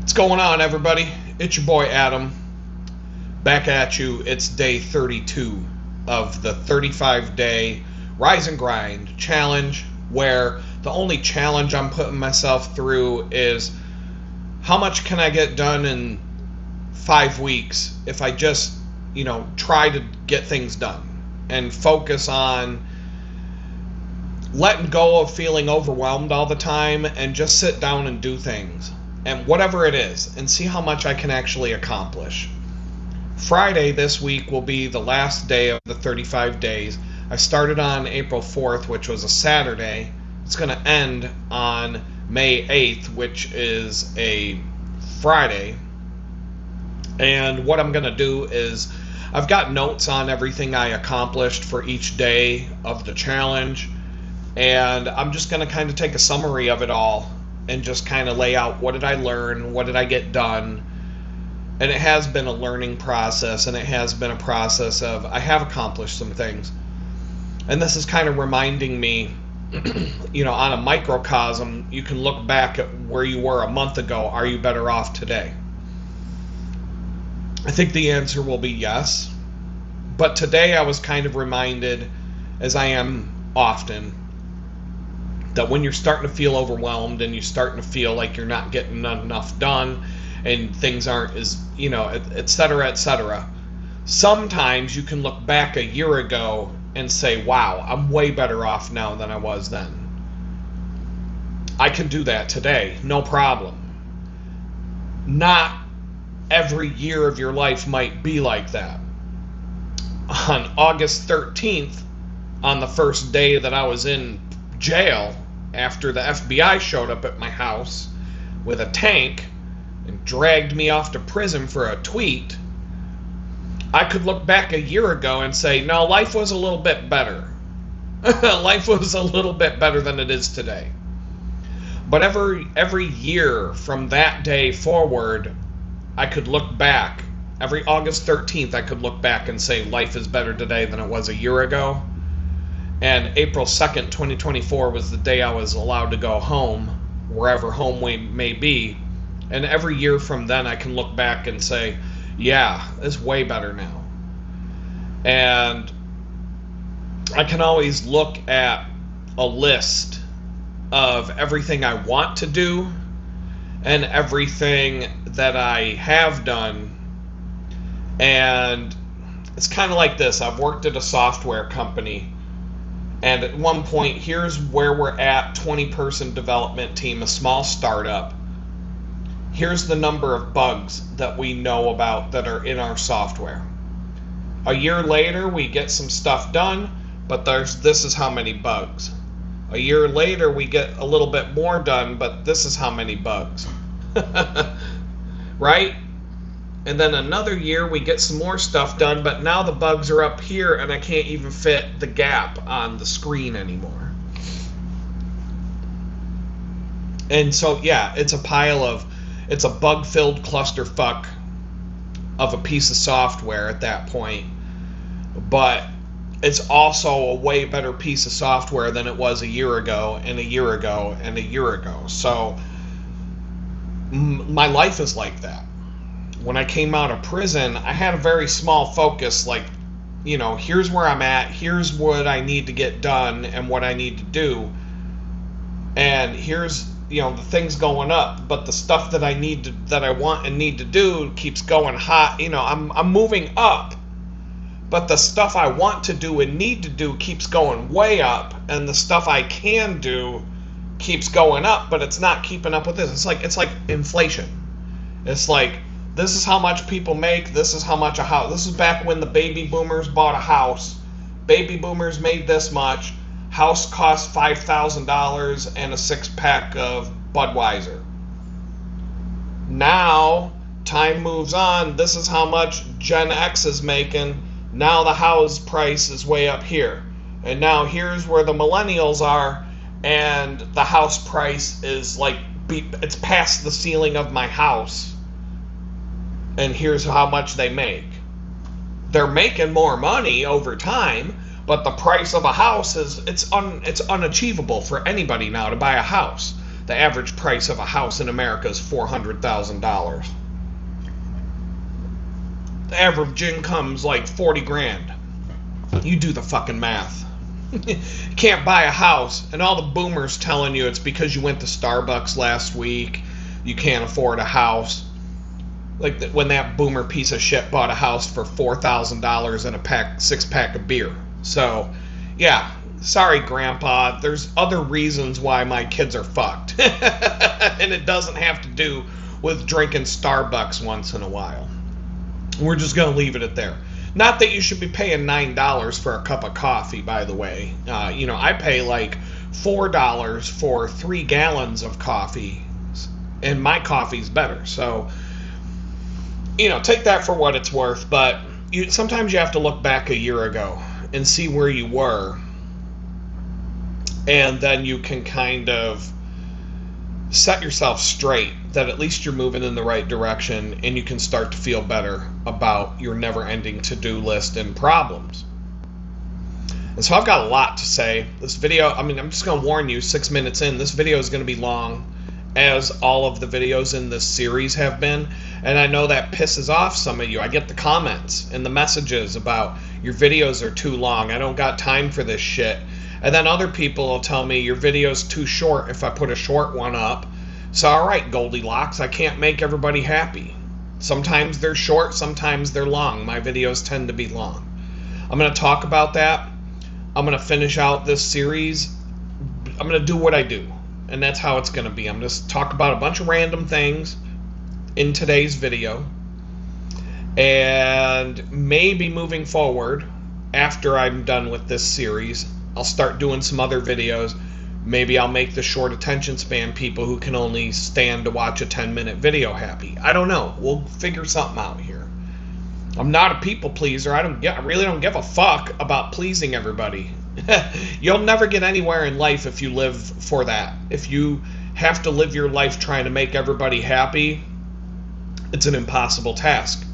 What's going on, everybody? It's your boy Adam. Back at you. It's day 32 of the 35-day Rise and Grind challenge, where the only challenge I'm putting myself through is how much can I get done in 5 weeks if I just, try to get things done and focus on letting go of feeling overwhelmed all the time and just sit down and do things. And whatever it is, and see how much I can actually accomplish. Friday this week will be the last day of the 35 days. I started on April 4th, which was a Saturday. It's going to end on May 8th, which is a Friday. And what I'm going to do is, I've got notes on everything I accomplished for each day of the challenge. And I'm just going to kind of take a summary of it all and just kind of lay out what did I learn, what did I get done. And it has been a learning process, and it has been a process of I have accomplished some things. And this is kind of reminding me, on a microcosm, you can look back at where you were a month ago. Are you better off today? I think the answer will be yes. But today I was kind of reminded, as I am often, that when you're starting to feel overwhelmed and you're starting to feel like you're not getting enough done and things aren't as, et cetera, sometimes you can look back a year ago and say, wow, I'm way better off now than I was then. I can do that today, no problem. Not every year of your life might be like that. On August 13th, on the first day that I was in jail, after the FBI showed up at my house with a tank and dragged me off to prison for a tweet, I could look back a year ago and say, no, life was a little bit better. Life was a little bit better than it is today. But every year from that day forward, I could look back. Every August 13th, I could look back and say life is better today than it was a year ago. And April 2nd, 2024 was the day I was allowed to go home, wherever home may be. And every year from then, I can look back and say, yeah, it's way better now. And I can always look at a list of everything I want to do and everything that I have done. And it's kind of like this. I've worked at a software company. And at one point, here's where we're at, 20-person development team, a small startup. Here's the number of bugs that we know about that are in our software. A year later, we get some stuff done, but this is how many bugs. A year later, we get a little bit more done, but this is how many bugs. Right? And then another year, we get some more stuff done, but now the bugs are up here, and I can't even fit the gap on the screen anymore. And so, yeah, it's a bug-filled clusterfuck of a piece of software at that point. But it's also a way better piece of software than it was a year ago, and a year ago, and a year ago. So, my life is like that. When I came out of prison, I had a very small focus, like, here's where I'm at, here's what I need to get done and what I need to do. And here's, the things going up, but the stuff that I want and need to do keeps going hot. I'm moving up, but the stuff I want to do and need to do keeps going way up, and the stuff I can do keeps going up, but it's not keeping up with this. It's like inflation. It's like, this is how much people make. This is how much a house. This is back when the baby boomers bought a house. Baby boomers made this much. House cost $5,000 and a 6-pack of Budweiser. Now, time moves on. This is how much Gen X is making. Now the house price is way up here. And now here's where the millennials are, and the house price is it's past the ceiling of my house. And here's how much they make. They're making more money over time, but the price of a house it's unachievable for anybody now to buy a house. the average price of a house in America is $400,000. The average income's like 40 grand. You do the fucking math. You can't buy a house, and all the boomers telling you it's because you went to Starbucks last week, you can't afford a house. Like when that boomer piece of shit bought a house for $4,000 and a 6-pack of beer. So, yeah, sorry, Grandpa. There's other reasons why my kids are fucked. And it doesn't have to do with drinking Starbucks once in a while. We're just going to leave it at there. Not that you should be paying $9 for a cup of coffee, by the way. I pay like $4 for 3 gallons of coffee, and my coffee's better. So, take that for what it's worth. But sometimes you have to look back a year ago and see where you were, and then you can kind of set yourself straight that at least you're moving in the right direction, and you can start to feel better about your never-ending to-do list and problems. And so I've got a lot to say. This video, I'm just going to warn you, 6 minutes in, this video is going to be long, as all of the videos in this series have been. And I know that pisses off some of you. I get the comments and the messages about your videos are too long. I don't got time for this shit. And then other people will tell me your video's too short if I put a short one up. So, all right, Goldilocks, I can't make everybody happy. Sometimes they're short, sometimes they're long. My videos tend to be long. I'm going to talk about that. I'm going to finish out this series. I'm going to do what I do, and that's how it's going to be. I'm going to talk about a bunch of random things in today's video, and maybe moving forward, after I'm done with this series, I'll start doing some other videos. Maybe I'll make the short attention span people who can only stand to watch a 10-minute video happy. I don't know. We'll figure something out here. I'm not a people pleaser. I really don't give a fuck about pleasing everybody. You'll never get anywhere in life if you live for that. If you have to live your life trying to make everybody happy, it's an impossible task.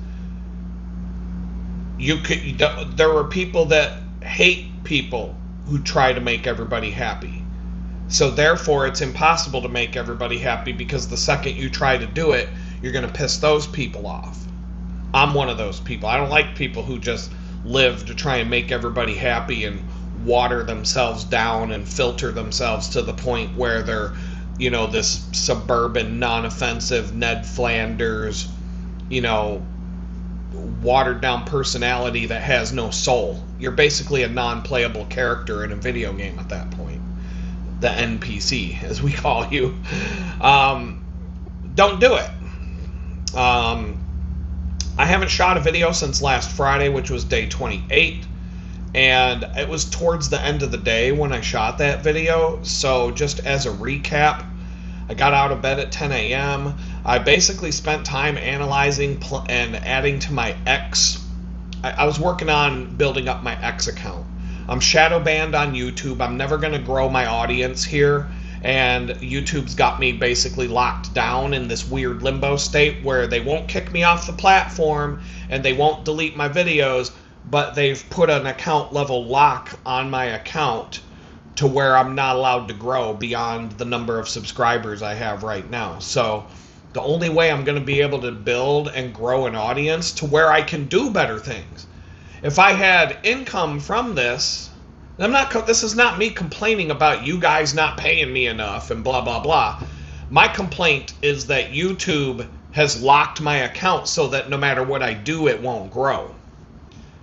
There are people that hate people who try to make everybody happy. So therefore, it's impossible to make everybody happy, because the second you try to do it, you're going to piss those people off. I'm one of those people. I don't like people who just live to try and make everybody happy and water themselves down and filter themselves to the point where they're, this suburban, non-offensive Ned Flanders, watered down personality that has no soul. You're basically a non-playable character in a video game at that point. The NPC, as we call you. Don't do it. I haven't shot a video since last Friday, which was day 28, and it was towards the end of the day when I shot that video. So just as a recap, I got out of bed at 10 a.m. I basically spent time analyzing and adding to my X. I was working on building up my X account. I'm shadow banned on YouTube. I'm never going to grow my audience here. And YouTube's got me basically locked down in this weird limbo state where they won't kick me off the platform and they won't delete my videos, but they've put an account level lock on my account to where I'm not allowed to grow beyond the number of subscribers I have right now. So the only way I'm going to be able to build and grow an audience to where I can do better things. If I had income from this, this is not me complaining about you guys not paying me enough and blah, blah, blah. My complaint is that YouTube has locked my account so that no matter what I do, it won't grow.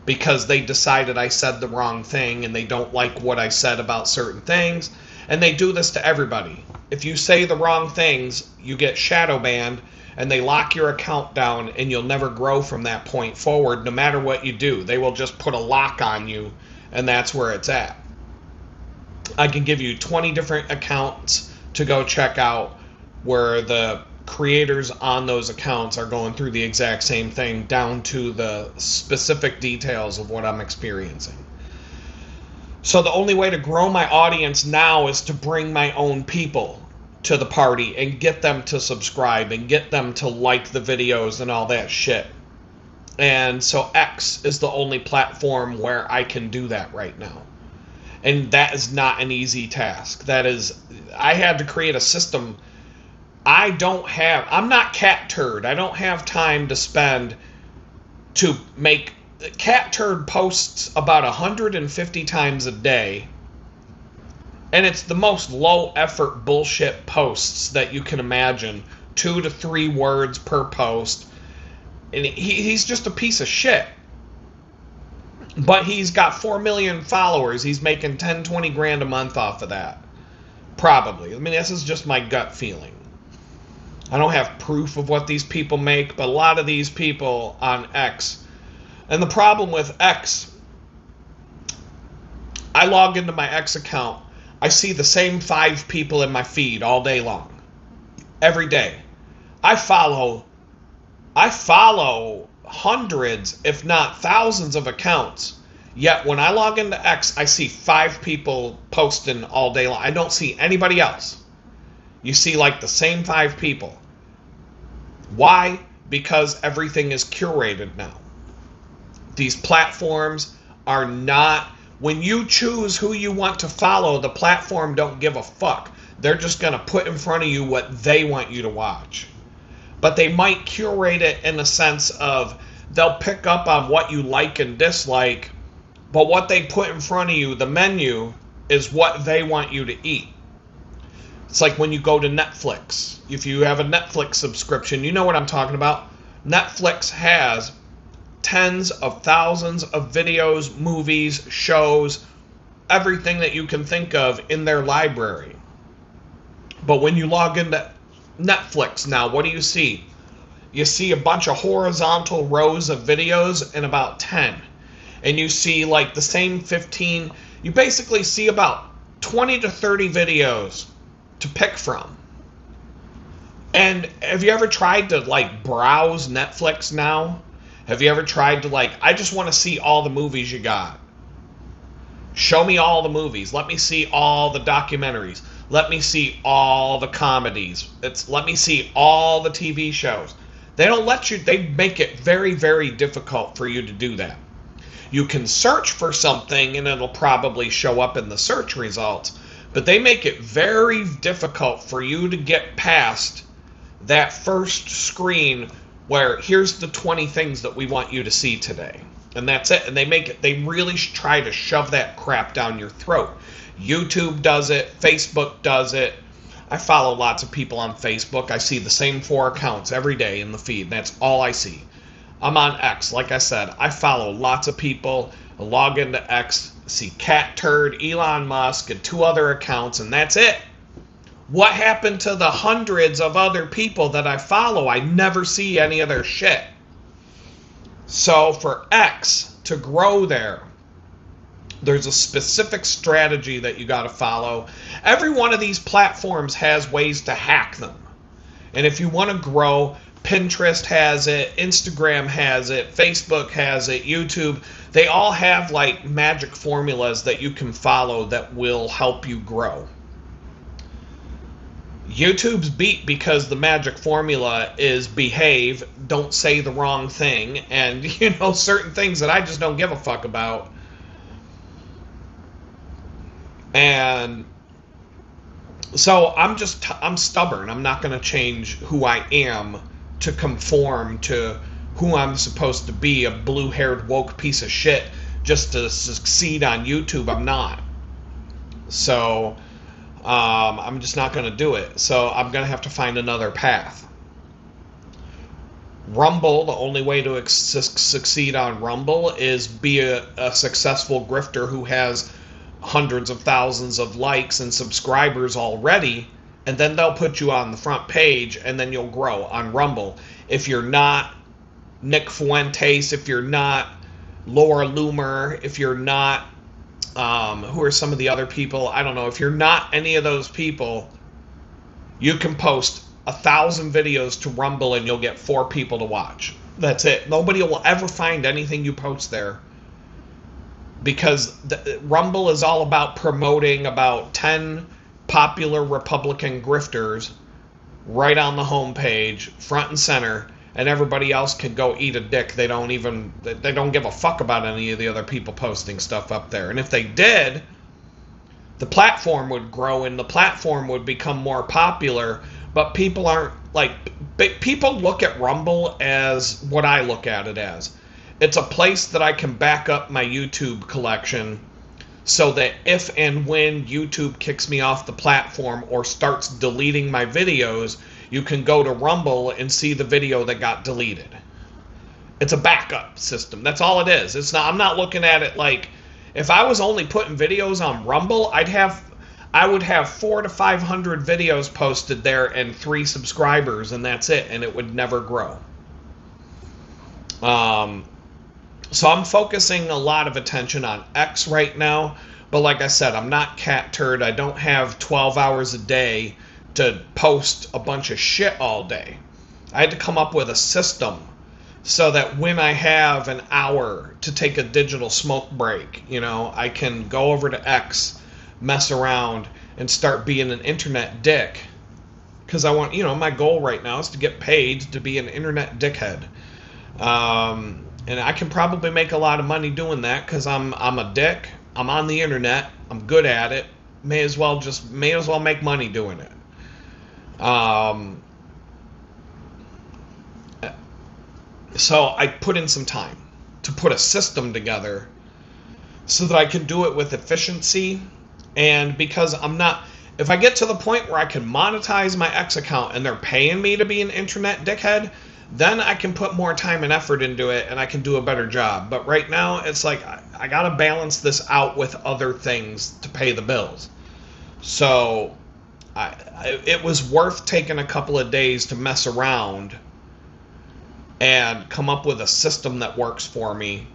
Because they decided I said the wrong thing and they don't like what I said about certain things. And they do this to everybody. If you say the wrong things, you get shadow banned and they lock your account down and you'll never grow from that point forward no matter what you do. They will just put a lock on you and that's where it's at. I can give you 20 different accounts to go check out where the creators on those accounts are going through the exact same thing down to the specific details of what I'm experiencing. So the only way to grow my audience now is to bring my own people to the party and get them to subscribe and get them to like the videos and all that shit. And so X is the only platform where I can do that right now. And that is not an easy task. I had to create a system. I'm not Cat Turd. I don't have time to spend to make. Cat Turd posts about 150 times a day. And it's the most low effort bullshit posts that you can imagine. 2 to 3 words per post. And he's just a piece of shit. But he's got 4 million followers. He's making 10, 20 grand a month off of that. Probably. I mean, this is just my gut feeling. I don't have proof of what these people make, but a lot of these people on X. And the problem with X, I log into my X account. I see the same 5 people in my feed all day long. Every day. I follow hundreds, if not thousands of accounts. Yet when I log into X, I see 5 people posting all day long. I don't see anybody else. You see like the same 5 people. Why? Because everything is curated now. These platforms are not... When you choose who you want to follow, the platform don't give a fuck. They're just going to put in front of you what they want you to watch. But they might curate it in the sense of they'll pick up on what you like and dislike, but what they put in front of you, the menu, is what they want you to eat. It's like when you go to Netflix. If you have a Netflix subscription, you know what I'm talking about. Netflix has tens of thousands of videos, movies, shows, everything that you can think of in their library. But when you log into Netflix now, what do you see? You see a bunch of horizontal rows of videos and about 10. And you see like the same 15. You basically see about 20 to 30 videos to pick from. And have you ever tried to like browse Netflix now? Have you ever tried to like, I just want to see all the movies you got. Show me all the movies. Let me see all the documentaries. Let me see all the comedies. Let me see all the TV shows. They don't let you, they make it very, very difficult for you to do that. You can search for something and it'll probably show up in the search results, but they make it very difficult for you to get past that first screen where here's the 20 things that we want you to see today. And that's it. And they really try to shove that crap down your throat. YouTube does it. Facebook does it. I follow lots of people on Facebook. I see the same 4 accounts every day in the feed. That's all I see. I'm on X. Like I said, I follow lots of people. I log into X, see Cat Turd, Elon Musk, and 2 other accounts, and that's it. What happened to the hundreds of other people that I follow? I never see any of their shit. So for X to grow there's a specific strategy that you got to follow. Every one of these platforms has ways to hack them. And if you want to grow, Pinterest has it, Instagram has it, Facebook has it, YouTube. They all have like magic formulas that you can follow that will help you grow. YouTube's beat because the magic formula is behave, don't say the wrong thing, and certain things that I just don't give a fuck about. And so I'm stubborn. I'm not going to change who I am to conform to who I'm supposed to be, a blue-haired woke piece of shit, just to succeed on YouTube. I'm not. So I'm just not going to do it. So I'm going to have to find another path. Rumble, the only way to succeed on Rumble is be a successful grifter who has hundreds of thousands of likes and subscribers already, and then they'll put you on the front page, and then you'll grow on Rumble. If you're not Nick Fuentes, if you're not Laura Loomer, if you're not who are some of the other people? I don't know. If you're not any of those people, you can post 1,000 videos to Rumble and you'll get 4 people to watch. That's it. Nobody will ever find anything you post there. Because Rumble is all about promoting about 10 popular Republican grifters right on the homepage, front and center, and everybody else can go eat a dick. They don't give a fuck about any of the other people posting stuff up there. And if they did, the platform would grow and the platform would become more popular. But people aren't like, people look at Rumble as what I look at it as. It's a place that I can back up my YouTube collection so that if and when YouTube kicks me off the platform or starts deleting my videos, you can go to Rumble and see the video that got deleted. It's a backup system. That's all it is. It's not. I'm not looking at it like, if I was only putting videos on Rumble, I would have 400 to 500 videos posted there and 3 subscribers, and that's it, and it would never grow. So I'm focusing a lot of attention on X right now, but like I said, I'm not Cat Turd. I don't have 12 hours a day to post a bunch of shit all day. I had to come up with a system so that when I have an hour to take a digital smoke break, I can go over to X, mess around, and start being an internet dick. Because I want, my goal right now is to get paid to be an internet dickhead. And I can probably make a lot of money doing that because I'm a dick. I'm on the internet. I'm good at it. May as well make money doing it. So I put in some time to put a system together so that I can do it with efficiency. And because if I get to the point where I can monetize my X account and they're paying me to be an internet dickhead, then I can put more time and effort into it and I can do a better job. But right now, it's like I got to balance this out with other things to pay the bills. So it was worth taking a couple of days to mess around and come up with a system that works for me.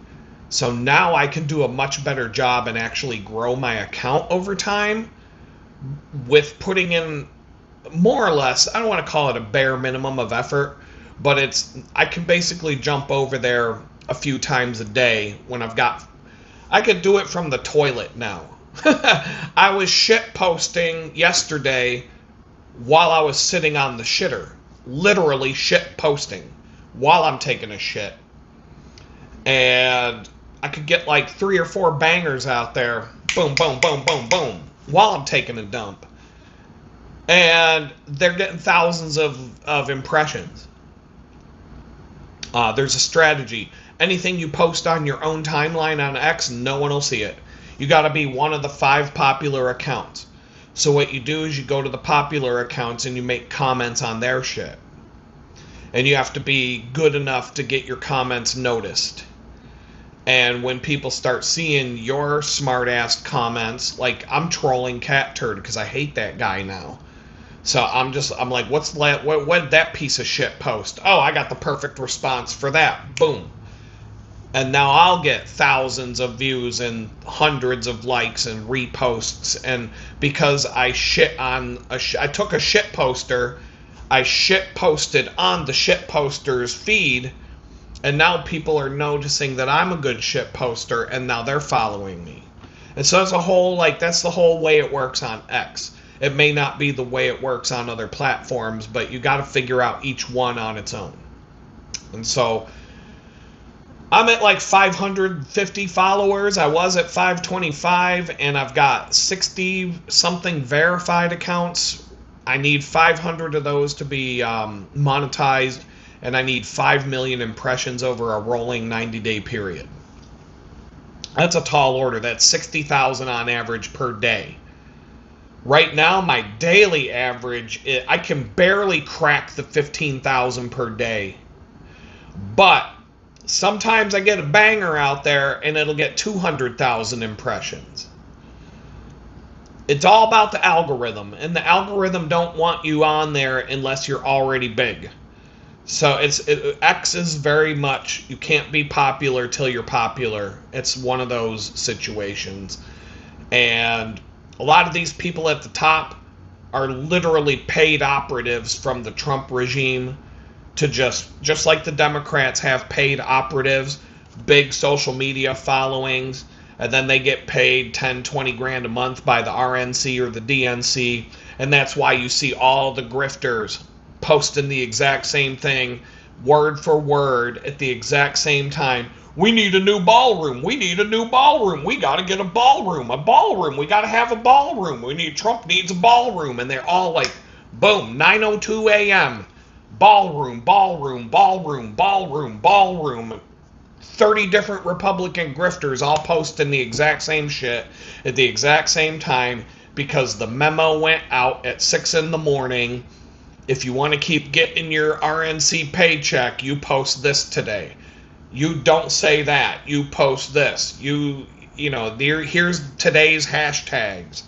So now I can do a much better job and actually grow my account over time with putting in more or less, I don't want to call it a bare minimum of effort, but I can basically jump over there a few times a day when I could do it from the toilet now. I was shit posting yesterday while I was sitting on the shitter. Literally shit posting while I'm taking a shit. And I could get like 3 or 4 bangers out there. Boom, boom, boom, boom, boom. While I'm taking a dump. And they're getting thousands of impressions. There's a strategy. Anything you post on your own timeline on X, no one will see it. You got to be one of the 5 popular accounts. So what you do is you go to the popular accounts and you make comments on their shit. And you have to be good enough to get your comments noticed. And when people start seeing your smart-ass comments, like I'm trolling Cat Turd because I hate that guy now. So I'm like, what did that piece of shit post? Oh, I got the perfect response for that. Boom. And now I'll get thousands of views and hundreds of likes and reposts. And because I took a shit poster, I shit posted on the shit poster's feed, and now people are noticing that I'm a good shit poster, and now they're following me. And so that's the whole way it works on X. It may not be the way it works on other platforms, but you got to figure out each one on its own. And so I'm at like 550 followers. I was at 525, and I've got 60-something verified accounts. I need 500 of those to be monetized, and I need 5 million impressions over a rolling 90-day period. That's a tall order. That's 60,000 on average per day. Right now, my daily average, I can barely crack the 15,000 per day. But sometimes I get a banger out there, and it'll get 200,000 impressions. It's all about the algorithm, and the algorithm don't want you on there unless you're already big. So X is very much, you can't be popular till you're popular. It's one of those situations. And a lot of these people at the top are literally paid operatives from the Trump regime to just like the Democrats have paid operatives, big social media followings, and then they get paid 10, 20 grand a month by the RNC or the DNC, and that's why you see all the grifters posting the exact same thing, word for word, at the exact same time, We need a new ballroom. We need a new ballroom. We got to get a ballroom. A ballroom. We got to have a ballroom. Trump needs a ballroom. And they're all like, boom, 9:02 a.m. Ballroom, ballroom, ballroom, ballroom, ballroom. 30 different Republican grifters all posting the exact same shit at the exact same time because the memo went out at 6 in the morning. If you want to keep getting your RNC paycheck, you post this today. You don't say that. You post this. Here's today's hashtags.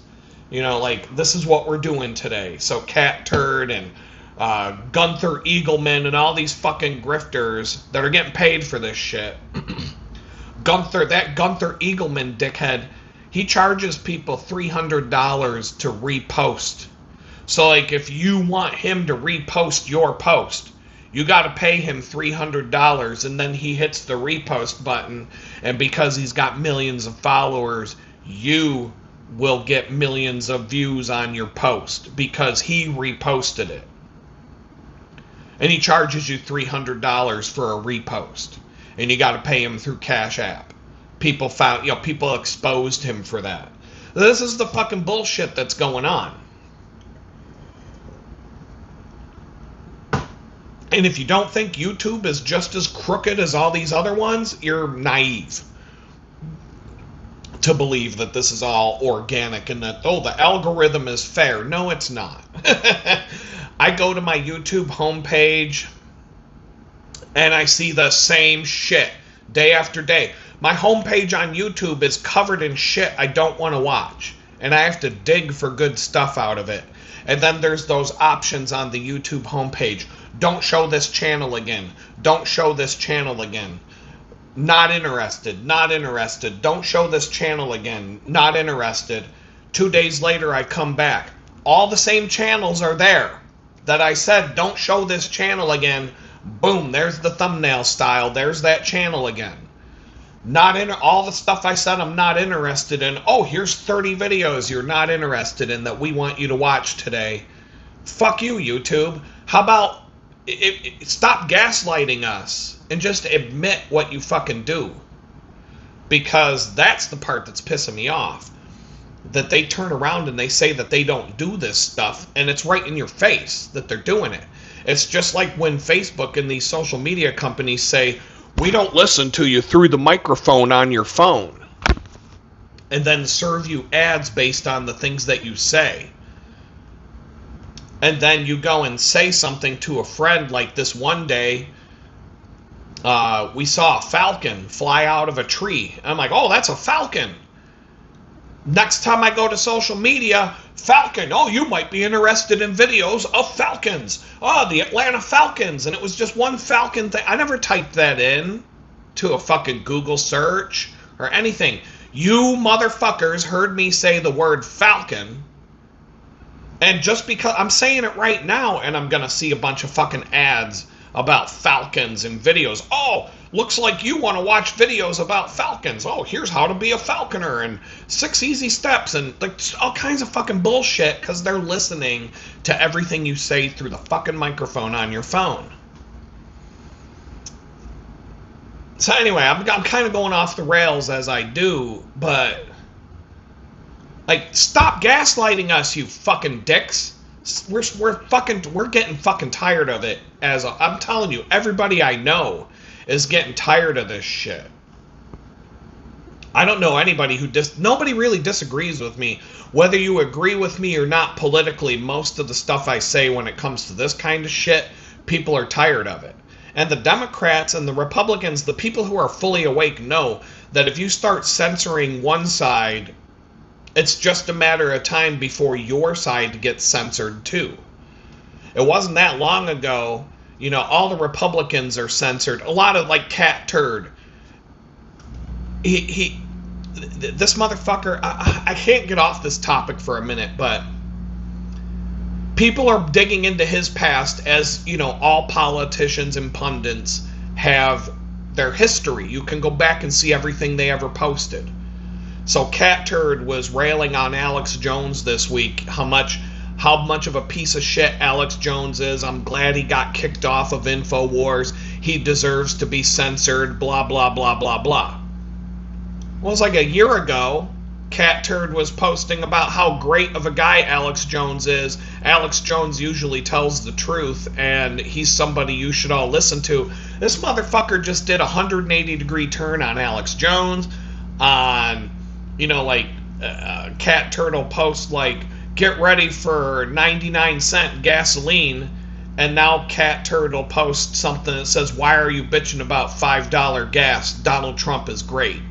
Like, this is what we're doing today. So Turd and Gunther Eagleman and all these fucking grifters that are getting paid for this shit. Gunther Eagleman dickhead, he charges people $300 to repost. So, like, if you want him to repost your post, you got to pay him $300, and then he hits the repost button, and because he's got millions of followers, you will get millions of views on your post because he reposted it. And he charges you $300 for a repost, and you got to pay him through Cash App. People exposed him for that. This is the fucking bullshit that's going on. And if you don't think YouTube is just as crooked as all these other ones, you're naive to believe that this is all organic and that, the algorithm is fair. No, it's not. I go to my YouTube homepage and I see the same shit day after day. My homepage on YouTube is covered in shit I don't want to watch, and I have to dig for good stuff out of it. And then there's those options on the YouTube homepage. Don't show this channel again. Don't show this channel again. Not interested. Not interested. Don't show this channel again. Not interested. 2 days later, I come back. All the same channels are there that I said, don't show this channel again. Boom, there's the thumbnail style. There's that channel again. All the stuff I said I'm not interested in. Oh, here's 30 videos you're not interested in that we want you to watch today. Fuck you, YouTube. How about stop gaslighting us and just admit what you fucking do? Because that's the part that's pissing me off. That they turn around and they say that they don't do this stuff, and it's right in your face that they're doing it. It's just like when Facebook and these social media companies say, we don't listen to you through the microphone on your phone, and then serve you ads based on the things that you say. And then you go and say something to a friend, like this one day, we saw a falcon fly out of a tree. I'm like, oh, that's a falcon. Next time I go to social media, falcon. Oh, you might be interested in videos of falcons. Oh, the Atlanta Falcons. And it was just one falcon thing. I never typed that in to a fucking Google search or anything. You motherfuckers heard me say the word falcon. And just because I'm saying it right now, and I'm going to see a bunch of fucking ads about falcons and videos. Oh, looks like you want to watch videos about falcons. Oh, here's how to be a falconer and 6 easy steps and like all kinds of fucking bullshit because they're listening to everything you say through the fucking microphone on your phone. So anyway, I'm kind of going off the rails as I do, but like, stop gaslighting us, you fucking dicks. We're getting fucking tired of it. I'm telling you, everybody I know is getting tired of this shit. I don't know anybody nobody really disagrees with me. Whether you agree with me or not politically, most of the stuff I say when it comes to this kind of shit, people are tired of it. And the Democrats and the Republicans, the people who are fully awake, know that if you start censoring one side, it's just a matter of time before your side gets censored too. It wasn't that long ago, all the Republicans are censored. A lot of like Turd. This motherfucker, I can't get off this topic for a minute, but people are digging into his past as, all politicians and pundits have their history. You can go back and see everything they ever posted. So Turd was railing on Alex Jones this week, how how much of a piece of shit Alex Jones is. I'm glad he got kicked off of InfoWars. He deserves to be censored, blah, blah, blah, blah, blah. Well, it was like a year ago, Cat Turd was posting about how great of a guy Alex Jones is. Alex Jones usually tells the truth, and he's somebody you should all listen to. This motherfucker just did a 180-degree turn on Alex Jones, on, Cat Turd will post, get ready for 99-cent gasoline, and now Cat Turd will post something that says, why are you bitching about $5 gas? Donald Trump is great.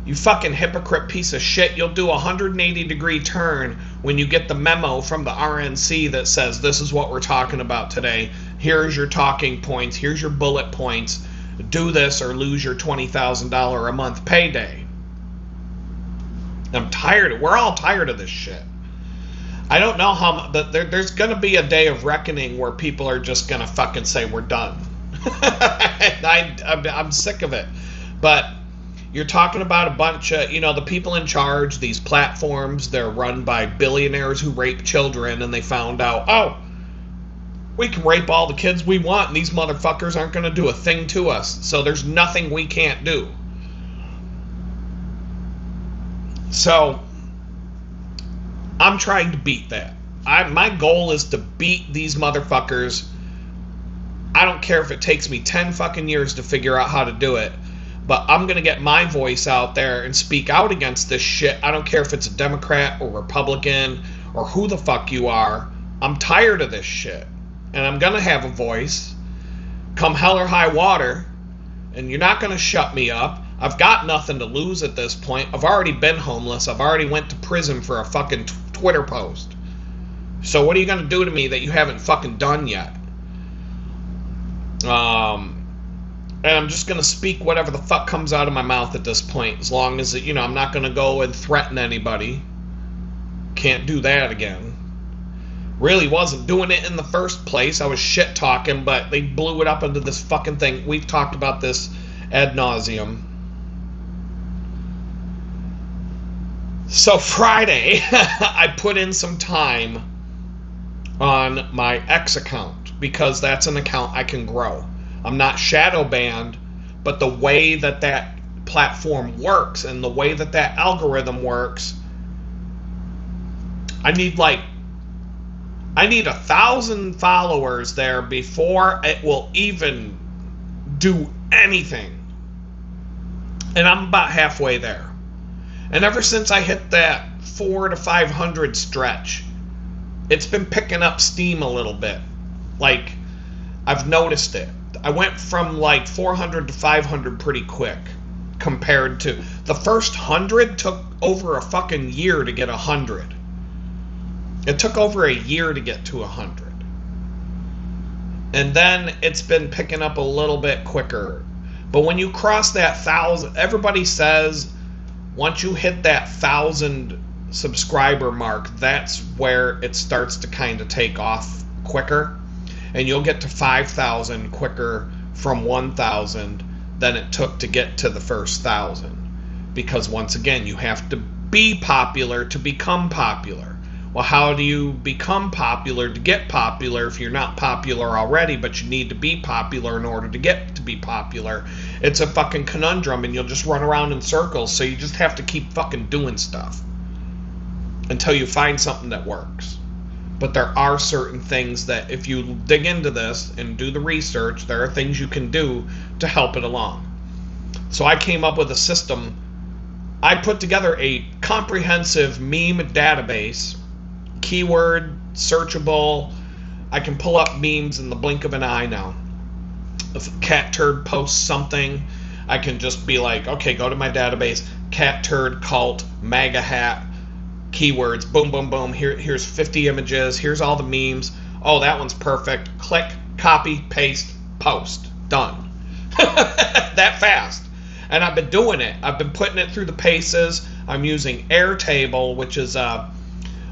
You fucking hypocrite piece of shit. You'll do a 180-degree turn when you get the memo from the RNC that says, this is what we're talking about today. Here's your talking points. Here's your bullet points. Do this or lose your $20,000 a month payday. I'm tired. We're all tired of this shit. I don't know how, but there's going to be a day of reckoning where people are just going to fucking say we're done. I'm sick of it. But you're talking about a bunch of, the people in charge, these platforms, they're run by billionaires who rape children, and they found out, we can rape all the kids we want, and these motherfuckers aren't going to do a thing to us. So there's nothing we can't do. So I'm trying to beat that. My goal is to beat these motherfuckers. I don't care if it takes me 10 fucking years to figure out how to do it. But I'm going to get my voice out there and speak out against this shit. I don't care if it's a Democrat or Republican or who the fuck you are. I'm tired of this shit. And I'm going to have a voice come hell or high water. And you're not going to shut me up. I've got nothing to lose at this point. I've already been homeless. I've already went to prison for a fucking Twitter post. So what are you going to do to me that you haven't fucking done yet? And I'm just going to speak whatever the fuck comes out of my mouth at this point. As long as, I'm not going to go and threaten anybody. Can't do that again. Really wasn't doing it in the first place. I was shit talking, but they blew it up into this fucking thing. We've talked about this ad nauseum. So Friday, I put in some time on my X account because that's an account I can grow. I'm not shadow banned, but the way that platform works and the way that algorithm works, I need 1,000 followers there before it will even do anything. And I'm about halfway there. And ever since I hit that 400 to 500 stretch, it's been picking up steam a little bit. I've noticed it. I went from 400 to 500 pretty quick compared to the first 100 took over a fucking year to get 100. It took over a year to get to 100. And then it's been picking up a little bit quicker. But when you cross that 1,000, everybody says once you hit that 1,000 subscriber mark, that's where it starts to kind of take off quicker. And you'll get to 5,000 quicker from 1,000 than it took to get to the first 1,000. Because once again, you have to be popular to become popular. Well, how do you become popular to get popular if you're not popular already, but you need to be popular in order to get to be popular? It's a fucking conundrum, and you'll just run around in circles, so you just have to keep fucking doing stuff until you find something that works. But there are certain things that if you dig into this and do the research, there are things you can do to help it along. So I came up with a system. I put together a comprehensive meme database, keyword, searchable. I can pull up memes in the blink of an eye now. If Cat Turd posts something, I can just be like, okay, go to my database, Cat Turd, cult, MAGA hat, keywords, boom, boom, boom. Here's 50 images. Here's all the memes. Oh, that one's perfect. Click, copy, paste, post. Done. That fast. And I've been doing it. I've been putting it through the paces. I'm using Airtable, which is a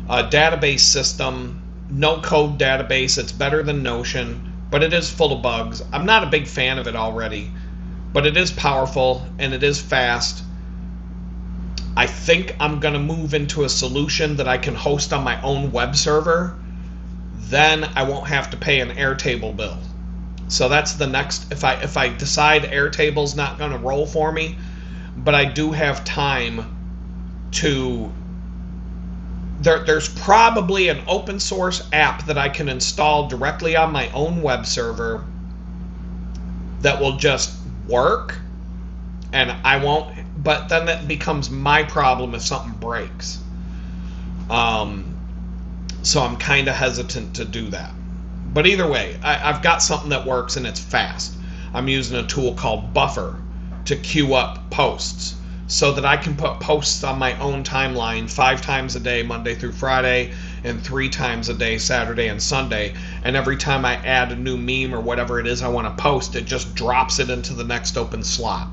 database system, no-code database. It's better than Notion, but it is full of bugs. I'm not a big fan of it already, but it is powerful, and it is fast. I think I'm going to move into a solution that I can host on my own web server. Then I won't have to pay an Airtable bill. So that's the next, if I decide Airtable's not going to roll for me, but I do have time to, there's probably an open source app that I can install directly on my own web server that will just work, and I won't, but then that becomes my problem if something breaks. So I'm kind of hesitant to do that. But either way, I've got something that works and it's fast. I'm using a tool called Buffer to queue up posts so that I can put posts on my own timeline 5 times a day, Monday through Friday, and 3 times a day, Saturday and Sunday. And every time I add a new meme or whatever it is I want to post, it just drops it into the next open slot.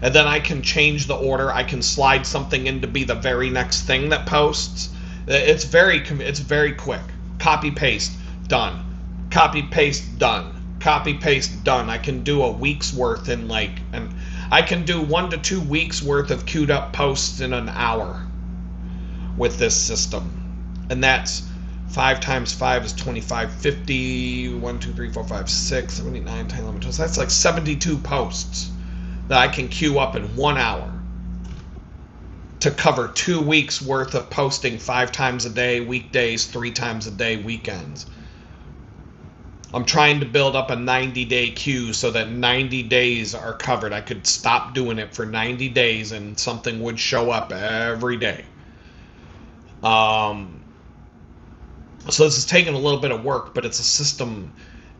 And then I can change the order. I can slide something in to be the very next thing that posts. It's very quick. Copy paste, done. Copy paste, done. Copy paste, done. I can do a week's worth in I can do 1 to 2 weeks worth of queued up posts in an hour with this system. And that's 5 times 5 is 25, 50, 1, 2, 3, 4, 5, 6, 7, 8, 9, 10, 11, 12. So that's like 72 posts that I can queue up in 1 hour to cover 2 weeks worth of posting 5 times a day, weekdays, 3 times a day, weekends. I'm trying to build up a 90-day queue so that 90 days are covered. I could stop doing it for 90 days and something would show up every day. So this is taking a little bit of work, but it's a system.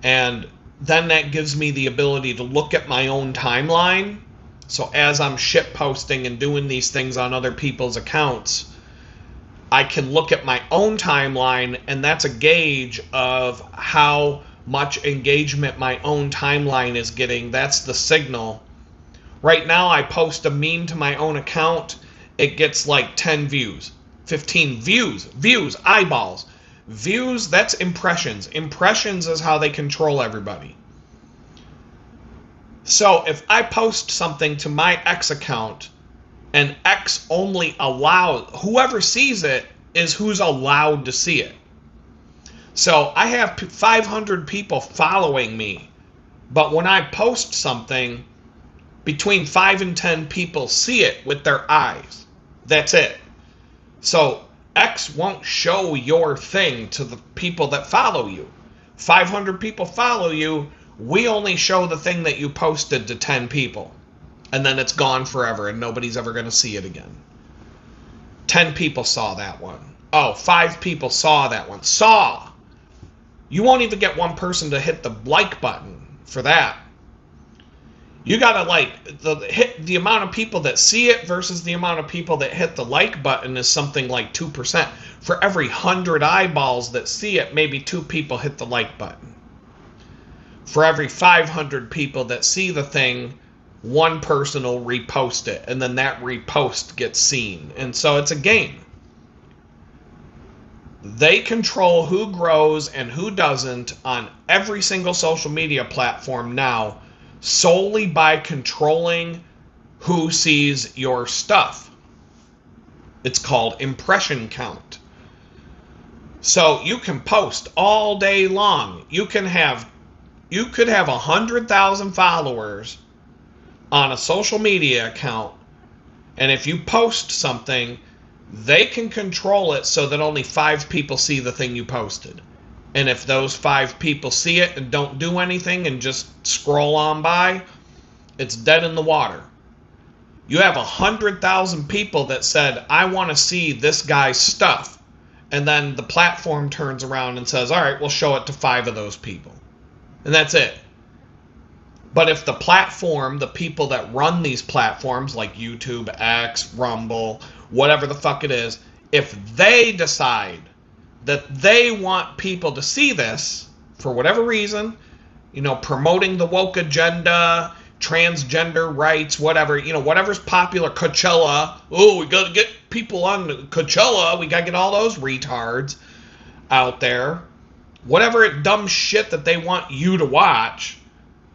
And then that gives me the ability to look at my own timeline. So as I'm shit posting and doing these things on other people's accounts, I can look at my own timeline, and that's a gauge of how much engagement my own timeline is getting. That's the signal. Right now, I post a meme to my own account. It gets like 10 views, 15 views, eyeballs. Views, that's impressions. Impressions is how they control everybody. So if I post something to my X account and X only allows, whoever sees it is who's allowed to see it. So I have 500 people following me, but when I post something, between 5 and 10 people see it with their eyes. That's it. So X won't show your thing to the people that follow you. 500 people follow you. We only show the thing that you posted to 10 people. And then it's gone forever and nobody's ever going to see it again. 10 people saw that one. Oh, 5 people saw that one. Saw. You won't even get one person to hit the like button for that. You gotta hit the amount of people that see it versus the amount of people that hit the like button is something like 2%. For every 100 eyeballs that see it, maybe 2 people hit the like button. For every 500 people that see the thing, 1 person will repost it, and then that repost gets seen. And so it's a game. They control who grows and who doesn't on every single social media platform now, solely by controlling who sees your stuff. It's called impression count. So you can post all day long. You could have 100,000 followers on a social media account, and if you post something, they can control it so that only 5 people see the thing you posted. And if those 5 people see it and don't do anything and just scroll on by, it's dead in the water. You have 100,000 people that said, I want to see this guy's stuff. And then the platform turns around and says, all right, we'll show it to 5 of those people. And that's it. But if the platform, the people that run these platforms like YouTube, X, Rumble, whatever the fuck it is, if they decide that they want people to see this for whatever reason, promoting the woke agenda, transgender rights, whatever, whatever's popular, Coachella, we got to get people on Coachella, we got to get all those retards out there, whatever dumb shit that they want you to watch,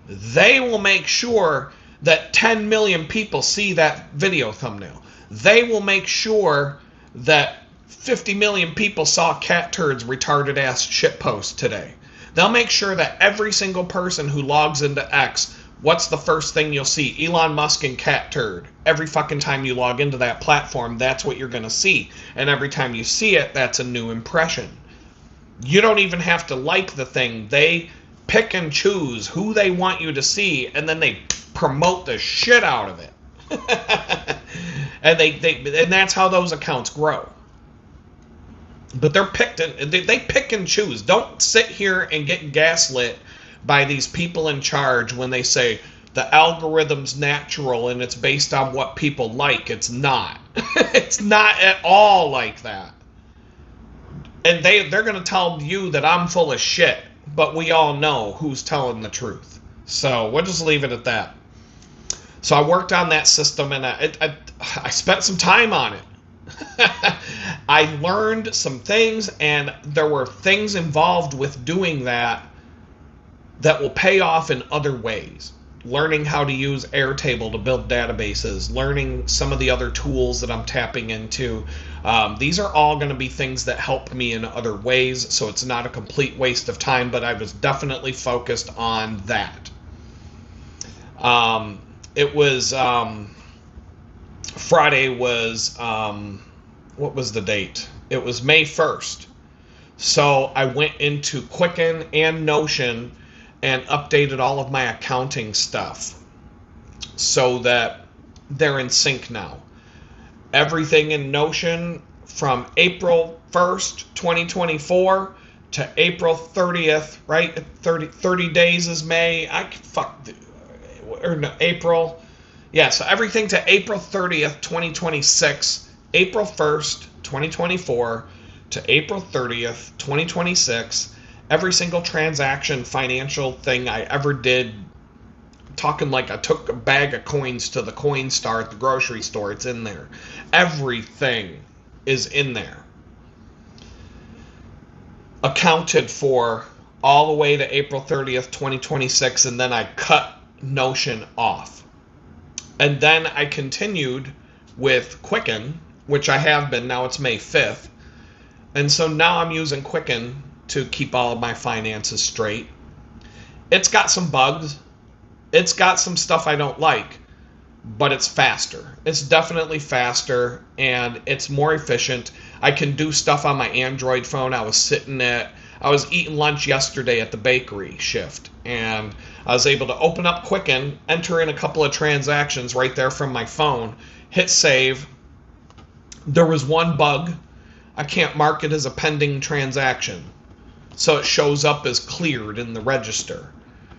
they will make sure that 10 million people see that video thumbnail. They will make sure that 50 million people saw Cat Turd's retarded ass shitpost today. They'll make sure that every single person who logs into X, what's the first thing you'll see? Elon Musk and Cat Turd. Every fucking time you log into that platform, that's what you're going to see. And every time you see it, that's a new impression. You don't even have to like the thing. They pick and choose who they want you to see, and then they promote the shit out of it. And and that's how those accounts grow. But they're picked and they pick and choose. Don't sit here and get gaslit by these people in charge when they say the algorithm's natural and it's based on what people like. It's not. It's not at all like that. And they're going to tell you that I'm full of shit, but we all know who's telling the truth. So we'll just leave it at that. So I worked on that system, and I spent some time on it. I learned some things, and there were things involved with doing that will pay off in other ways. Learning how to use Airtable to build databases, learning some of the other tools that I'm tapping into. These are all going to be things that help me in other ways, so it's not a complete waste of time, but I was definitely focused on that. It was Friday was, what was the date? It was May 1st. So I went into Quicken and Notion and updated all of my accounting stuff so that they're in sync now. Everything in Notion from April 1st, 2024 to April 30th, right? 30 days is May. April. Yeah, so everything to April 30th, 2026, April 1st, 2024 to April 30th, 2026, every single transaction, financial thing I ever did, talking like I took a bag of coins to the Coinstar at the grocery store, it's in there. Everything is in there. Accounted for all the way to April 30th, 2026, and then I cut Notion off. And then I continued with Quicken, which I have been, now it's May 5th. And so now I'm using Quicken to keep all of my finances straight. It's got some bugs. It's got some stuff I don't like, but it's faster. It's definitely faster, and it's more efficient. I can do stuff on my Android phone. I was eating lunch yesterday at the bakery shift, and I was able to open up Quicken, enter in a couple of transactions right there from my phone, hit save. There was one bug. I can't mark it as a pending transaction, so it shows up as cleared in the register,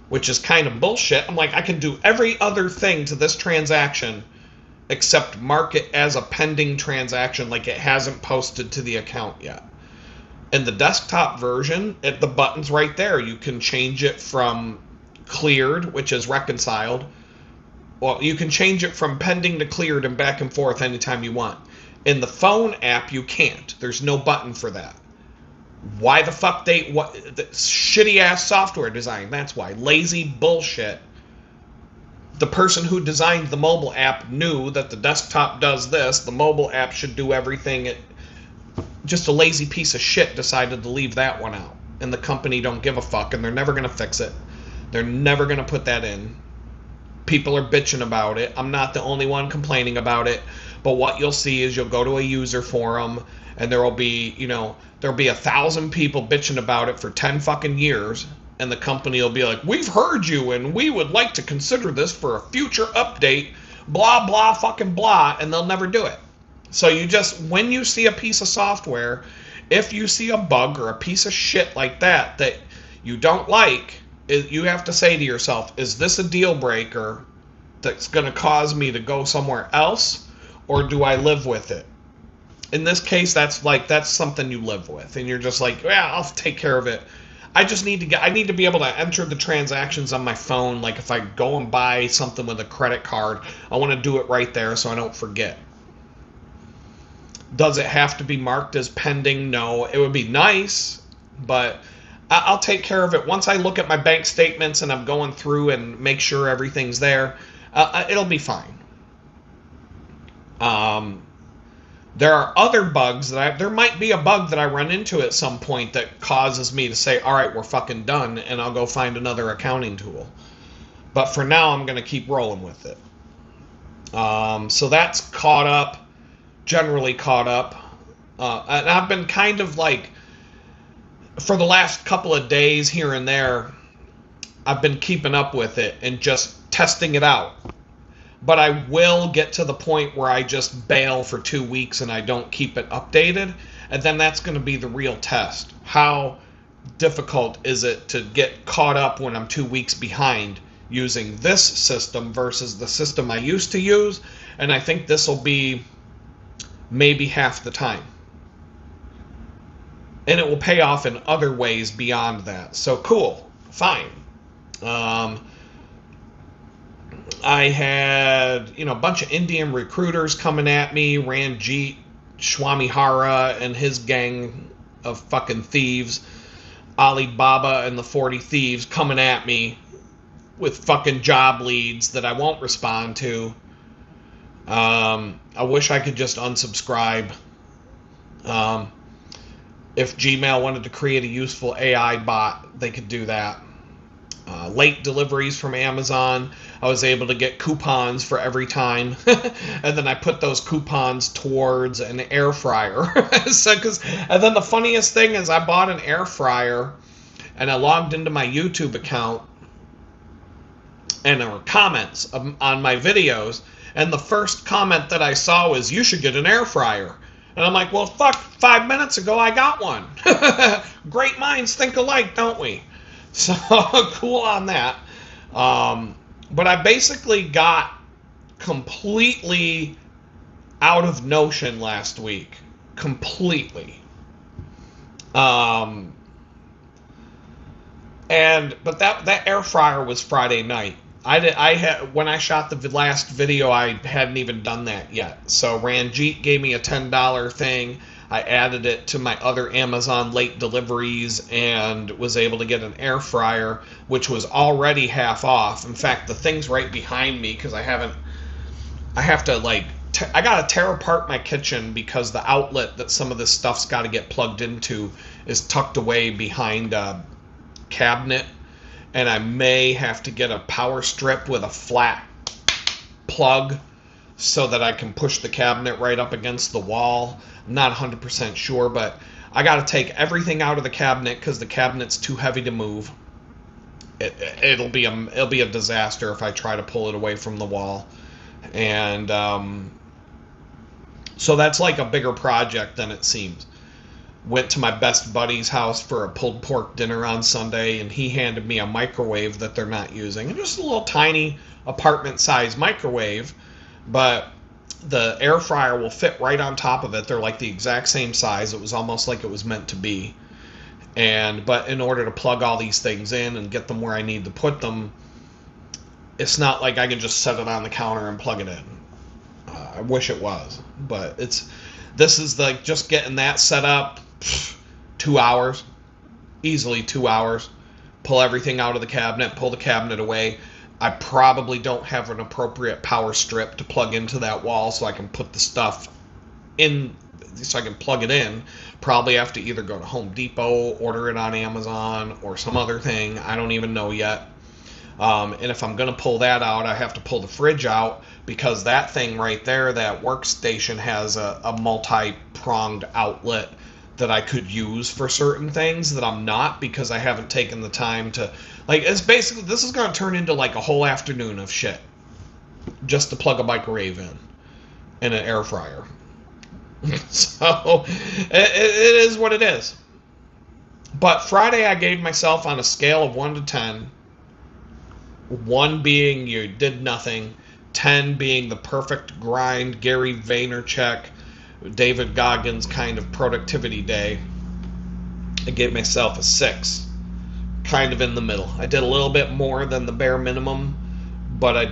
which is kind of bullshit. I'm like, I can do every other thing to this transaction except mark it as a pending transaction, like it hasn't posted to the account yet. In the desktop version, the button's right there. You can change it from cleared, which is reconciled. Well, you can change it from pending to cleared and back and forth anytime you want. In the phone app, you can't. There's no button for that. Why the fuck the shitty ass software design? That's why. Lazy bullshit. The person who designed the mobile app knew that the desktop does this. The mobile app should do everything. Just a lazy piece of shit decided to leave that one out. And the company don't give a fuck, and they're never going to fix it. They're never going to put that in. People are bitching about it. I'm not the only one complaining about it. But what you'll see is you'll go to a user forum, and there'll be 1,000 people bitching about it for 10 fucking years, and the company will be like, we've heard you, and we would like to consider this for a future update, blah, blah, fucking blah, and they'll never do it. So when you see a piece of software, if you see a bug or a piece of shit like that you don't like, you have to say to yourself, is this a deal breaker that's going to cause me to go somewhere else, or do I live with it? In this case, that's something you live with, and you're just like, yeah, I'll take care of it. I need to be able to enter the transactions on my phone. Like if I go and buy something with a credit card, I want to do it right there so I don't forget. Does it have to be marked as pending? No. It would be nice, but I'll take care of it. Once I look at my bank statements and I'm going through and make sure everything's there, it'll be fine. Um, there are other bugs there might be a bug that I run into at some point that causes me to say, all right, we're fucking done, and I'll go find another accounting tool. But for now, I'm going to keep rolling with it. So that's caught up, generally caught up. And I've been kind of like, for the last couple of days here and there, I've been keeping up with it and just testing it out. But I will get to the point where I just bail for 2 weeks and I don't keep it updated. And then that's going to be the real test. How difficult is it to get caught up when I'm 2 weeks behind using this system versus the system I used to use? And I think this will be maybe half the time. And it will pay off in other ways beyond that. So cool. Fine. I had, a bunch of Indian recruiters coming at me, Ranjit Swamihara and his gang of fucking thieves, Alibaba and the 40 Thieves coming at me with fucking job leads that I won't respond to. I wish I could just unsubscribe. If Gmail wanted to create a useful AI bot, they could do that. Late deliveries from Amazon, I was able to get coupons for every time. And then I put those coupons towards an air fryer. And then the funniest thing is I bought an air fryer and I logged into my YouTube account and there were comments on my videos. And the first comment that I saw was, you should get an air fryer. And I'm like, well, fuck, 5 minutes ago I got one. Great minds think alike, don't we? So, cool on that. But I basically got completely out of Notion last week. Completely. But that air fryer was Friday night. When I shot the last video, I hadn't even done that yet. So Ranjit gave me a $10 thing. I added it to my other Amazon late deliveries and was able to get an air fryer, which was already half off. In fact, the thing's right behind me because I gotta tear apart my kitchen because the outlet that some of this stuff's got to get plugged into is tucked away behind a cabinet. And I may have to get a power strip with a flat plug so that I can push the cabinet right up against the wall. I'm not 100% sure, but I got to take everything out of the cabinet because the cabinet's too heavy to move. It'll be a disaster if I try to pull it away from the wall. And so that's like a bigger project than it seems. Went to my best buddy's house for a pulled pork dinner on Sunday, and he handed me a microwave that they're not using. And just a little tiny apartment-sized microwave, but the air fryer will fit right on top of it. They're like the exact same size. It was almost like it was meant to be. But in order to plug all these things in and get them where I need to put them, it's not like I can just set it on the counter and plug it in. I wish it was, but this is like just getting that set up. 2 hours, easily 2 hours. Pull everything out of the cabinet, pull the cabinet away. I probably don't have an appropriate power strip to plug into that wall so I can put the stuff in, so I can plug it in. Probably have to either go to Home Depot, order it on Amazon, or some other thing. I don't even know yet. And if I'm going to pull that out, I have to pull the fridge out because that thing right there, that workstation, has a multi-pronged outlet that I could use for certain things that I'm not because I haven't taken the time to, it's basically, this is going to turn into like a whole afternoon of shit just to plug a microwave in and an air fryer. So it is what it is. But Friday I gave myself on a scale of 1 to 10, 1 being you did nothing, 10 being the perfect grind, Gary Vaynerchuk, David Goggins kind of productivity day. I gave myself a 6, kind of in the middle. I did a little bit more than the bare minimum, but I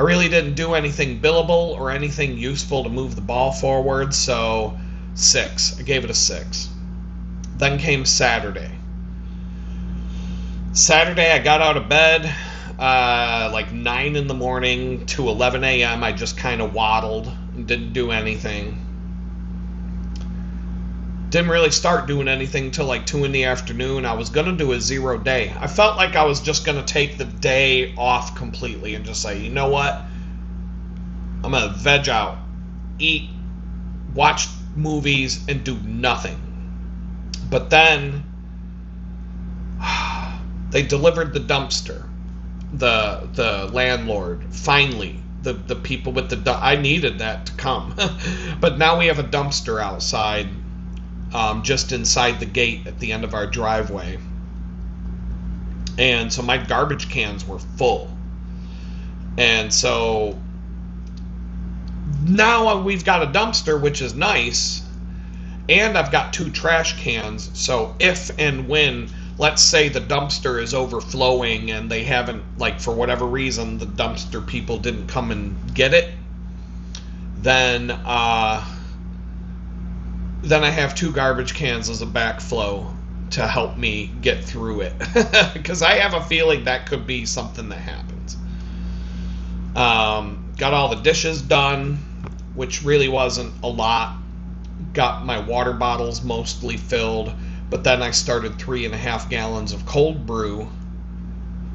really didn't do anything billable or anything useful to move the ball forward, so 6. I gave it a 6. Then came Saturday. I got out of bed. Like 9 in the morning to 11 a.m. I just kind of waddled and didn't do anything. Didn't really start doing anything till like 2 in the afternoon. I was going to do a 0 day. I felt like I was just going to take the day off completely and just say, you know what? I'm going to veg out, eat, watch movies, and do nothing. But then they delivered the dumpster. The landlord, finally, the people with the I needed that to come. But now we have a dumpster outside, just inside the gate at the end of our driveway. And so my garbage cans were full. And so now we've got a dumpster, which is nice. And I've got 2 trash cans. So if and when, let's say the dumpster is overflowing and they haven't, like, for whatever reason, the dumpster people didn't come and get it, then I have 2 garbage cans as a backflow to help me get through it. Because I have a feeling that could be something that happens. Got all the dishes done, which really wasn't a lot. Got my water bottles mostly filled. But then I started 3.5 gallons of cold brew.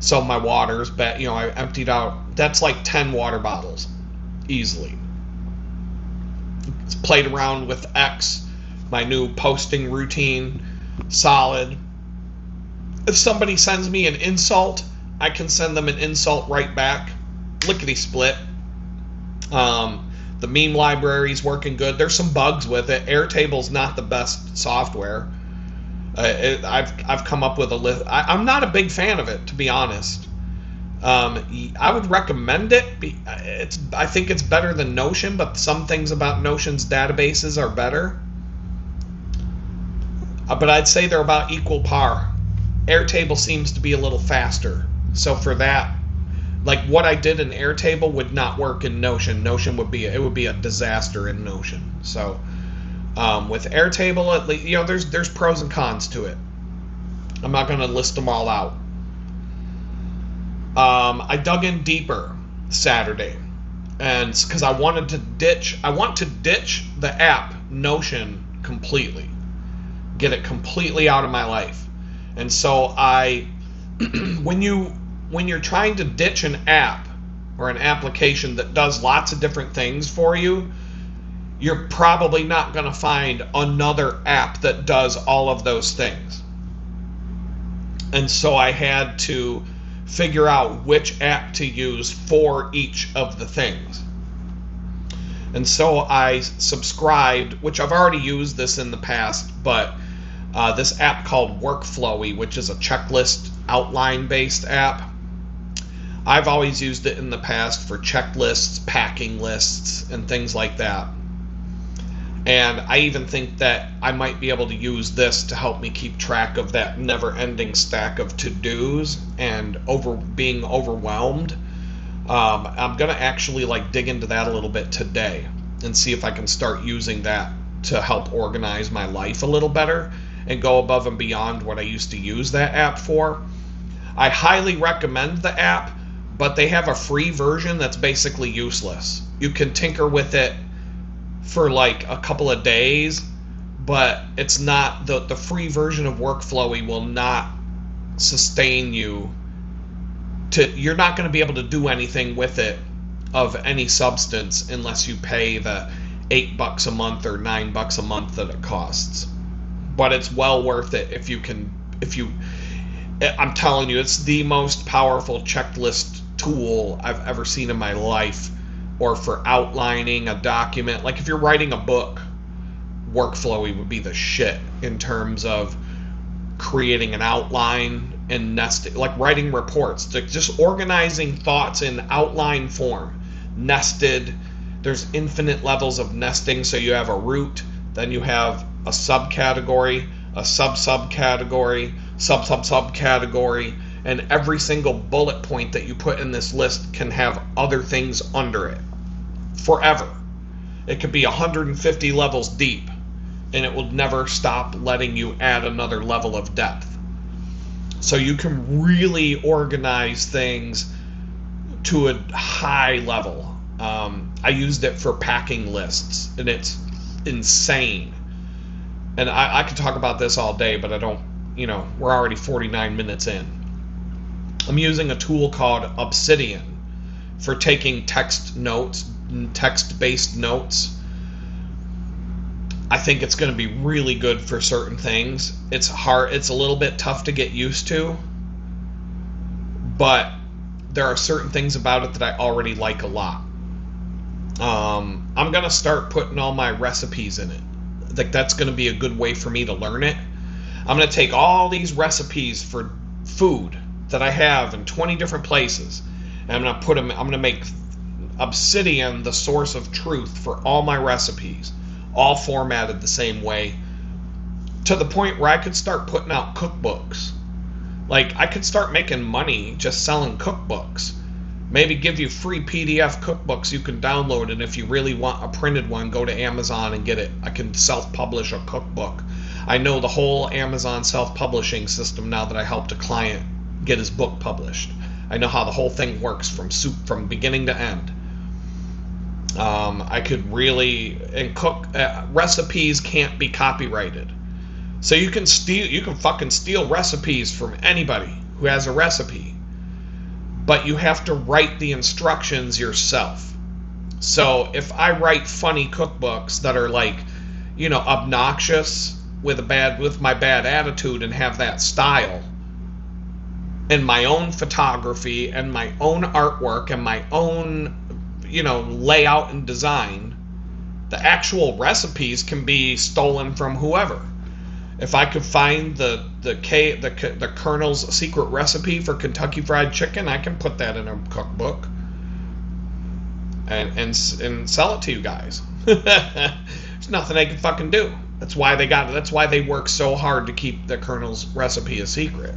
So my water's back, I emptied out, that's like 10 water bottles, easily. Played around with X, my new posting routine, solid. If somebody sends me an insult, I can send them an insult right back. Lickety split. The meme library's working good. There's some bugs with it. Airtable's not the best software. I've come up with a list. I'm not a big fan of it, to be honest. I would recommend it. I think it's better than Notion, but some things about Notion's databases are better. But I'd say they're about equal par. Airtable seems to be a little faster. So for that, like what I did in Airtable would not work in Notion. Notion would be a disaster in Notion. So with Airtable, at least, there's pros and cons to it. I'm not going to list them all out. I dug in deeper Saturday, and because I want to ditch the app Notion completely, get it completely out of my life. And so when you're trying to ditch an app or an application that does lots of different things for you, you're probably not going to find another app that does all of those things. And so I had to figure out which app to use for each of the things. And so I subscribed, which I've already used this in the past, but this app called Workflowy, which is a checklist outline-based app. I've always used it in the past for checklists, packing lists, and things like that. And I even think that I might be able to use this to help me keep track of that never-ending stack of to-dos and being overwhelmed. I'm going to actually dig into that a little bit today and see if I can start using that to help organize my life a little better and go above and beyond what I used to use that app for. I highly recommend the app, but they have a free version that's basically useless. You can tinker with it for a couple of days, but it's not the free version of Workflowy will not sustain you you're not going to be able to do anything with it of any substance unless you pay the $8 a month or $9 a month that it costs. But it's well worth it I'm telling you, it's the most powerful checklist tool I've ever seen in my life, or for outlining a document. Like if you're writing a book, Workflowy would be the shit in terms of creating an outline and nesting, like writing reports, just organizing thoughts in outline form, nested. There's infinite levels of nesting. So you have a root, then you have a subcategory, a subcategory, subcategory, and every single bullet point that you put in this list can have other things under it forever. It could be 150 levels deep, and it will never stop letting you add another level of depth. So you can really organize things to a high level. I used it for packing lists, and it's insane. And I could talk about this all day, but I don't, we're already 49 minutes in. I'm using a tool called Obsidian for taking text-based notes. I think it's going to be really good for certain things. It's a little bit tough to get used to, but there are certain things about it that I already like a lot. I'm going to start putting all my recipes in it. I think that's going to be a good way for me to learn it. I'm going to take all these recipes for food that I have in 20 different places, and I'm going to make Obsidian the source of truth for all my recipes, all formatted the same way, to the point where I could start putting out cookbooks. Like, I could start making money just selling cookbooks. Maybe give you free PDF cookbooks you can download, and if you really want a printed one, go to Amazon and get it. I can self-publish a cookbook. I know the whole Amazon self-publishing system now that I helped a client get his book published. I know how the whole thing works from beginning to end. I could really, and cook recipes can't be copyrighted. So you can fucking steal recipes from anybody who has a recipe, but you have to write the instructions yourself. So if I write funny cookbooks that are like, obnoxious with my bad attitude and have that style, and my own photography and my own artwork and my own, layout and design, the actual recipes can be stolen from whoever. If I could find the Colonel's secret recipe for Kentucky Fried Chicken, I can put that in a cookbook and sell it to you guys. There's nothing they can fucking do. That's why they work so hard to keep the Colonel's recipe a secret.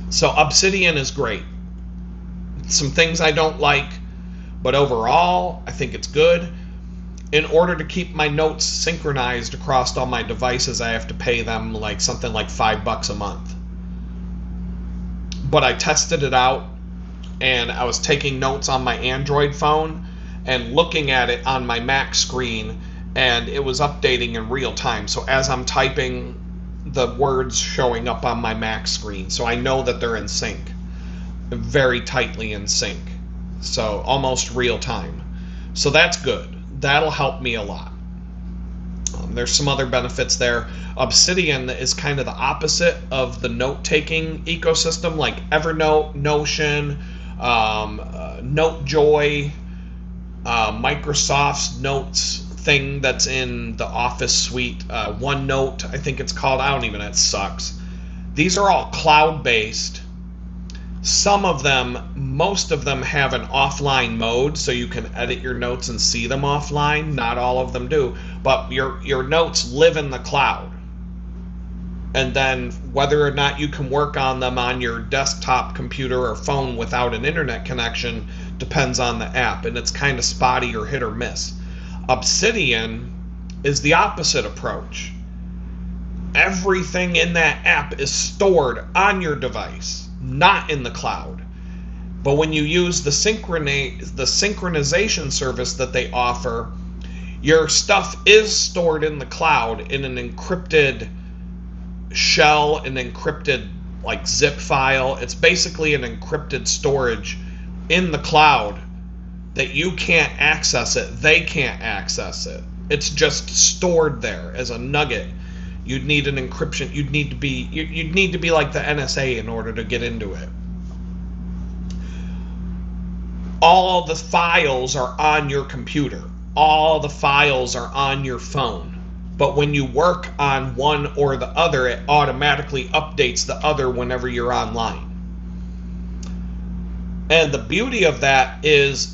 So Obsidian is great. Some things I don't like, but overall, I think it's good. In order to keep my notes synchronized across all my devices, I have to pay them something like $5 a month. But I tested it out, and I was taking notes on my Android phone and looking at it on my Mac screen, and it was updating in real time. So as I'm typing, the words showing up on my Mac screen. So I know that they're in sync, very tightly in sync. So almost real time. So that's good. That'll help me a lot. There's some other benefits there. Obsidian is kind of the opposite of the note-taking ecosystem, like Evernote, Notion, NoteJoy, Microsoft's Notes thing that's in the Office suite, OneNote, I think it's called. I don't even know, it sucks. These are all cloud-based. Most of them have an offline mode, so you can edit your notes and see them offline. Not all of them do, but your notes live in the cloud. And then whether or not you can work on them on your desktop computer or phone without an internet connection depends on the app, and it's kind of spotty or hit or miss. Obsidian is the opposite approach. Everything in that app is stored on your device, not in the cloud. But when you use the synchronization service that they offer, your stuff is stored in the cloud in an encrypted shell, an encrypted zip file. It's basically an encrypted storage in the cloud that you can't access it. They can't access it. It's just stored there as a nugget. You'd need an encryption. You'd need to be like the NSA in order to get into it. All the files are on your computer. All the files are on your phone. But when you work on one or the other, it automatically updates the other whenever you're online. And the beauty of that is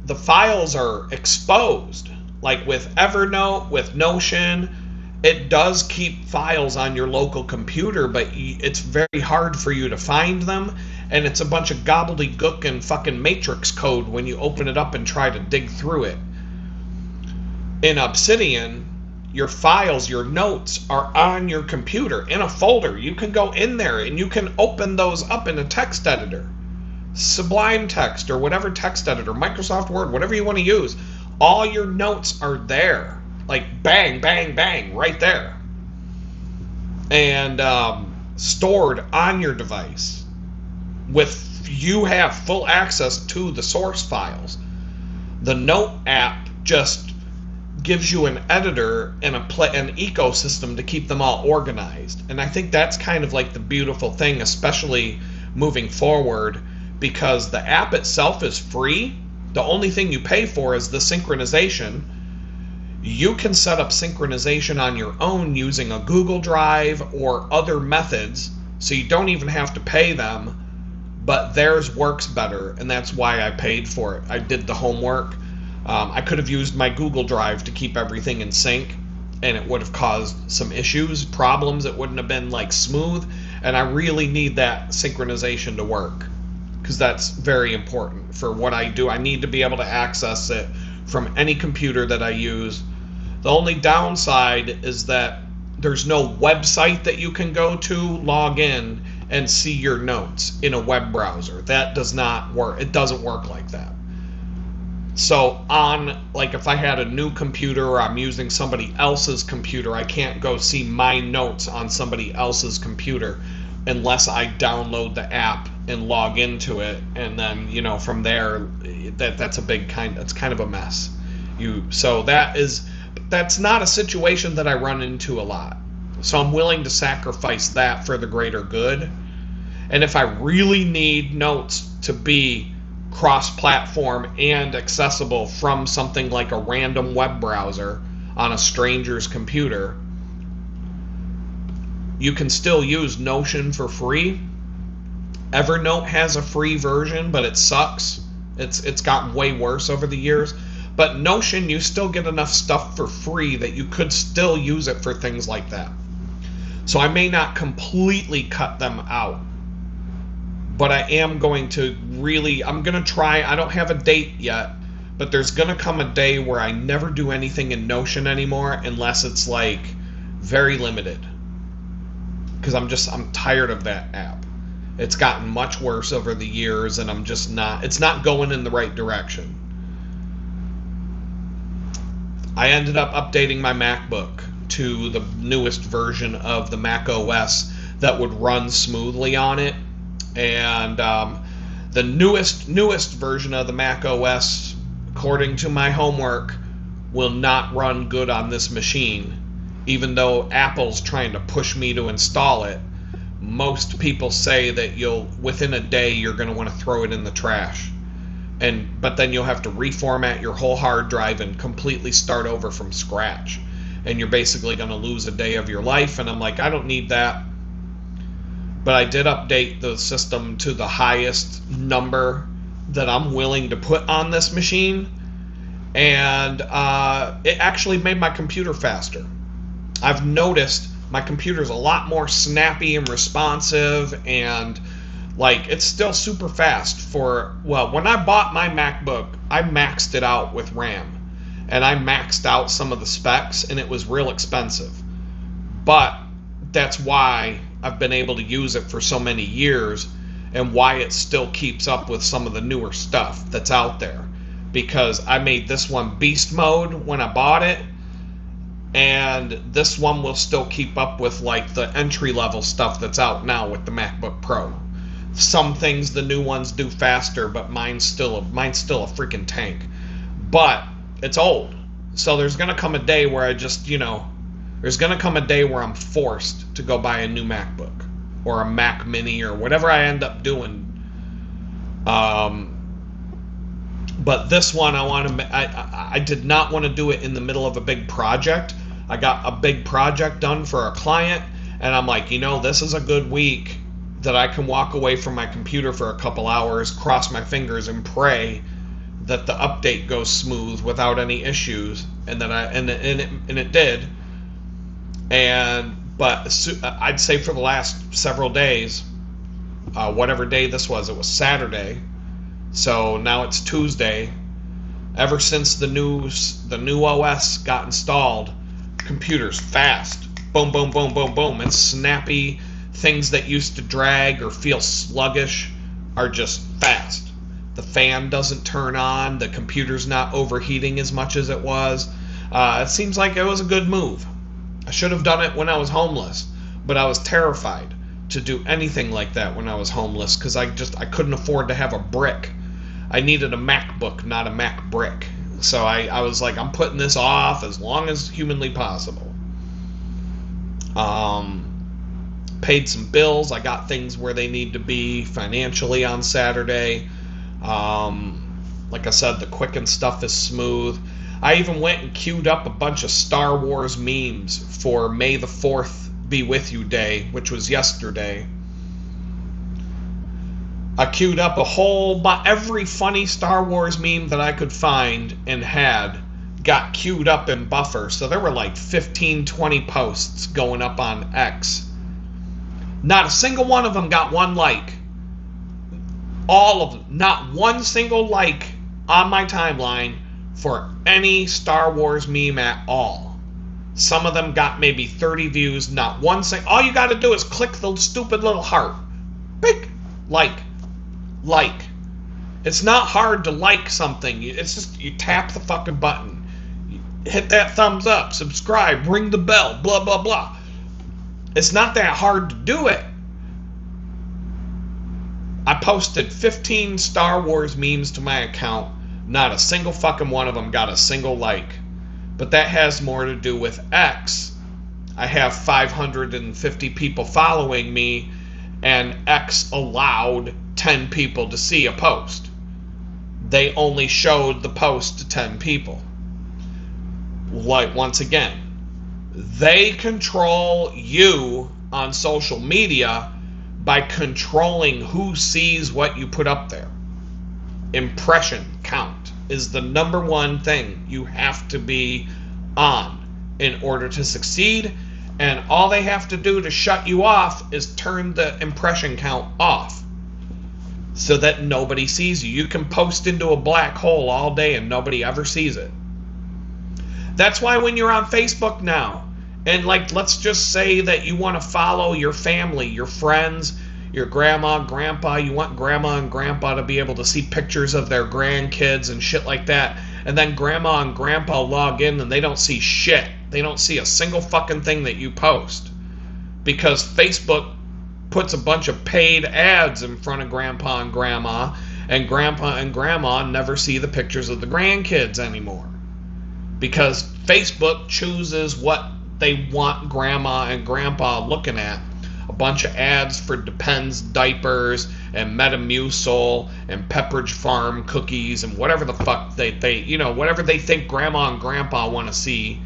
the files are exposed. Like with Evernote, with Notion, it does keep files on your local computer, but it's very hard for you to find them, and it's a bunch of gobbledygook and fucking matrix code when you open it up and try to dig through it. In Obsidian, your files, your notes are on your computer in a folder. You can go in there and you can open those up in a text editor. Sublime Text or whatever text editor, Microsoft Word, whatever you want to use. All your notes are there. Like bang, bang, bang, right there. And stored on your device. You have full access to the source files. The Note app just gives you an editor and an ecosystem to keep them all organized. And I think that's kind of like the beautiful thing, especially moving forward, because the app itself is free. The only thing you pay for is the synchronization. You can set up synchronization on your own using a Google Drive or other methods, so you don't even have to pay them, but theirs works better, and that's why I paid for it. I did the homework. I could have used my Google Drive to keep everything in sync, and it would have caused some issues, problems. It wouldn't have been like smooth, and I really need that synchronization to work, because that's very important for what I do. I need to be able to access it from any computer that I use. The only downside is that there's no website that you can go to, log in, and see your notes in a web browser. That does not work. It doesn't work like that. So if I had a new computer or I'm using somebody else's computer, I can't go see my notes on somebody else's computer unless I download the app and log into it, and then from there, that's kind of a mess. That's not a situation that I run into a lot. So I'm willing to sacrifice that for the greater good. And if I really need notes to be cross-platform and accessible from something like a random web browser on a stranger's computer, you can still use Notion for free. Evernote has a free version, but it sucks. It's gotten way worse over the years. But Notion, you still get enough stuff for free that you could still use it for things like that. So I may not completely cut them out, but I am going to I'm going to try. I don't have a date yet, but there's going to come a day where I never do anything in Notion anymore unless it's like very limited. Because I'm tired of that app. It's gotten much worse over the years, and it's not going in the right direction. I ended up updating my MacBook to the newest version of the Mac OS that would run smoothly on it. And the newest version of the Mac OS, according to my homework, will not run good on this machine. Even though Apple's trying to push me to install it, most people say that within a day you're going to want to throw it in the trash. But then you'll have to reformat your whole hard drive and completely start over from scratch. And you're basically going to lose a day of your life. And I'm like, I don't need that. But I did update the system to the highest number that I'm willing to put on this machine. And it actually made my computer faster. I've noticed my computer's a lot more snappy and responsive, and it's still super fast when I bought my MacBook, I maxed it out with RAM, and I maxed out some of the specs, and it was real expensive. But that's why I've been able to use it for so many years, and why it still keeps up with some of the newer stuff that's out there. Because I made this one beast mode when I bought it, and this one will still keep up with the entry-level stuff that's out now with the MacBook Pro. Some things the new ones do faster, but mine's still a freaking tank. But it's old, so there's gonna come a day where there's gonna come a day where I'm forced to go buy a new MacBook or a Mac Mini or whatever I end up doing. But this one, I did not want to do it in the middle of a big project. I got a big project done for a client, and I'm like, this is a good week that I can walk away from my computer for a couple hours, cross my fingers, and pray that the update goes smooth without any issues. And it did. But I'd say for the last several days, whatever day this was, it was Saturday. So now it's Tuesday. Ever since the new OS got installed, computer's fast. Boom, boom, boom, boom, boom. It's snappy. Things that used to drag or feel sluggish are just fast. The fan doesn't turn on. The computer's not overheating as much as it was. It seems like it was a good move. I should have done it when I was homeless, but I was terrified to do anything like that when I was homeless because I couldn't afford to have a brick. I needed a MacBook, not a Mac brick. So I was like, I'm putting this off as long as humanly possible. Paid some bills. I got things where they need to be financially on Saturday. Like I said, the Quicken stuff is smooth. I even went and queued up a bunch of Star Wars memes for May the 4th Be With You Day, which was yesterday. I queued up every funny Star Wars meme that I could find and got queued up in buffer. So there were like 15, 20 posts going up on X. Not a single one of them got one like. All of them. Not one single like on my timeline for any Star Wars meme at all. Some of them got maybe 30 views, not one single. All you got to do is click the stupid little heart. Pick. Like. It's not hard to like something. It's just you tap the fucking button. You hit that thumbs up, subscribe, ring the bell, blah, blah, blah. It's not that hard to do it. I posted 15 Star Wars memes to my account. Not a single fucking one of them got a single like. But that has more to do with X. I have 550 people following me, and X allowed 10 people to see a post. They only showed the post to 10 people. Like, once again, they control you on social media by controlling who sees what you put up there. Impression count is the number one thing you have to be on in order to succeed, and all they have to do to shut you off is turn the impression count off so that nobody sees you. You can post into a black hole all day and nobody ever sees it. That's why when you're on Facebook now, and like, let's just say that you want to follow your family, your friends, your grandma, grandpa, you want grandma and grandpa to be able to see pictures of their grandkids and shit like that, and then grandma and grandpa log in and they don't see shit. They don't see a single fucking thing that you post because Facebook puts a bunch of paid ads in front of grandpa and grandma never see the pictures of the grandkids anymore because Facebook chooses what they want grandma and grandpa looking at. A bunch of ads for Depends diapers and Metamucil and Pepperidge Farm cookies and whatever the fuck they whatever they think grandma and grandpa want to see,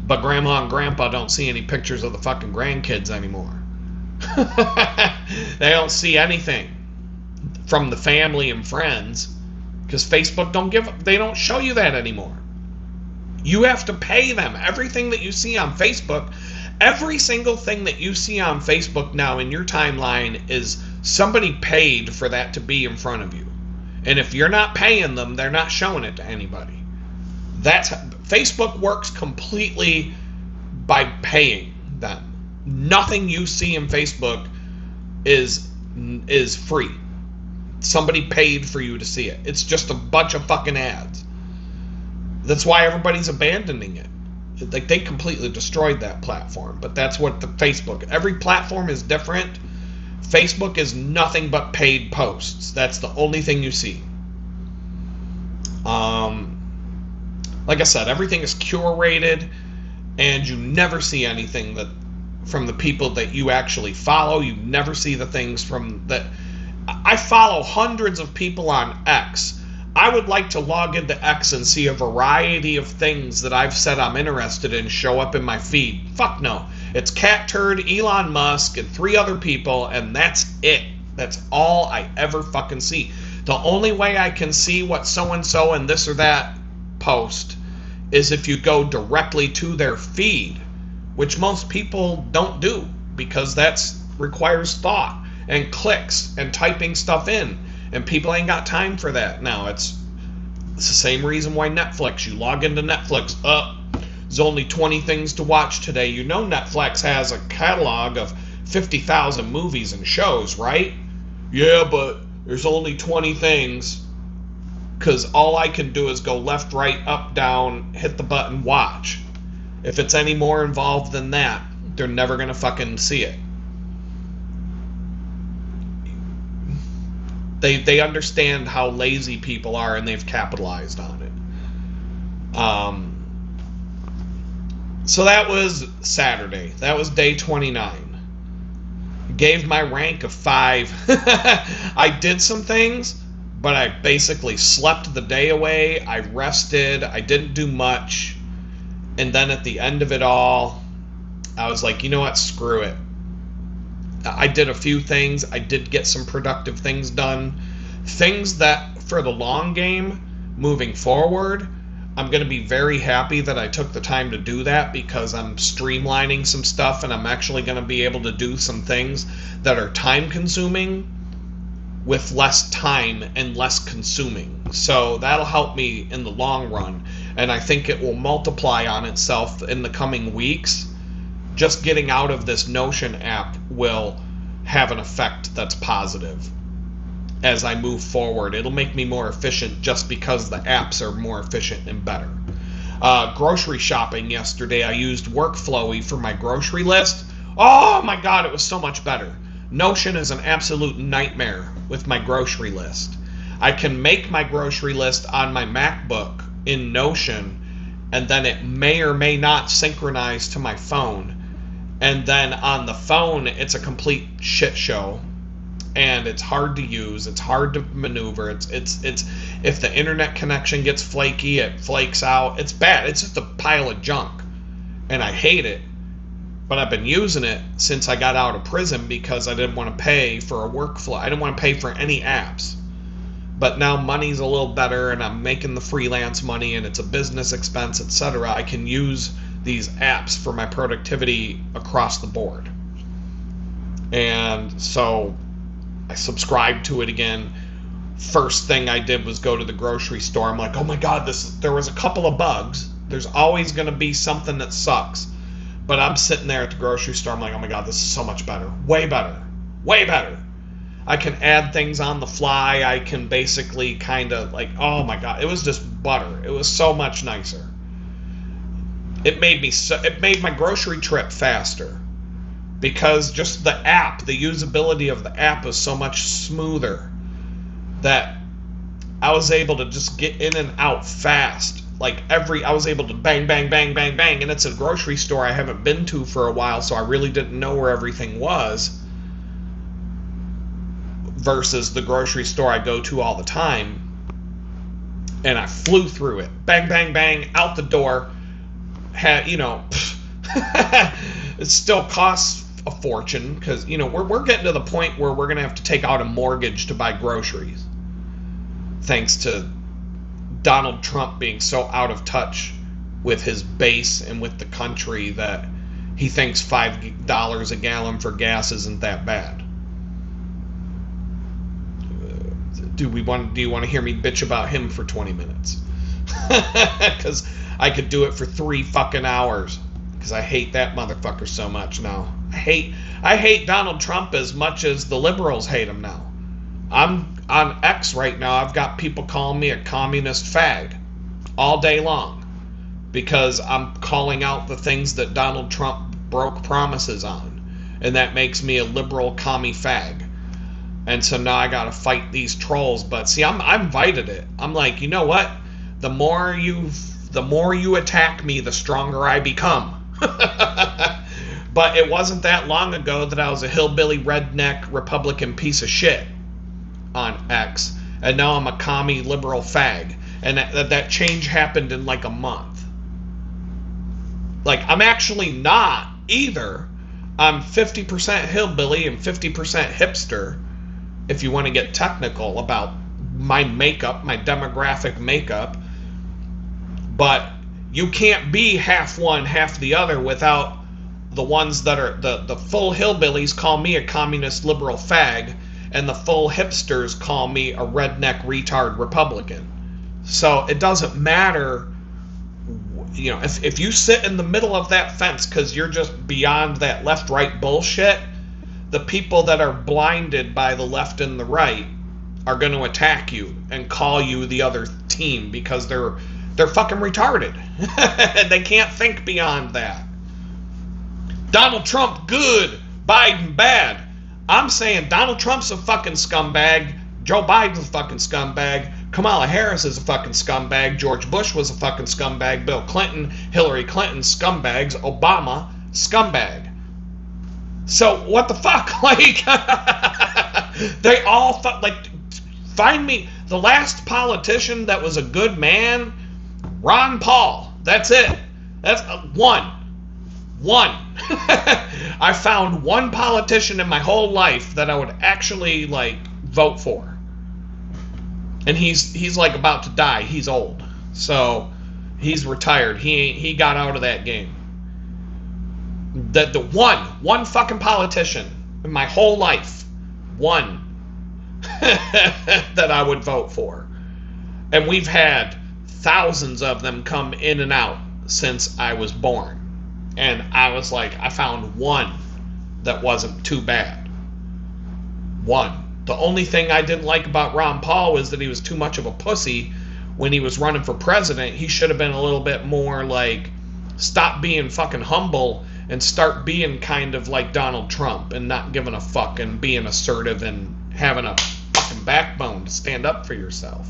but grandma and grandpa don't see any pictures of the fucking grandkids anymore. They don't see anything from the family and friends because Facebook they don't show you that anymore. You have to pay them. Everything that you see on Facebook, every single thing that you see on Facebook now in your timeline is somebody paid for that to be in front of you. And if you're not paying them, they're not showing it to anybody. Facebook works completely by paying them. Nothing you see in Facebook is free. Somebody paid for you to see it. It's just a bunch of fucking ads. That's why everybody's abandoning it. Like, they completely destroyed that platform. But that's what Facebook. Every platform is different. Facebook is nothing but paid posts. That's the only thing you see. Like I said, everything is curated, and you never see anything from the people that you actually follow. You never see the things from that. I follow hundreds of people on X. I would like to log into X and see a variety of things that I've said I'm interested in show up in my feed. Fuck no. It's Cat Turd, Elon Musk, and 3 other people, and that's it. That's all I ever fucking see. The only way I can see what so-and-so and this or that post is if you go directly to their feed, which most people don't do because that requires thought and clicks and typing stuff in. And people ain't got time for that now. It's the same reason why Netflix. You log into Netflix, There's only 20 things to watch today. You know Netflix has a catalog of 50,000 movies and shows, right? Yeah, but there's only 20 things. Because all I can do is go left, right, up, down, hit the button, watch. If it's any more involved than that, they're never going to fucking see it. They understand how lazy people are, and they've capitalized on it. So that was Saturday. That was day 29. Gave my rank of 5. I did some things, but I basically slept the day away. I rested. I didn't do much. And then at the end of it all, I was like, you know what? Screw it. I did a few things. I did get some productive things done. Things that, for the long game, moving forward, I'm going to be very happy that I took the time to do that, because I'm streamlining some stuff, and I'm actually going to be able to do some things that are time-consuming with less time and less consuming. So that'll help me in the long run, and I think it will multiply on itself in the coming weeks. Just getting out of this Notion app will have an effect that's positive as I move forward. It'll make me more efficient just because the apps are more efficient and better. Grocery shopping yesterday, I used Workflowy for my grocery list. Oh my God, it was so much better. Notion is an absolute nightmare with my grocery list. I can make my grocery list on my MacBook in Notion, and then it may or may not synchronize to my phone. And then on the phone, it's a complete shit show, and it's hard to use. It's hard to maneuver. It's if the internet connection gets flaky, it flakes out. It's bad. It's just a pile of junk, and I hate it. But I've been using it since I got out of prison because I didn't want to pay for a workflow. I didn't want to pay for any apps. But now money's a little better, and I'm making the freelance money, and it's a business expense, etc. I can use these apps for my productivity across the board. And so I subscribed to it again. First thing I did was go to the grocery store. I'm like, oh my God, there was a couple of bugs. There's always going to be something that sucks. But I'm sitting there at the grocery store. I'm like, oh my God, this is so much better. Way better. Way better. I can add things on the fly. I can basically kind of like, oh my God, it was just butter. It was so much nicer. It made my grocery trip faster, because just the app, the usability of the app is so much smoother that I was able to just get in and out fast. I was able to bang, bang, bang, bang, bang, and it's a grocery store I haven't been to for a while, so I really didn't know where everything was, versus the grocery store I go to all the time, and I flew through it. Bang, bang, bang, out the door. It still costs a fortune, because we're getting to the point where we're going to have to take out a mortgage to buy groceries, thanks to Donald Trump being so out of touch with his base and with the country that he thinks $5 a gallon for gas isn't that bad. Do you want to hear me bitch about him for 20 minutes? Because I could do it for 3 fucking hours, because I hate that motherfucker so much now. I hate Donald Trump as much as the liberals hate him now. I'm on X right now. I've got people calling me a communist fag all day long, because I'm calling out the things that Donald Trump broke promises on, and that makes me a liberal commie fag. And so now I gotta fight these trolls. But see, I invited it. I'm like, you know what? The more you attack me, the stronger I become. But it wasn't that long ago that I was a hillbilly redneck Republican piece of shit on X, and now I'm a commie liberal fag, and that change happened in like a month. Like, I'm actually not either. I'm 50% hillbilly and 50% hipster, if you want to get technical about my makeup, my demographic makeup. But you can't be half one, half the other without the ones that are the full hillbillies call me a communist liberal fag, and the full hipsters call me a redneck retard Republican. So it doesn't matter if you sit in the middle of that fence because you're just beyond that left-right bullshit, the people that are blinded by the left and the right are going to attack you and call you the other team because they're fucking retarded. They can't think beyond that. Donald Trump, good. Biden, bad. I'm saying Donald Trump's a fucking scumbag. Joe Biden's a fucking scumbag. Kamala Harris is a fucking scumbag. George Bush was a fucking scumbag. Bill Clinton, Hillary Clinton, scumbags. Obama, scumbag. So, what the fuck? Like, they all, find me the last politician that was a good man, Ron Paul. That's it. That's one. I found one politician in my whole life that I would actually, vote for. And he's about to die. He's old. So, he's retired. He got out of that game. The one fucking politician in my whole life, one that I would vote for. And we've had thousands of them come in and out since I was born. And I was like, I found one that wasn't too bad. One. The only thing I didn't like about Ron Paul was that he was too much of a pussy when he was running for president. He should have been a little bit more stop being fucking humble and start being kind of like Donald Trump and not giving a fuck and being assertive and having a fucking backbone to stand up for yourself.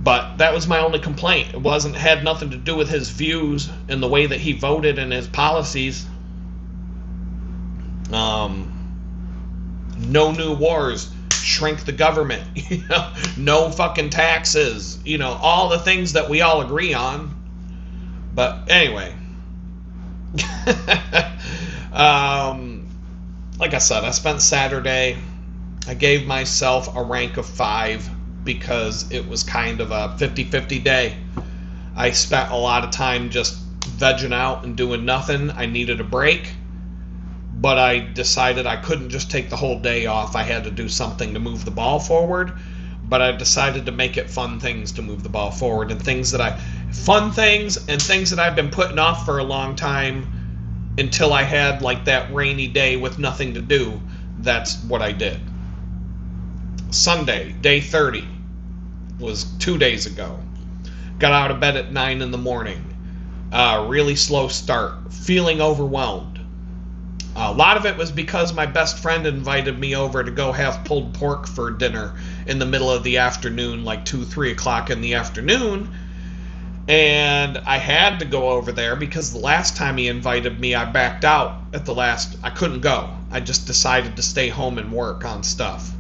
But that was my only complaint. It had nothing to do with his views and the way that he voted and his policies. No new wars, shrink the government, no fucking taxes, all the things that we all agree on. But anyway, like I said, I spent Saturday, I gave myself a rank of 5 because it was kind of a 50-50 day. I spent a lot of time just vegging out and doing nothing. I needed a break. But I decided I couldn't just take the whole day off. I had to do something to move the ball forward. But I decided to make it fun things to move the ball forward. And fun things and things that I've been putting off for a long time until I had that rainy day with nothing to do. That's what I did. Sunday, day 30, was 2 days ago. Got out of bed at 9 in the morning. Really slow start. Feeling overwhelmed. A lot of it was because my best friend invited me over to go have pulled pork for dinner in the middle of the afternoon, 2-3 o'clock in the afternoon. And I had to go over there because the last time he invited me, I backed out I couldn't go. I just decided to stay home and work on stuff.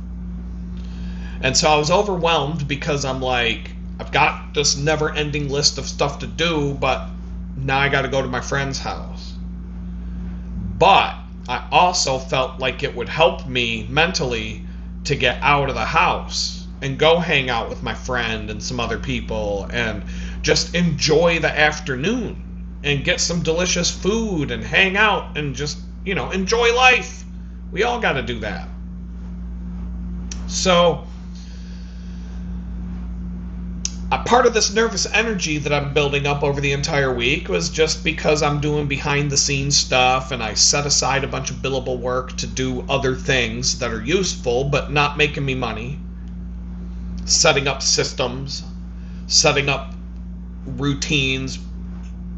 And so I was overwhelmed because I'm I've got this never-ending list of stuff to do, but now I got to go to my friend's house. But I also felt like it would help me mentally to get out of the house and go hang out with my friend and some other people and just enjoy the afternoon and get some delicious food and hang out and just, enjoy life. We all got to do that. So, a part of this nervous energy that I'm building up over the entire week was just because I'm doing behind the scenes stuff and I set aside a bunch of billable work to do other things that are useful but not making me money. Setting up systems, setting up routines,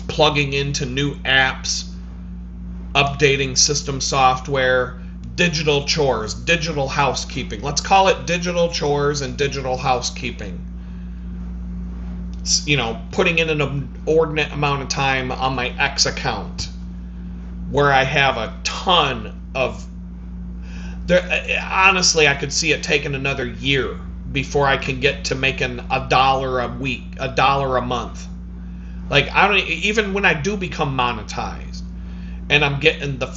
plugging into new apps, updating system software, digital chores, digital housekeeping. Let's call it digital chores and digital housekeeping. Putting in an inordinate amount of time on my X account where I have a ton of... honestly, I could see it taking another year before I can get to making $1 a week, $1 a month. Even when I do become monetized and I'm getting the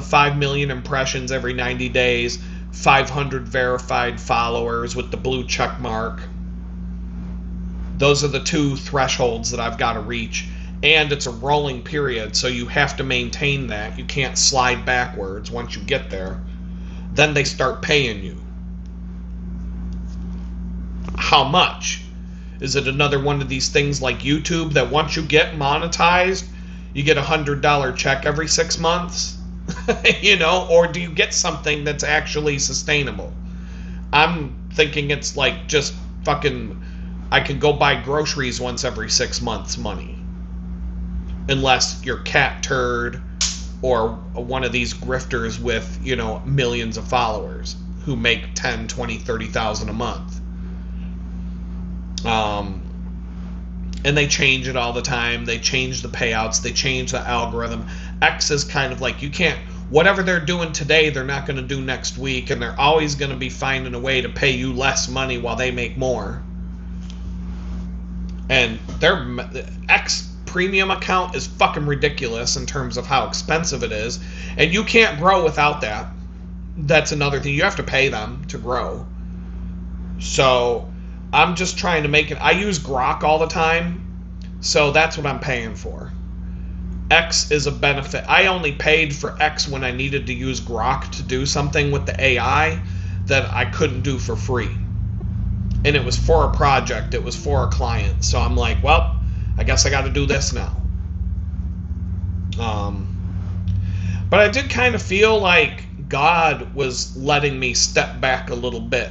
5 million impressions every 90 days, 500 verified followers with the blue check mark. Those are the 2 thresholds that I've got to reach. And it's a rolling period, so you have to maintain that. You can't slide backwards once you get there. Then they start paying you. How much? Is it another one of these things like YouTube that once you get monetized, you get $100 check every 6 months? Or do you get something that's actually sustainable? I'm thinking it's like just fucking, I can go buy groceries once every 6 months money. Unless you're cat turd or one of these grifters with, millions of followers who make 10, 20, 30,000 a month. And they change it all the time. They change the payouts. They change the algorithm. X is kind of like, you can't, whatever they're doing today, they're not going to do next week, and they're always going to be finding a way to pay you less money while they make more. And their X premium account is fucking ridiculous in terms of how expensive it is, and you can't grow without that. That's another thing. You have to pay them to grow. So I'm just trying to make it. I use Grok all the time, so that's what I'm paying for. X is a benefit. I only paid for X when I needed to use Grok to do something with the AI that I couldn't do for free. And it was for a project. It was for a client. So I'm like, well, I guess I got to do this now. But I did kind of feel like God was letting me step back a little bit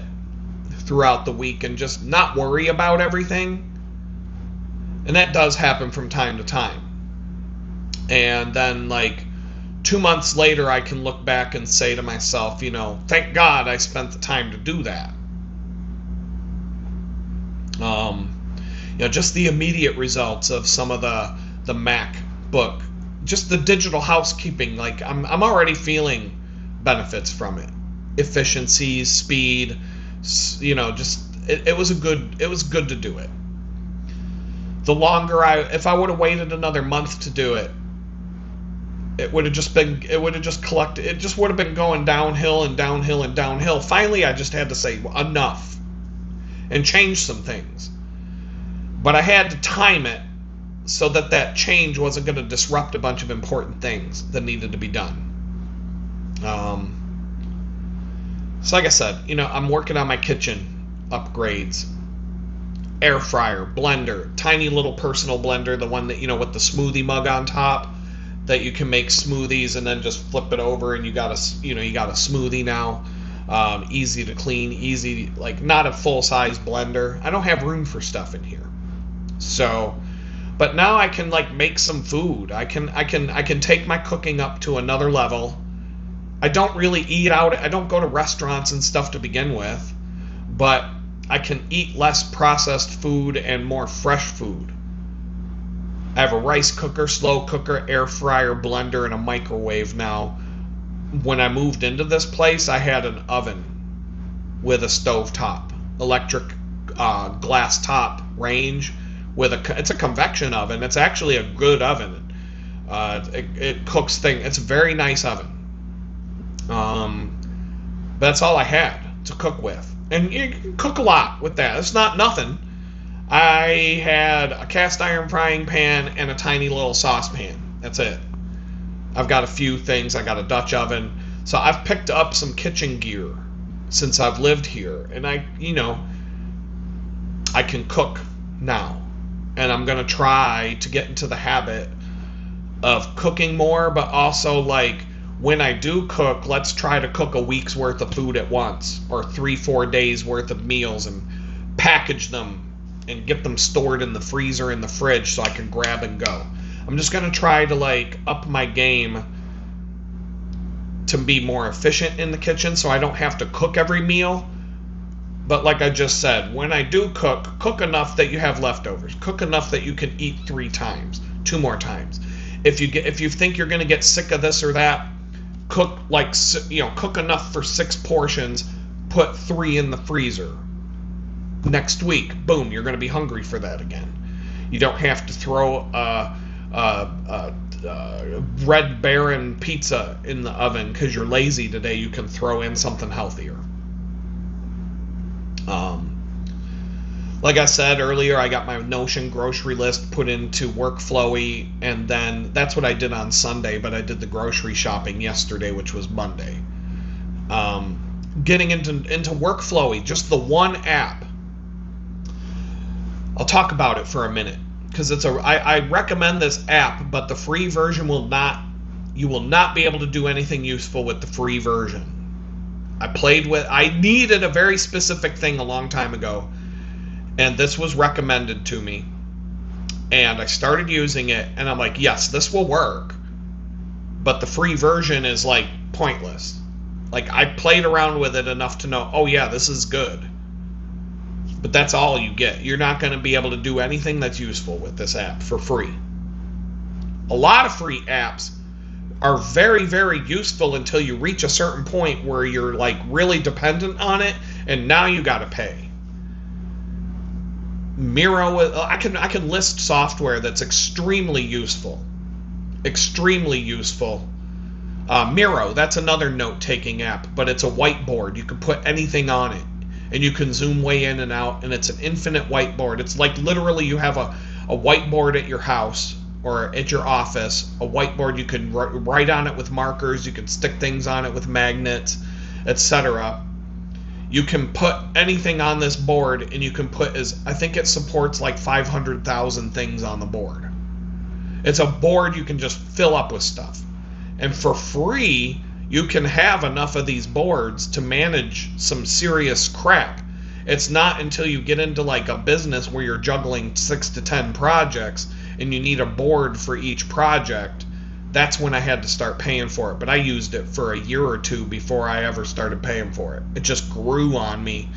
throughout the week and just not worry about everything. And that does happen from time to time. And then like 2 months later, I can look back and say to myself, thank God I spent the time to do that. Just the immediate results of some of the MacBook, just the digital housekeeping, like I'm already feeling benefits from it. Efficiencies, speed, it was good to do it. The longer if I would have waited another month to do it, it would have just collected, it just would have been going downhill and downhill and downhill. Finally, I just had to say enough and change some things. But I had to time it so that change wasn't going to disrupt a bunch of important things that needed to be done. So like I said, I'm working on my kitchen upgrades. Air fryer, blender, tiny little personal blender, the one that, with the smoothie mug on top, that you can make smoothies and then just flip it over and you got a smoothie now. Easy to clean, easy, like not a full-size blender. I don't have room for stuff in here. So, but now I can like make some food. I can take my cooking up to another level. I don't really eat out. I don't go to restaurants and stuff to begin with, but I can eat less processed food and more fresh food. I have a rice cooker, slow cooker, air fryer, blender, and a microwave now. When I moved into this place, I had an oven with a stove top, electric glass top range with it's a convection oven. It's actually a good oven. It cooks things. It's a very nice oven. But that's all I had to cook with. And you can cook a lot with that. It's not nothing. I had a cast iron frying pan and a tiny little saucepan. That's it. I've got a few things. I got a Dutch oven. So I've picked up some kitchen gear since I've lived here. And I can cook now. And I'm going to try to get into the habit of cooking more, but also like when I do cook, let's try to cook a week's worth of food at once, or 3-4 days worth of meals, and package them and get them stored in the freezer, in the fridge, so I can grab and go. I'm just going to try to like up my game to be more efficient in the kitchen so I don't have to cook every meal. But like I just said, when I do cook enough that you have leftovers. Cook enough that you can eat 3 times, 2 more times. If you think you're going to get sick of this or that, cook cook enough for 6 portions, put 3 in the freezer. Next week, boom, you're going to be hungry for that again. You don't have to throw Red Baron pizza in the oven because you're lazy today. You can throw in something healthier. Like I said earlier, I got my Notion grocery list put into Workflowy, and then that's what I did on Sunday, but I did the grocery shopping yesterday, which was Monday. Getting into Workflowy, just the one app. I'll talk about it for a minute, because I recommend this app, but the free version you will not be able to do anything useful with the free version. I needed a very specific thing a long time ago, and this was recommended to me, and I started using it, and I'm like, yes, this will work, but the free version is like pointless. Like, I played around with it enough to know, oh yeah, this is good. But that's all you get. You're not going to be able to do anything that's useful with this app for free. A lot of free apps are very, very useful until you reach a certain point where you're like really dependent on it, and now you got to pay. Miro, I can list software that's extremely useful. Extremely useful. Miro, that's another note-taking app, but it's a whiteboard. You can put anything on it, and you can zoom way in and out, and it's an infinite whiteboard. It's like literally you have a whiteboard at your house or at your office, a whiteboard. You can write on it with markers, you can stick things on it with magnets, etc. You can put anything on this board, and you can put, I think it supports like 500,000 things on the board. It's a board you can just fill up with stuff. And for free, you can have enough of these boards to manage some serious crap. It's not until you get into like a business where you're juggling 6 to 10 projects and you need a board for each project. That's when I had to start paying for it. But I used it for a year or two before I ever started paying for it. It just grew on me,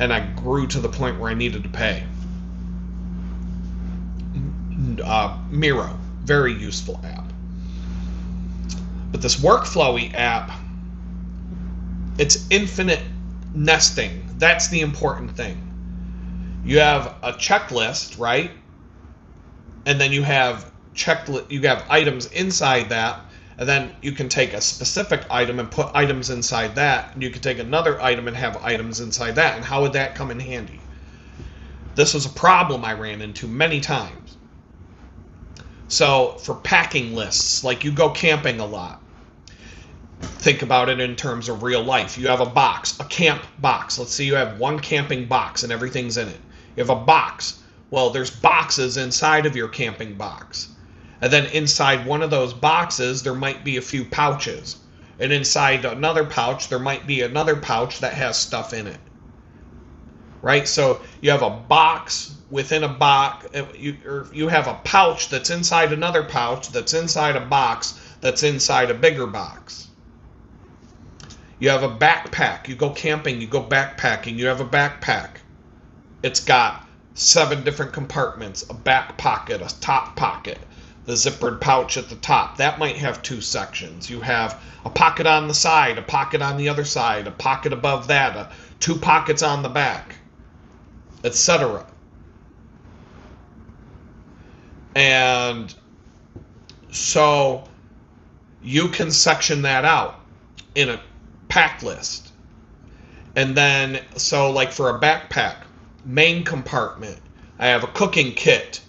and I grew to the point where I needed to pay. Miro, very useful app. But this Workflowy app, it's infinite nesting. That's the important thing. You have a checklist, right? And then you have items inside that, and then you can take a specific item and put items inside that, and you can take another item and have items inside that. And how would that come in handy? This was a problem I ran into many times. So for packing lists, like you go camping a lot. Think about it in terms of real life. You have a box, a camp box. Let's say you have one camping box and everything's in it. You have a box. Well, there's boxes inside of your camping box. And then inside one of those boxes, there might be a few pouches. And inside another pouch, there might be another pouch that has stuff in it. Right? So you have a box within a box. You have a pouch that's inside another pouch that's inside a box that's inside a bigger box. You have a backpack. You go camping, you go backpacking. You have a backpack. It's got 7 different compartments, a back pocket, a top pocket, the zippered pouch at the top. That might have 2 sections. You have a pocket on the side, a pocket on the other side, a pocket above that, 2 pockets on the back, etc. And so you can section that out in a pack list. And then, so like for a backpack, main compartment, I have a cooking kit.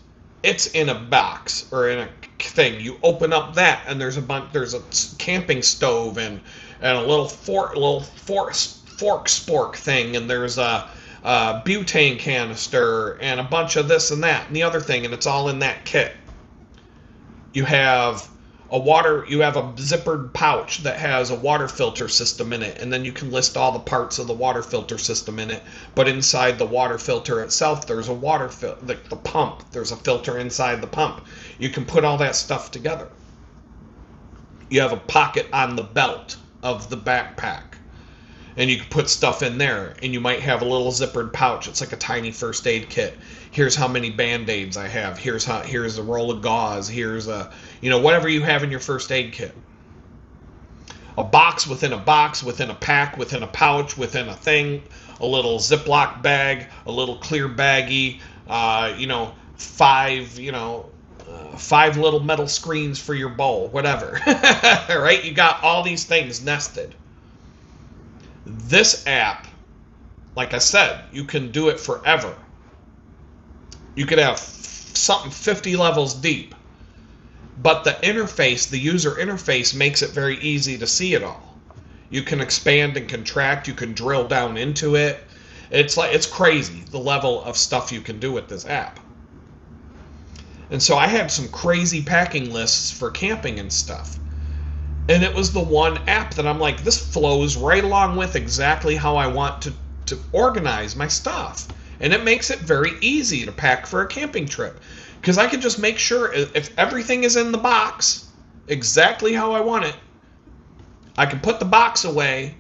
It's in a box or in a thing. You open up that, and there's a camping stove and a little fork spork thing, and there's a butane canister and a bunch of this and that and the other thing, and it's all in that kit. You have a zippered pouch that has a water filter system in it, and then you can list all the parts of the water filter system in it. But inside the water filter itself, there's a water the pump. There's a filter inside the pump. You can put all that stuff together. You have a pocket on the belt of the backpack, and you can put stuff in there, and you might have a little zippered pouch. It's like a tiny first aid kit. Here's how many Band-Aids I have. Here's a roll of gauze. Here's whatever you have in your first aid kit. A box, within a pack, within a pouch, within a thing, a little Ziploc bag, a little clear baggie, 5 little metal screens for your bowl, whatever. Right? You got all these things nested. This app, like I said, you can do it forever. You could have something 50 levels deep. But the user interface makes it very easy to see it all. You can expand and contract. You can drill down into it. It's crazy the level of stuff you can do with this app. And so I had some crazy packing lists for camping and stuff. And it was the one app that I'm like, this flows right along with exactly how I want to organize my stuff. And it makes it very easy to pack for a camping trip. Because I can just make sure if everything is in the box exactly how I want it, I can put the box away,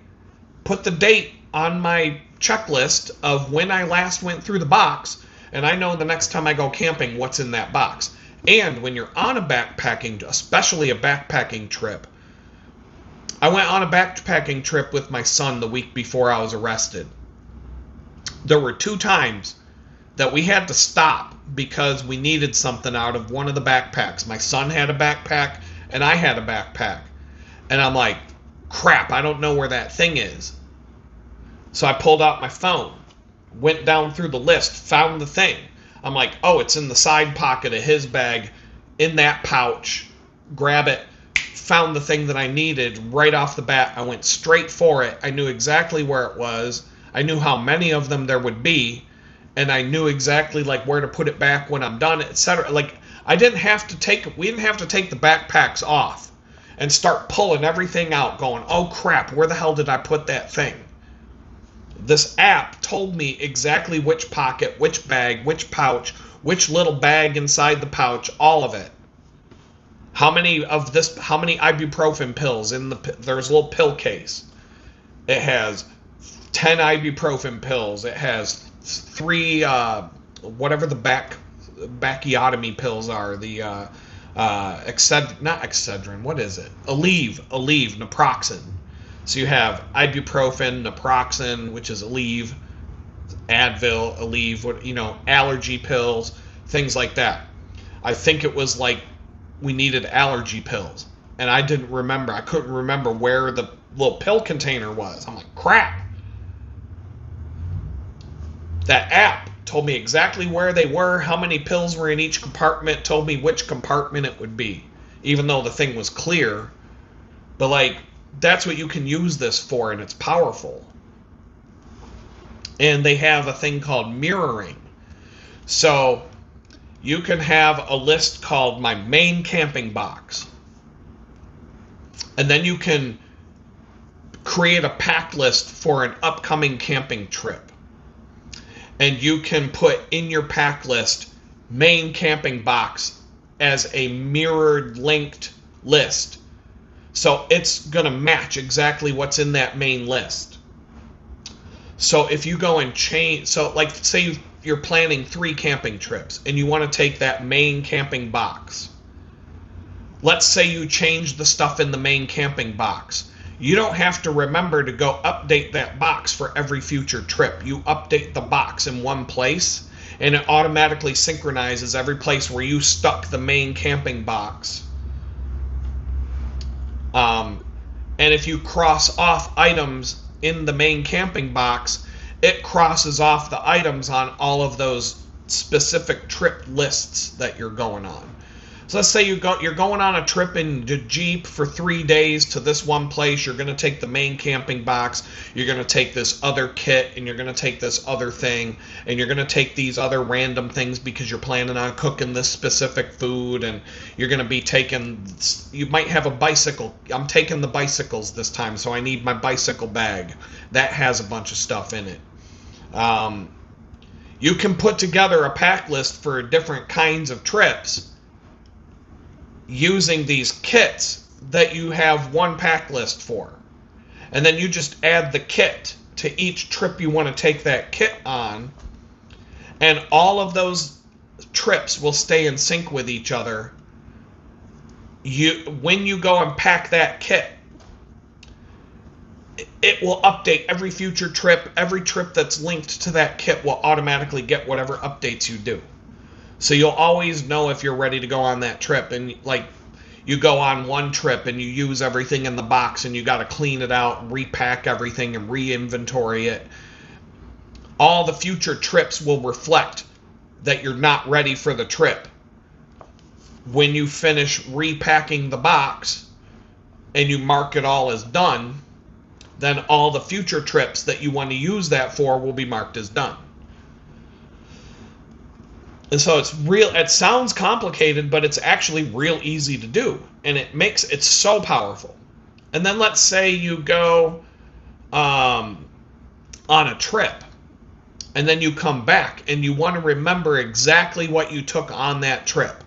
put the date on my checklist of when I last went through the box, and I know the next time I go camping what's in that box. And when you're on a backpacking, especially a backpacking trip, I went on a backpacking trip with my son the week before I was arrested. There were 2 times that we had to stop because we needed something out of one of the backpacks. My son had a backpack and I had a backpack. And I'm like, crap, I don't know where that thing is. So I pulled out my phone, went down through the list, found the thing. I'm like, oh, it's in the side pocket of his bag, in that pouch. Grab it. Found the thing that I needed right off the bat. I went straight for it. I knew exactly where it was. I knew how many of them there would be. And I knew exactly like where to put it back when I'm done, etc. Like we didn't have to take the backpacks off and start pulling everything out going, oh crap, where the hell did I put that thing? This app told me exactly which pocket, which bag, which pouch, which little bag inside the pouch, all of it. How many ibuprofen pills there's a little pill case. It has 10 ibuprofen pills. It has 3 whatever the bacchiotomy pills are. The not Excedrin. What is it? Aleve, naproxen. So you have ibuprofen, naproxen, which is Aleve, Advil, Aleve, allergy pills, things like that. I think it was like we needed allergy pills, and I didn't remember. I couldn't remember where the little pill container was. I'm like, crap. That app told me exactly where they were, how many pills were in each compartment, told me which compartment it would be, even though the thing was clear. But like, that's what you can use this for, and it's powerful. And they have a thing called mirroring. So you can have a list called my main camping box. And then you can create a pack list for an upcoming camping trip. And you can put in your pack list main camping box as a mirrored linked list. So it's going to match exactly what's in that main list. So if you go and change, so like say you're planning 3 camping trips and you want to take that main camping box. Let's say you change the stuff in the main camping box. You don't have to remember to go update that box for every future trip. You update the box in one place and it automatically synchronizes every place where you stuck the main camping box. And if you cross off items in the main camping box, it crosses off the items on all of those specific trip lists that you're going on. So let's say you're going on a trip in the Jeep for 3 days to this one place. You're going to take the main camping box. You're going to take this other kit, and you're going to take this other thing, and you're going to take these other random things because you're planning on cooking this specific food, and you're going to be you might have a bicycle. I'm taking the bicycles this time, so I need my bicycle bag. That has a bunch of stuff in it. You can put together a pack list for different kinds of trips using these kits that you have one pack list for. And then you just add the kit to each trip you want to take that kit on. And all of those trips will stay in sync with each other. When you go and pack that kit, it will update every future trip. Every trip that's linked to that kit will automatically get whatever updates you do. So you'll always know if you're ready to go on that trip. And like you go on one trip and you use everything in the box and you got to clean it out and repack everything and re-inventory it. All the future trips will reflect that you're not ready for the trip. When you finish repacking the box and you mark it all as done, then all the future trips that you want to use that for will be marked as done. And so it sounds complicated, but it's actually real easy to do. And it's so powerful. And then let's say you go on a trip, and then you come back and you want to remember exactly what you took on that trip.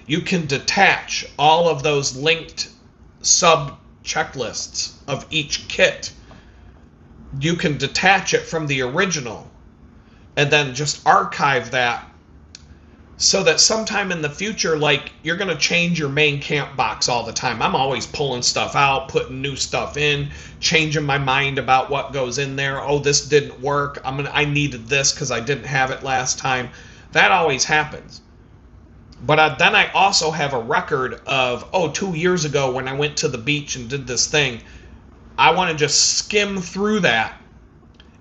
You can detach all of those linked sub checklists of each kit. You can detach it from the original and then just archive that, so that sometime in the future, like, you're going to change your main camp box all the time. I'm always pulling stuff out, putting new stuff in, changing my mind about what goes in there. Oh, this didn't work. I needed this because I didn't have it last time. That always happens. But then I also have a record of, 2 years ago when I went to the beach and did this thing. I want to just skim through that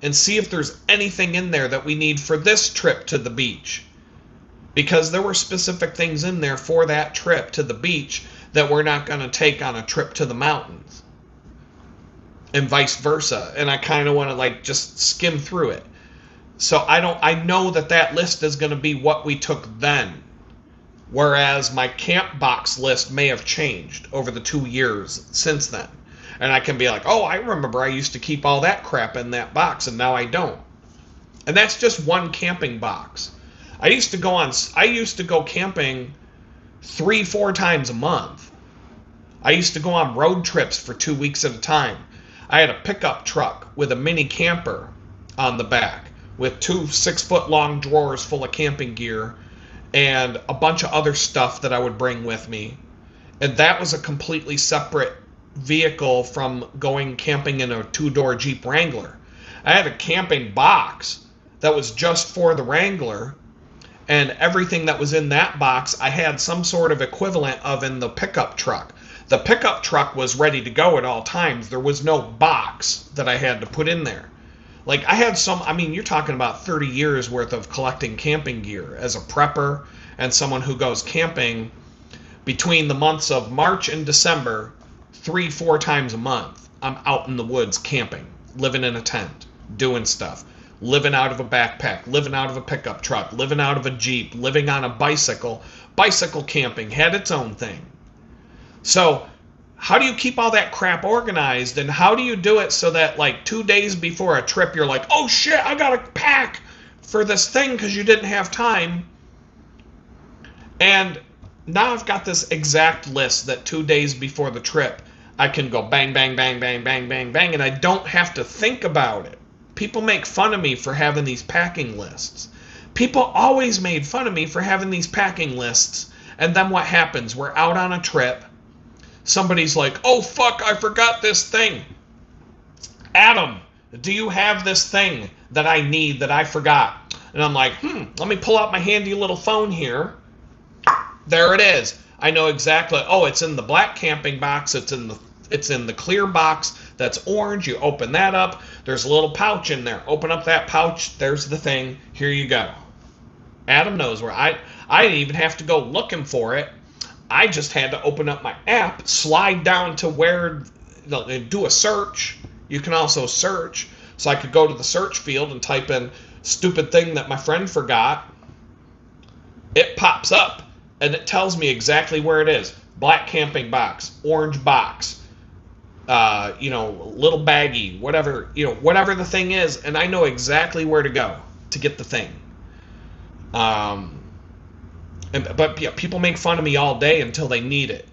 and see if there's anything in there that we need for this trip to the beach. Because there were specific things in there for that trip to the beach that we're not going to take on a trip to the mountains. And vice versa. And I kind of want to just skim through it. So I know that list is going to be what we took then. Whereas my camp box list may have changed over the 2 years since then. And I can be like, I remember I used to keep all that crap in that box and now I don't. And that's just one camping box. I used to go camping 3-4 times a month. I used to go on road trips for 2 weeks at a time. I had a pickup truck with a mini camper on the back with 2 6-foot long drawers full of camping gear and a bunch of other stuff that I would bring with me. And that was a completely separate vehicle from going camping in a 2-door Jeep Wrangler. I had a camping box that was just for the Wrangler. And everything that was in that box, I had some sort of equivalent of in the pickup truck. The pickup truck was ready to go at all times. There was no box that I had to put in there. I had you're talking about 30 years worth of collecting camping gear as a prepper and someone who goes camping between the months of March and December 3-4 times a month. I'm out in the woods camping, living in a tent, doing stuff. Living out of a backpack, living out of a pickup truck, living out of a Jeep, living on a bicycle. Bicycle camping had its own thing. So how do you keep all that crap organized, and how do you do it so that 2 days before a trip you're like, oh shit, I gotta pack for this thing because you didn't have time. And now I've got this exact list that 2 days before the trip I can go bang, bang, bang, bang, bang, bang, bang, and I don't have to think about it. People make fun of me for having these packing lists. People always made fun of me for having these packing lists. And then what happens? We're out on a trip. Somebody's like, oh, fuck, I forgot this thing. Adam, do you have this thing that I need that I forgot? And I'm like, let me pull out my handy little phone here. There it is. I know exactly. Oh, it's in the black camping box. It's in the clear box that's orange. You open that up. There's a little pouch in there. Open up that pouch. There's the thing. Here you go. Adam knows where. I didn't even have to go looking for it. I just had to open up my app, slide down to where, do a search. You can also search. So I could go to the search field and type in stupid thing that my friend forgot. It pops up and it tells me exactly where it is. Black camping box, orange box, little baggie, whatever the thing is, and I know exactly where to go to get the thing. But people make fun of me all day until they need it.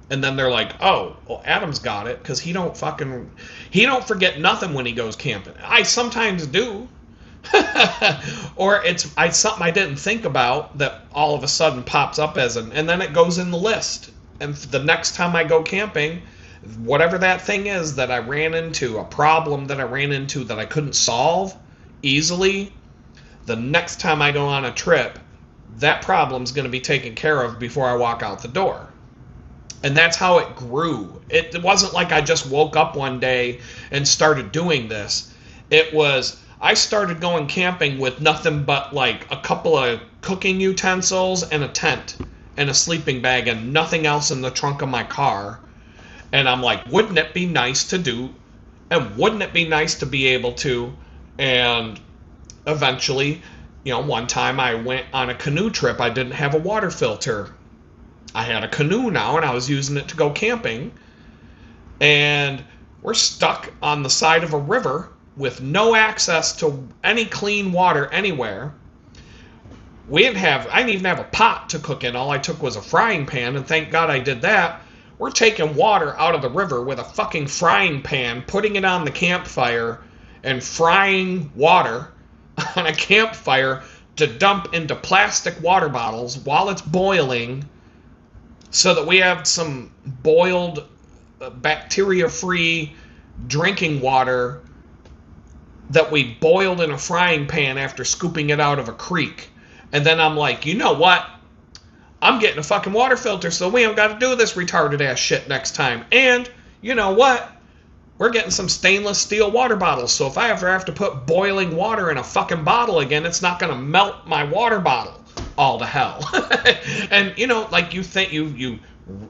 And then they're like, oh, well, Adam's got it because he don't forget nothing when he goes camping. I sometimes do. Or it's something I didn't think about that all of a sudden pops up and then it goes in the list. And the next time I go camping, whatever that thing is that I ran into, a problem that I ran into that I couldn't solve easily, the next time I go on a trip, that problem's going to be taken care of before I walk out the door. And that's how it grew. It wasn't like I just woke up one day and started doing this. It was, I started going camping with nothing but like a couple of cooking utensils and a tent and a sleeping bag and nothing else in the trunk of my car. And I'm like, wouldn't it be nice to do And wouldn't it be nice to be able to? And eventually, one time I went on a canoe trip. I didn't have a water filter. I had a canoe now, and I was using it to go camping. And we're stuck on the side of a river with no access to any clean water anywhere. I didn't even have a pot to cook in. All I took was a frying pan, and thank God I did that. We're taking water out of the river with a fucking frying pan, putting it on the campfire, and frying water on a campfire to dump into plastic water bottles while it's boiling, so that we have some boiled, bacteria-free drinking water that we boiled in a frying pan after scooping it out of a creek. And then I'm like, you know what? I'm getting a fucking water filter so we don't got to do this retarded ass shit next time. And you know what? We're getting some stainless steel water bottles. So if I ever have to put boiling water in a fucking bottle again, it's not going to melt my water bottle all to hell. And like you think you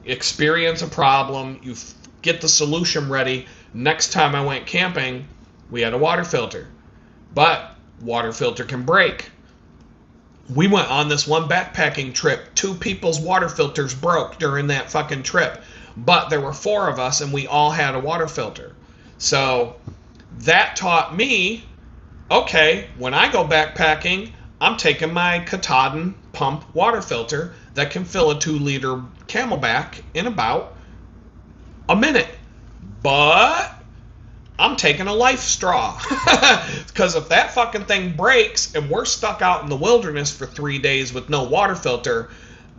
experience a problem, you get the solution ready. Next time I went camping, we had a water filter. But water filter can break. We went on this one backpacking trip. 2 people's water filters broke during that fucking trip. But there were 4 of us, and we all had a water filter. So that taught me, okay, when I go backpacking, I'm taking my Katahdin pump water filter that can fill a 2-liter Camelback in about a minute. But I'm taking a life straw. Because if that fucking thing breaks and we're stuck out in the wilderness for 3 days with no water filter,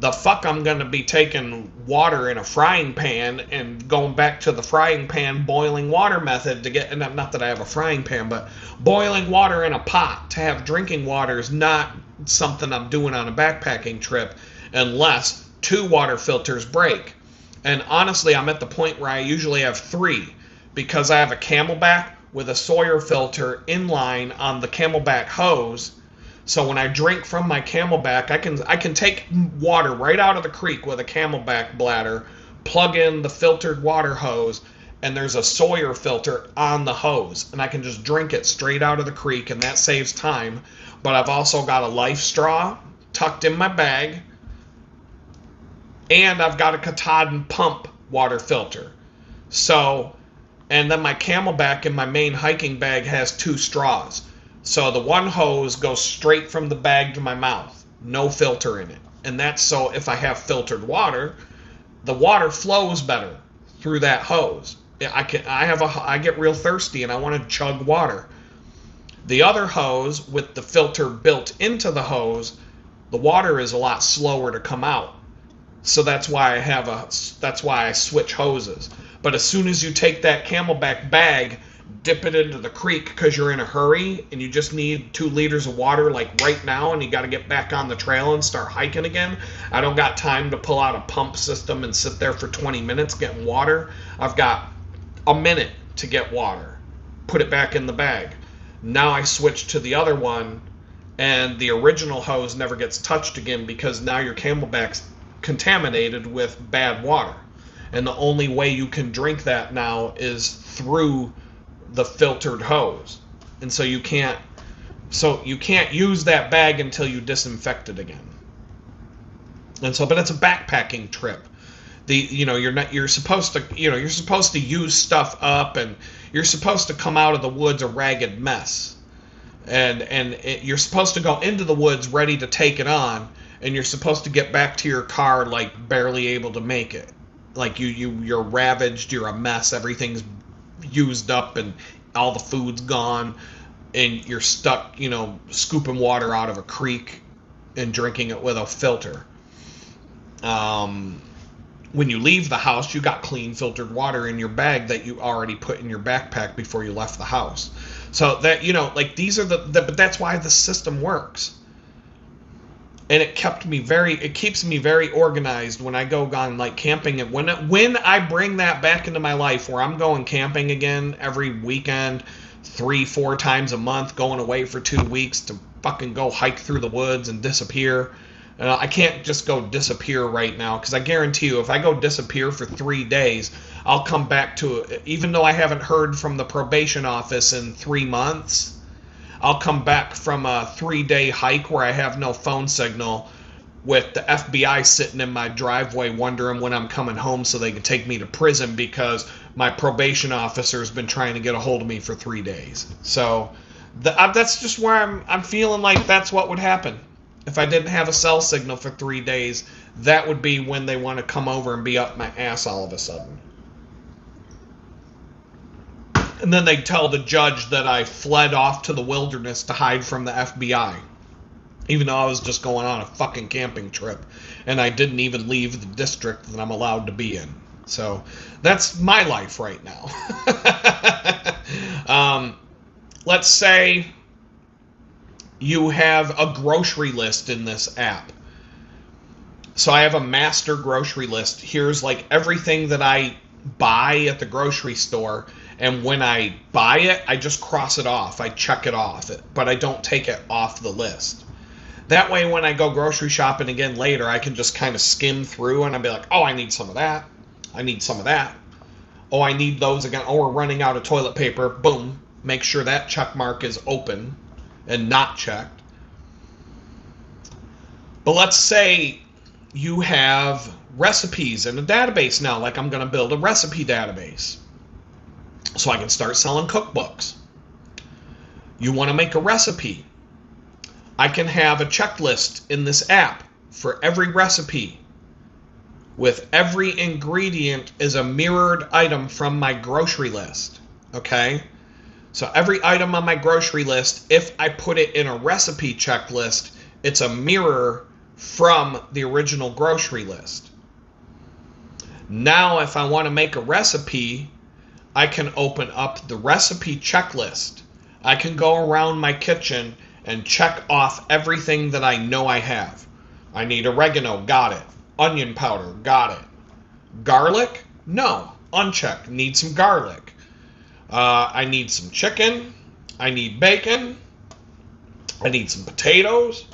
the fuck I'm going to be taking water in a frying pan and going back to the frying pan boiling water method to get, not that I have a frying pan, but boiling water in a pot to have drinking water is not something I'm doing on a backpacking trip unless 2 water filters break. And honestly, I'm at the point where I usually have 3. Because I have a Camelback with a Sawyer filter inline on the Camelback hose. So when I drink from my Camelback, I can take water right out of the creek with a Camelback bladder, plug in the filtered water hose, and there's a Sawyer filter on the hose. And I can just drink it straight out of the creek, and that saves time. But I've also got a life straw tucked in my bag, and I've got a Katahdin pump water filter. So... And then my Camelback in my main hiking bag has 2 straws. So the one hose goes straight from the bag to my mouth. No filter in it. And that's so if I have filtered water, the water flows better through that hose. I get real thirsty and I want to chug water. The other hose with the filter built into the hose, the water is a lot slower to come out. So that's why I switch hoses. But as soon as you take that Camelback bag, dip it into the creek because you're in a hurry and you just need 2 liters of water like right now and you got to get back on the trail and start hiking again. I don't got time to pull out a pump system and sit there for 20 minutes getting water. I've got a minute to get water. Put it back in the bag. Now I switch to the other one and the original hose never gets touched again because now your Camelback's contaminated with bad water. And the only way you can drink that now is through the filtered hose. And so you can't use that bag until you disinfect it again. And so, but it's a backpacking trip. You're supposed to use stuff up and you're supposed to come out of the woods a ragged mess. You're supposed to go into the woods ready to take it on, and you're supposed to get back to your car like barely able to make it. Like you're ravaged, you're a mess, everything's used up and all the food's gone and you're stuck, scooping water out of a creek and drinking it with a filter. When you leave the house, you got clean filtered water in your bag that you already put in your backpack before you left the house. So that, these are but that's why the system works. And it keeps me very organized when I go on camping. And when I bring that back into my life where I'm going camping again every weekend, 3-4 times a month, going away for 2 weeks to fucking go hike through the woods and disappear. I can't just go disappear right now, because I guarantee you, if I go disappear for 3 days, I'll come back to it. Even though I haven't heard from the probation office in 3 months, I'll come back from a 3-day hike where I have no phone signal with the FBI sitting in my driveway wondering when I'm coming home so they can take me to prison because my probation officer's been trying to get a hold of me for 3 days. So that's just where I'm feeling like that's what would happen. If I didn't have a cell signal for 3 days, that would be when they want to come over and be up my ass all of a sudden. And then they'd tell the judge that I fled off to the wilderness to hide from the FBI. Even though I was just going on a fucking camping trip. And I didn't even leave the district that I'm allowed to be in. So, that's my life right now. Let's say you have a grocery list in this app. So I have a master grocery list. Here's like everything that I buy at the grocery store. And when I buy it, I just cross it off. I check it off. But I don't take it off the list. That way, when I go grocery shopping again later, I can just kind of skim through and I'll be like, oh, I need some of that. I need some of that. Oh, I need those again. Oh, we're running out of toilet paper. Boom. Make sure that check mark is open and not checked. But let's say you have recipes in a database now, like I'm going to build a recipe database so I can start selling cookbooks. You want to make a recipe. I can have a checklist in this app for every recipe with every ingredient is a mirrored item from my grocery list. Okay? So every item on my grocery list, if I put it in a recipe checklist, it's a mirror from the original grocery list. Now, if I want to make a recipe, I can open up the recipe checklist. I can go around my kitchen and check off everything that I know I have. I need oregano, got it. Onion powder, got it. Garlic? No, unchecked, need some garlic. I need some chicken. I need bacon. I need some potatoes.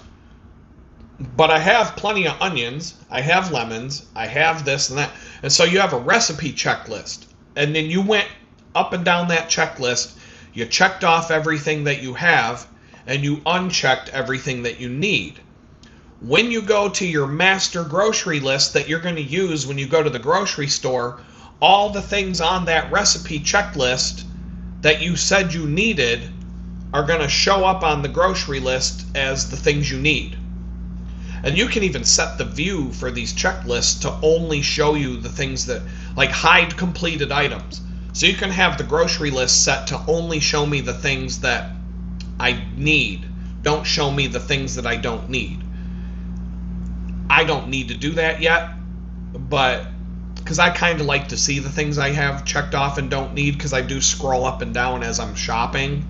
But I have plenty of onions. I have lemons. I have this and that. And so you have a recipe checklist. And then you went up and down that checklist. You checked off everything that you have. And you unchecked everything that you need. When you go to your master grocery list that you're going to use when you go to the grocery store, all the things on that recipe checklist that you said you needed are going to show up on the grocery list as the things you need. And you can even set the view for these checklists to only show you the things that, like hide completed items. So you can have the grocery list set to only show me the things that I need. Don't show me the things that I don't need. I don't need to do that yet, but because I kind of like to see the things I have checked off and don't need, because I do scroll up and down as I'm shopping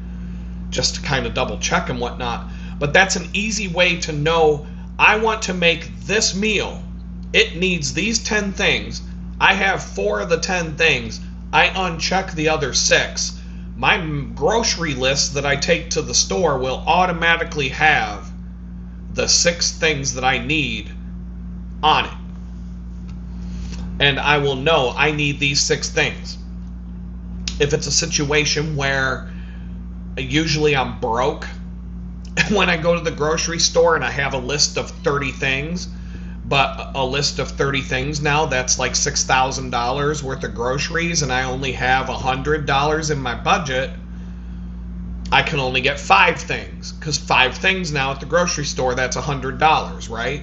just to kind of double check and whatnot. But that's an easy way to know I want to make this meal. It needs these 10 things. I have 4 of the 10 things. I uncheck the other 6. My grocery list that I take to the store will automatically have the 6 things that I need on it. And I will know I need these 6 things. If it's a situation where usually I'm broke, when I go to the grocery store and I have a list of 30 things, but a list of 30 things now, that's like $6,000 worth of groceries, and I only have $100 in my budget, I can only get 5 things. Because 5 things now at the grocery store, that's $100, right?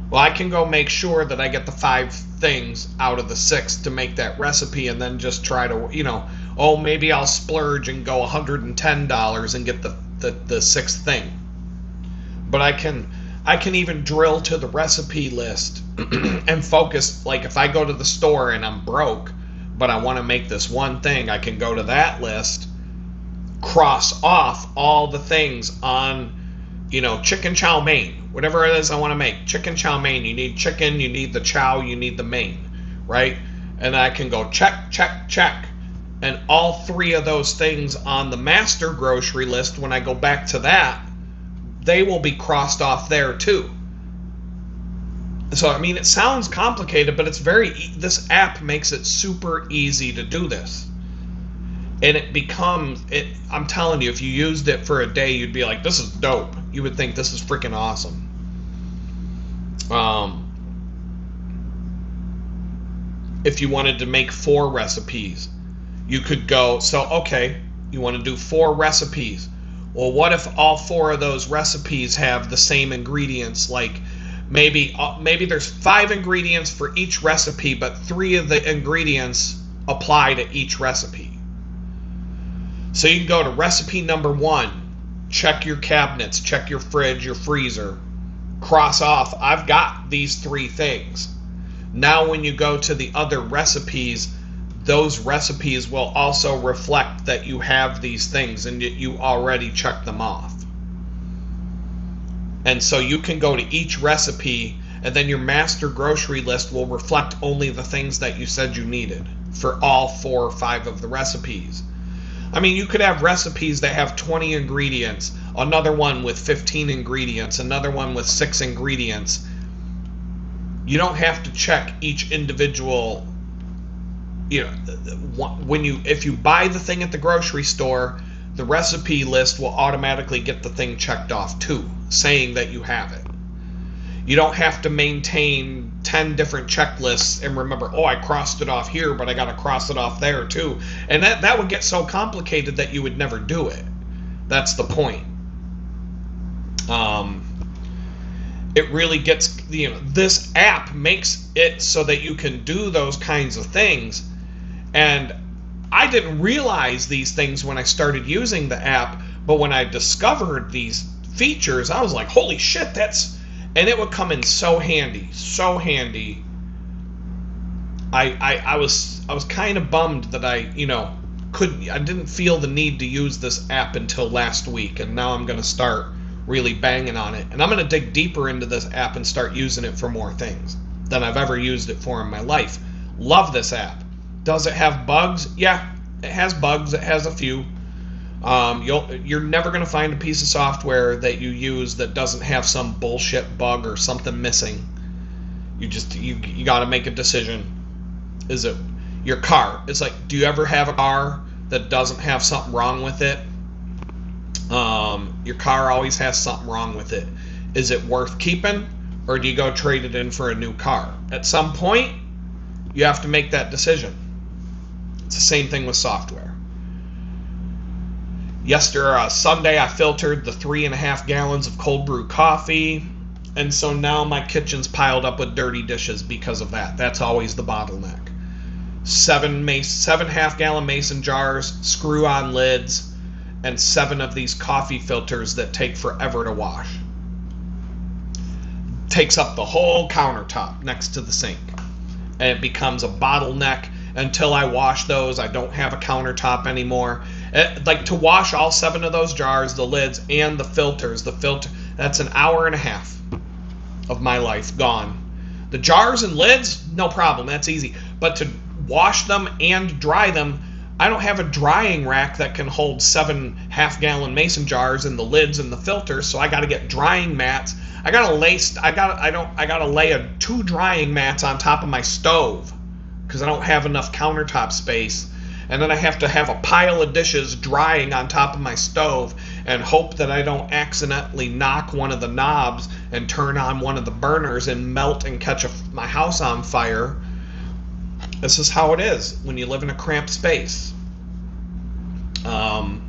Well, I can go make sure that I get the 5 things out of the 6 to make that recipe, and then just try to, maybe I'll splurge and go $110 and get the 6th thing. But I can even drill to the recipe list and focus. Like if I go to the store and I'm broke, but I want to make this one thing, I can go to that list, cross off all the things on, chicken chow mein, whatever it is I want to make. Chicken chow mein, you need chicken, you need the chow, you need the mein, right? And I can go check, check, check. And all 3 of those things on the master grocery list, when I go back to that, they will be crossed off there too. So, I mean, it sounds complicated, but it's this app makes it super easy to do this. And I'm telling you, if you used it for a day, you'd be like, this is dope. You would think this is freaking awesome. If you wanted to make 4 recipes, you could go, so, okay, you want to do 4 recipes. Well, what if all 4 of those recipes have the same ingredients? Like, maybe there's 5 ingredients for each recipe, but 3 of the ingredients apply to each recipe. So you can go to recipe number 1, check your cabinets, check your fridge, your freezer, cross off, I've got these 3 things. Now when you go to the other recipes, those recipes will also reflect that you have these things and you already checked them off. And so you can go to each recipe, and then your master grocery list will reflect only the things that you said you needed for all 4 or 5 of the recipes. I mean, you could have recipes that have 20 ingredients, another one with 15 ingredients, another one with 6 ingredients. You don't have to check each individual. If you buy the thing at the grocery store, the recipe list will automatically get the thing checked off too, saying that you have it. You don't have to maintain 10 different checklists and remember, I crossed it off here, but I got to cross it off there too. And that would get so complicated that you would never do it. That's the point. It really gets, this app makes it so that you can do those kinds of things. And I didn't realize these things when I started using the app, but when I discovered these features, I was like, holy shit, and it would come in so handy. I was kind of bummed that I didn't feel the need to use this app until last week, and now I'm going to start really banging on it. And I'm going to dig deeper into this app and start using it for more things than I've ever used it for in my life. Love this app. Does it have bugs? Yeah, it has bugs. It has a few. You're never going to find a piece of software that you use that doesn't have some bullshit bug or something missing. You got to make a decision. Is it your car? It's like, do you ever have a car that doesn't have something wrong with it? Your car always has something wrong with it. Is it worth keeping, or do you go trade it in for a new car? At some point, you have to make that decision. It's the same thing with software. Sunday, I filtered the 3.5 gallons of cold brew coffee, and so now my kitchen's piled up with dirty dishes because of that. That's always the bottleneck. 7 half-gallon mason jars, screw-on lids, and 7 of these coffee filters that take forever to wash. Takes up the whole countertop next to the sink, and it becomes a bottleneck. Until I wash those, I don't have a countertop anymore. To wash all 7 of those jars, the lids, and the filters, that's an hour and a half of my life gone. The jars and lids, no problem, that's easy. But to wash them and dry them, I don't have a drying rack that can hold 7 half-gallon mason jars and the lids and the filters, so I got to get drying mats. I got to lay 2 drying mats on top of my stove because I don't have enough countertop space. And then I have to have a pile of dishes drying on top of my stove and hope that I don't accidentally knock one of the knobs and turn on one of the burners and melt and catch my house on fire. This is how it is when you live in a cramped space. So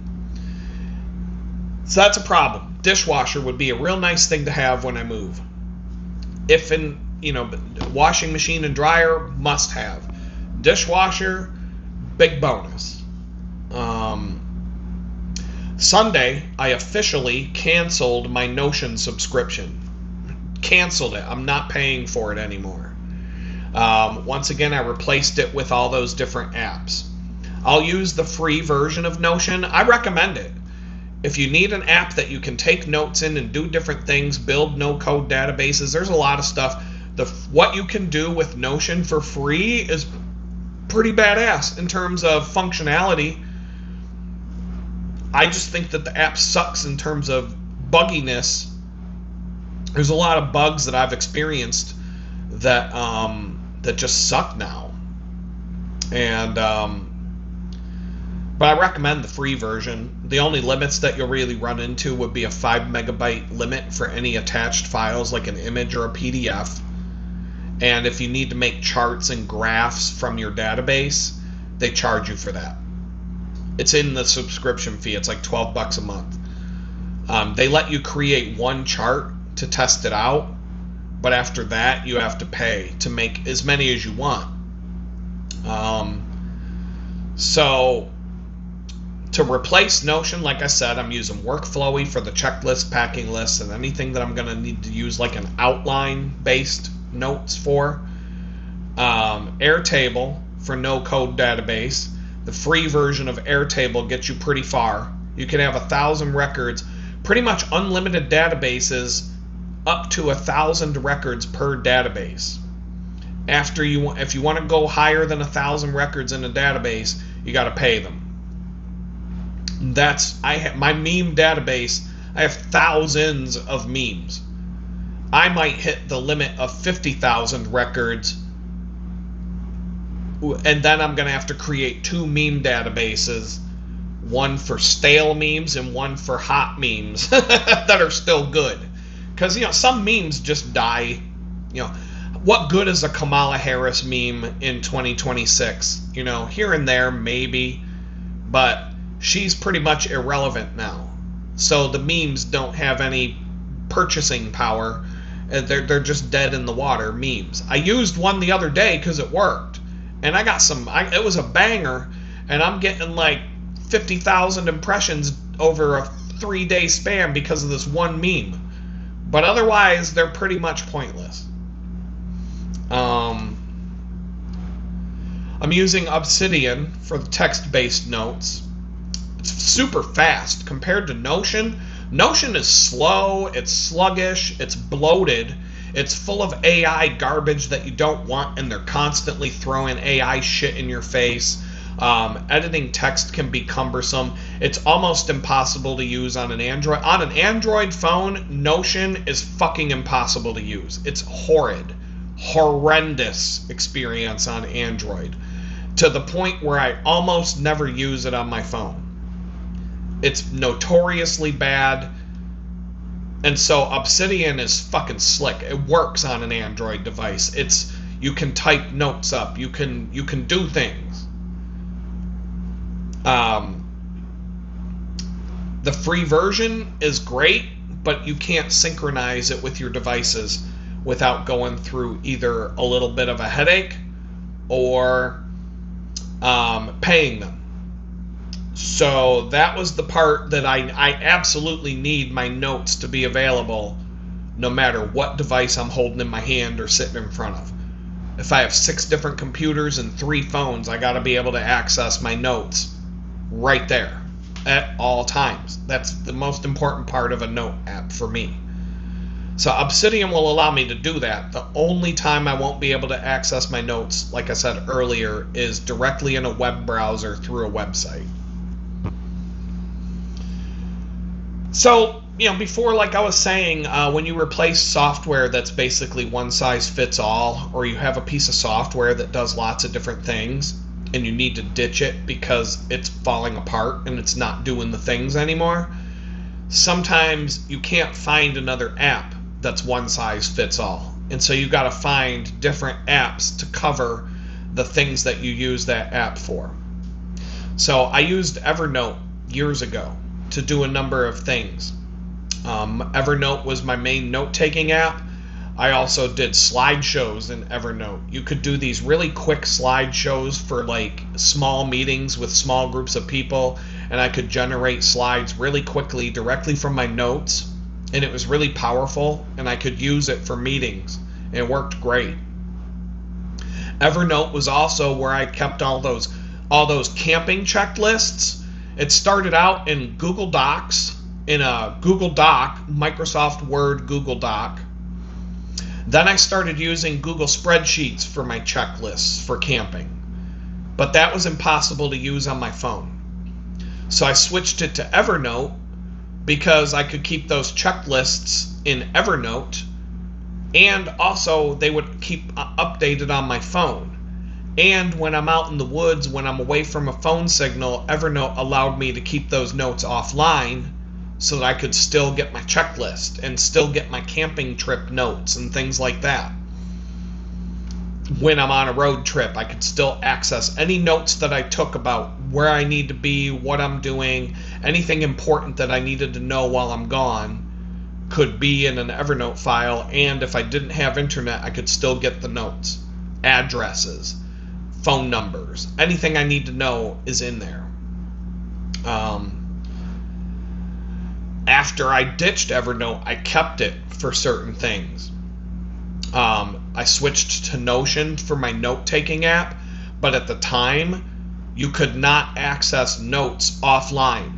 that's a problem. Dishwasher would be a real nice thing to have when I move. Washing machine and dryer, must have. Dishwasher, big bonus. Sunday, I officially canceled my Notion subscription. Canceled it. I'm not paying for it anymore. Once again, I replaced it with all those different apps. I'll use the free version of Notion. I recommend it. If you need an app that you can take notes in and do different things, build no-code databases, there's a lot of stuff. What you can do with Notion for free is pretty badass in terms of functionality. I just think that the app sucks in terms of bugginess. There's a lot of bugs that I've experienced that that just suck now. And but I recommend the free version. The only limits that you'll really run into would be a 5 megabyte limit for any attached files like an image or a PDF. And if you need to make charts and graphs from your database, they charge you for that. It's in the subscription fee. It's like $12 a month. They let you create one chart to test it out, but after that you have to pay to make as many as you want. So to replace Notion, like I said, I'm using Workflowy for the checklist, packing lists, and anything that I'm going to need to use like an outline-based notes for. Airtable for no-code database. The free version of Airtable gets you pretty far. You can have 1,000 records, pretty much unlimited databases, up to 1,000 records per database. If you want to go higher than 1,000 records in a database, you got to pay them. My meme database. I have thousands of memes. I might hit the limit of 50,000 records, and then I'm going to have to create 2 meme databases, one for stale memes and one for hot memes that are still good. Because, some memes just die. What good is a Kamala Harris meme in 2026? Here and there, maybe, but she's pretty much irrelevant now. So the memes don't have any purchasing power. They're just dead in the water memes. I used one the other day because it worked, and I got it was a banger, and I'm getting like 50,000 impressions over a 3-day span because of this one meme. But otherwise, they're pretty much pointless. I'm using Obsidian for the text-based notes. It's super fast compared to Notion. Notion is slow, it's sluggish, it's bloated, it's full of AI garbage that you don't want, and they're constantly throwing AI shit in your face. Editing text can be cumbersome. It's almost impossible to use on an Android. On an Android phone, Notion is fucking impossible to use. It's horrendous experience on Android, to the point where I almost never use it on my phone. It's notoriously bad, and so Obsidian is fucking slick. It works on an Android device. You can type notes up. You can do things. The free version is great, but you can't synchronize it with your devices without going through either a little bit of a headache or paying them. So that was the part that I absolutely need my notes to be available no matter what device I'm holding in my hand or sitting in front of. If I have 6 different computers and 3 phones, I got to be able to access my notes right there at all times. That's the most important part of a note app for me. So Obsidian will allow me to do that. The only time I won't be able to access my notes, like I said earlier, is directly in a web browser through a website. So, before, like I was saying, when you replace software that's basically one size fits all, or you have a piece of software that does lots of different things, and you need to ditch it because it's falling apart and it's not doing the things anymore, sometimes you can't find another app that's one size fits all. And so you got to find different apps to cover the things that you use that app for. So I used Evernote years ago to do a number of things. Evernote was my main note-taking app. I also did slideshows in Evernote. You could do these really quick slideshows for like small meetings with small groups of people, and I could generate slides really quickly directly from my notes, and it was really powerful, and I could use it for meetings. It worked great. Evernote was also where I kept all those camping checklists. It started out in Google Docs, in a Google Doc, Microsoft Word Google Doc. Then I started using Google Spreadsheets for my checklists for camping. But that was impossible to use on my phone. So I switched it to Evernote because I could keep those checklists in Evernote And also, they would keep updated on my phone. And when I'm out in the woods, when I'm away from a phone signal, Evernote allowed me to keep those notes offline so that I could still get my checklist and still get my camping trip notes and things like that. When I'm on a road trip, I could still access any notes that I took about where I need to be, what I'm doing, anything important that I needed to know while I'm gone could be in an Evernote file. And if I didn't have internet, I could still get the notes, addresses, phone numbers, anything I need to know is in there. After I ditched Evernote, I kept it for certain things. I switched to Notion for my note-taking app, but at the time, you could not access notes offline.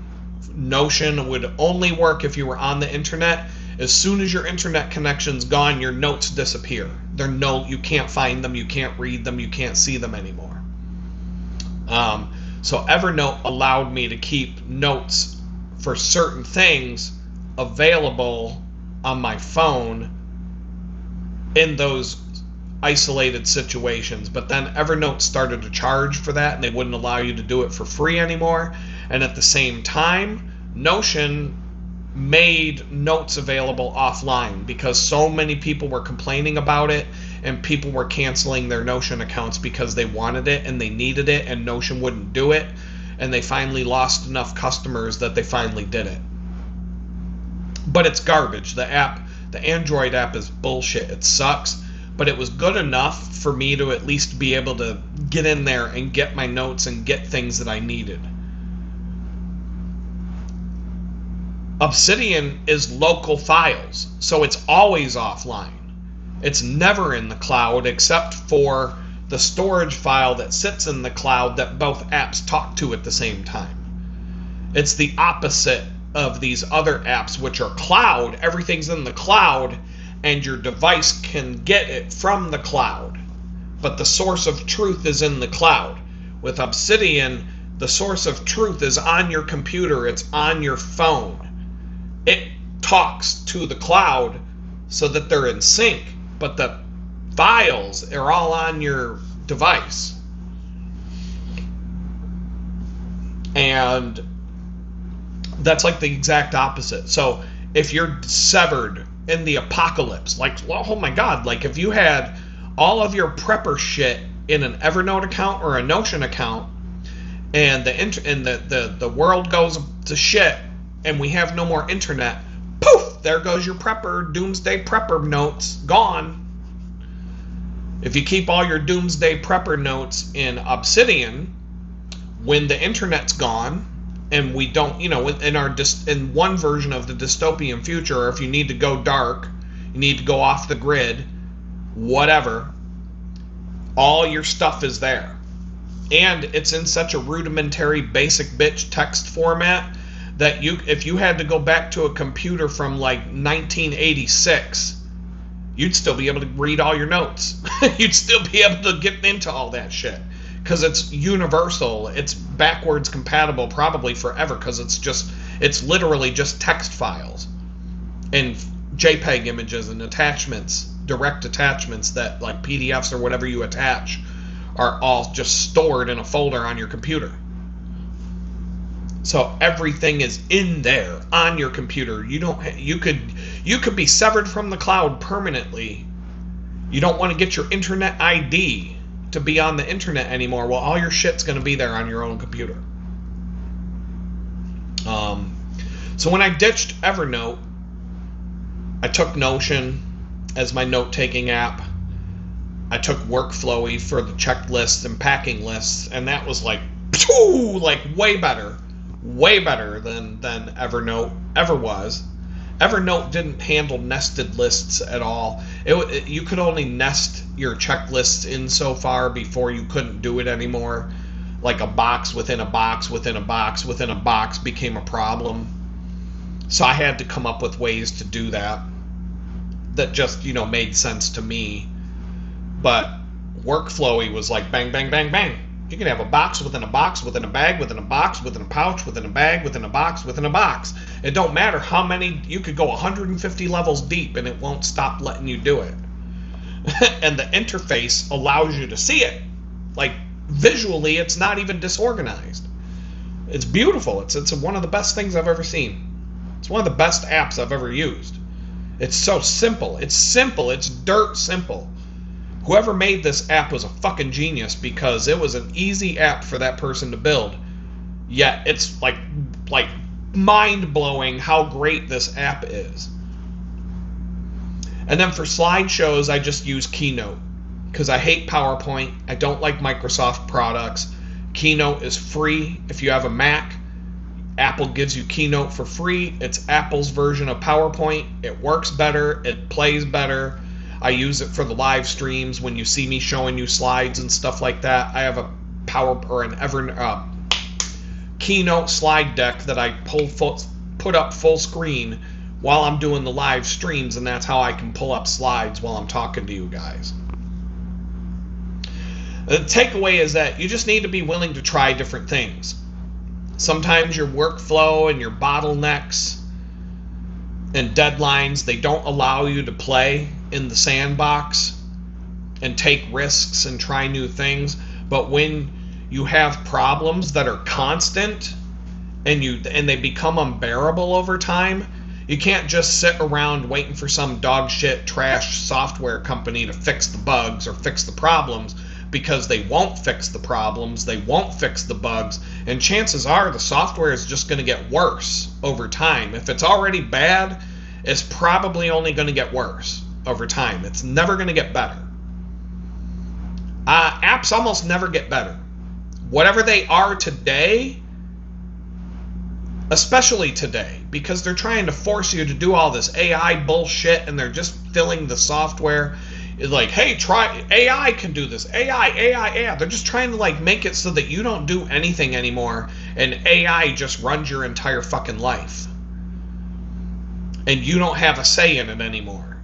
Notion would only work if you were on the internet. As soon as your internet connection's gone, your notes disappear. You can't find them, you can't read them, you can't see them anymore. So Evernote allowed me to keep notes for certain things available on my phone in those isolated situations. But then Evernote started to charge for that, and they wouldn't allow you to do it for free anymore. And at the same time, Notion made notes available offline because so many people were complaining about it, and people were canceling their Notion accounts because they wanted it and they needed it, and Notion wouldn't do it. And they finally lost enough customers that they finally did it. But it's garbage. The Android app is bullshit. It sucks. But it was good enough for me to at least be able to get in there and get my notes and get things that I needed. Obsidian is local files, so it's always offline. It's never in the cloud except for the storage file that sits in the cloud that both apps talk to at the same time. It's the opposite of these other apps, which are cloud. Everything's in the cloud, and your device can get it from the cloud. But the source of truth is in the cloud. With Obsidian, the source of truth is on your computer. It's on your phone. It talks to the cloud so that they're in sync, but the files are all on your device. And that's like the exact opposite. So if you're severed in the apocalypse, like, well, oh my God, like if you had all of your prepper shit in an Evernote account or a Notion account, and the world goes to shit, and we have no more internet, poof, there goes your prepper, doomsday prepper notes, gone. If you keep all your doomsday prepper notes in Obsidian, when the internet's gone, and we don't, in one version of the dystopian future, or if you need to go dark, you need to go off the grid, whatever, all your stuff is there. And it's in such a rudimentary basic bitch text format that if you had to go back to a computer from like 1986, you'd still be able to read all your notes. You'd still be able to get into all that shit because it's universal. It's backwards compatible probably forever because it's literally just text files and JPEG images and attachments, direct attachments that like PDFs or whatever you attach are all just stored in a folder on your computer. So everything is in there on your computer. You could be severed from the cloud permanently. You don't want to get your internet ID to be on the internet anymore. Well, all your shit's going to be there on your own computer. So when I ditched Evernote, I took Notion as my note-taking app. I took Workflowy for the checklists and packing lists, and that was like way better than Evernote ever was. Evernote didn't handle nested lists at all. You could only nest your checklists in so far before you couldn't do it anymore. Like a box within a box within a box within a box became a problem. So I had to come up with ways to do that just, made sense to me. But Workflowy was like bang, bang, bang, bang. You can have a box within a box within a bag within a box within a pouch within a bag within a box within a box. It don't matter how many. You could go 150 levels deep and it won't stop letting you do it. and the interface allows you to see it. Like, visually, it's not even disorganized. It's beautiful. It's one of the best things I've ever seen. It's one of the best apps I've ever used. It's so simple. It's simple. It's dirt simple. Whoever made this app was a fucking genius, because it was an easy app for that person to build. Yet it's like mind-blowing how great this app is. And then for slideshows, I just use Keynote, because I hate PowerPoint. I don't like Microsoft products. Keynote is free. If you have a Mac, Apple gives you Keynote for free. It's Apple's version of PowerPoint. It works better. It plays better. I use it for the live streams when you see me showing you slides and stuff like that. I have a Keynote slide deck that I put up full screen while I'm doing the live streams, and that's how I can pull up slides while I'm talking to you guys. The takeaway is that you just need to be willing to try different things. Sometimes your workflow and your bottlenecks and deadlines, they don't allow you to play in the sandbox and take risks and try new things. But when you have problems that are constant and they become unbearable over time, you can't just sit around waiting for some dog shit trash software company to fix the bugs or fix the problems, because they won't fix the problems, they won't fix the bugs, and chances are the software is just going to get worse over time. If it's already bad, it's probably only going to get worse over time. It's never going to get better. Apps almost never get better. Whatever they are today, especially today, because they're trying to force you to do all this AI bullshit, and they're just filling the software. It's like, hey, try AI can do this. AI. They're just trying to like make it so that you don't do anything anymore, and AI just runs your entire fucking life, and you don't have a say in it anymore.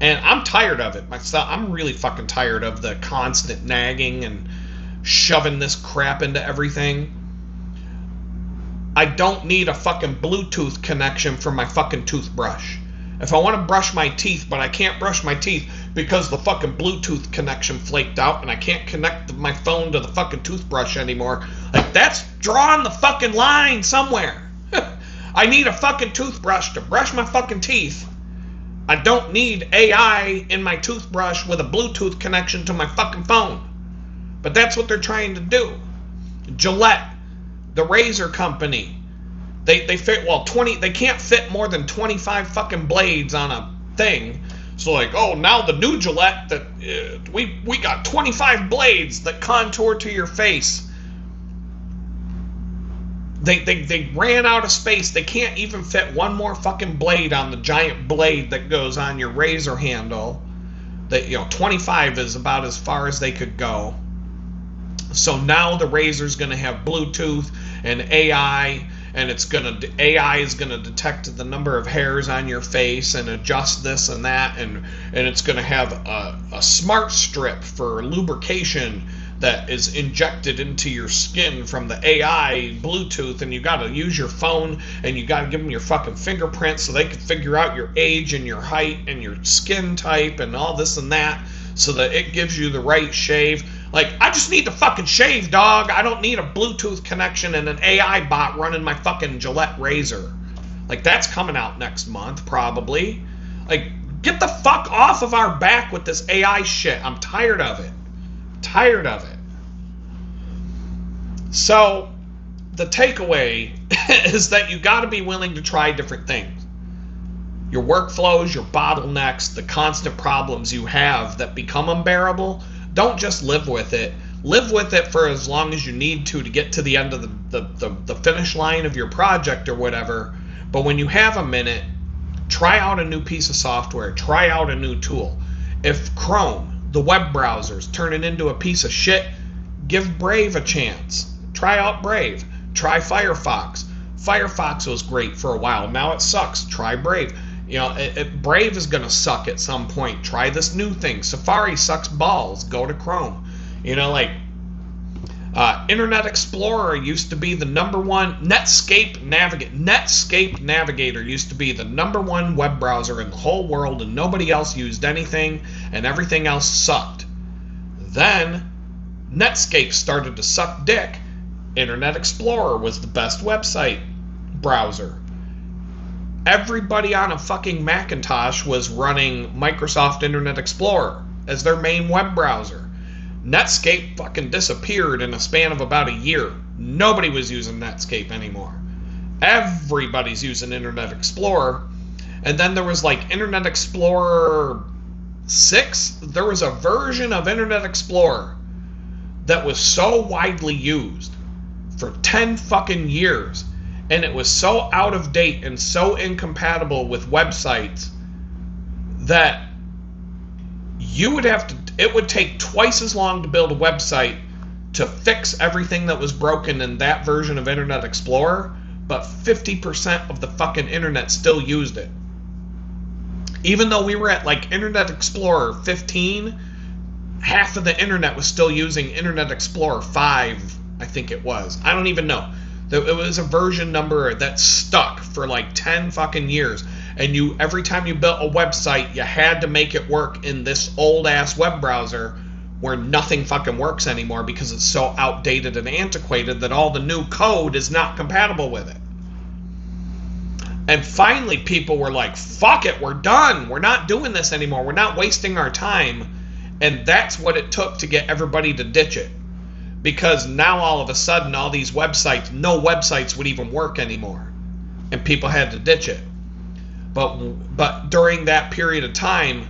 And I'm tired of it myself. I'm really fucking tired of the constant nagging and shoving this crap into everything. I don't need a fucking Bluetooth connection for my fucking toothbrush. If I want to brush my teeth, but I can't brush my teeth because the fucking Bluetooth connection flaked out and I can't connect my phone to the fucking toothbrush anymore, like, that's drawing the fucking line somewhere. I need a fucking toothbrush to brush my fucking teeth. I don't need AI in my toothbrush with a Bluetooth connection to my fucking phone. But that's what they're trying to do. Gillette, the razor company, they fit, well, 20, they can't fit more than 25 fucking blades on a thing. So like, oh, now the new Gillette, that we got 25 blades that contour to your face. They ran out of space. They can't even fit one more fucking blade on the giant blade that goes on your razor handle. That, 25 is about as far as they could go. So now the razor's going to have Bluetooth and AI, and AI is going to detect the number of hairs on your face and adjust this and that, and it's going to have a smart strip for lubrication that is injected into your skin from the AI Bluetooth, and you got to use your phone, and you got to give them your fucking fingerprints so they can figure out your age and your height and your skin type and all this and that, so that it gives you the right shave. Like, I just need to fucking shave, dog. I don't need a Bluetooth connection and an AI bot running my fucking Gillette razor. Like, that's coming out next month, probably. Like, get the fuck off of our back with this AI shit. I'm tired of it. Tired of it. So, the takeaway is that you got to be willing to try different things. Your workflows, your bottlenecks, the constant problems you have that become unbearable, don't just live with it. Live with it for as long as you need to get to the end of the finish line of your project or whatever. But when you have a minute, try out a new piece of software. Try out a new tool. If Chrome, the web browsers, turn it into a piece of shit, give Brave a chance. Try out Brave. Try Firefox. Firefox was great for a while. Now it sucks. Try Brave. Brave is going to suck at some point. Try this new thing. Safari sucks balls. Go to Chrome. Internet Explorer used to be the number one. Netscape Navigator used to be the number one web browser in the whole world, and nobody else used anything, and everything else sucked. Then Netscape started to suck dick. Internet Explorer was the best website browser. Everybody on a fucking Macintosh was running Microsoft Internet Explorer as their main web browser. Netscape fucking disappeared in a span of about a year. Nobody was using Netscape anymore. Everybody's using Internet Explorer. And then there was like Internet Explorer 6. There was a version of Internet Explorer that was so widely used for 10 fucking years. And it was so out of date and so incompatible with websites that you would have to, it would take twice as long to build a website to fix everything that was broken in that version of Internet Explorer, but 50% of the fucking internet still used it. Even though we were at like Internet Explorer 15, half of the internet was still using Internet Explorer 5, I think it was. I don't even know. It was a version number that stuck for like 10 fucking years. And you, every time you built a website, you had to make it work in this old-ass web browser where nothing fucking works anymore because it's so outdated and antiquated that all the new code is not compatible with it. And finally, people were like, fuck it, we're done. We're not doing this anymore. We're not wasting our time. And that's what it took to get everybody to ditch it. Because now all of a sudden, all these websites, no websites would even work anymore. And people had to ditch it. But during that period of time,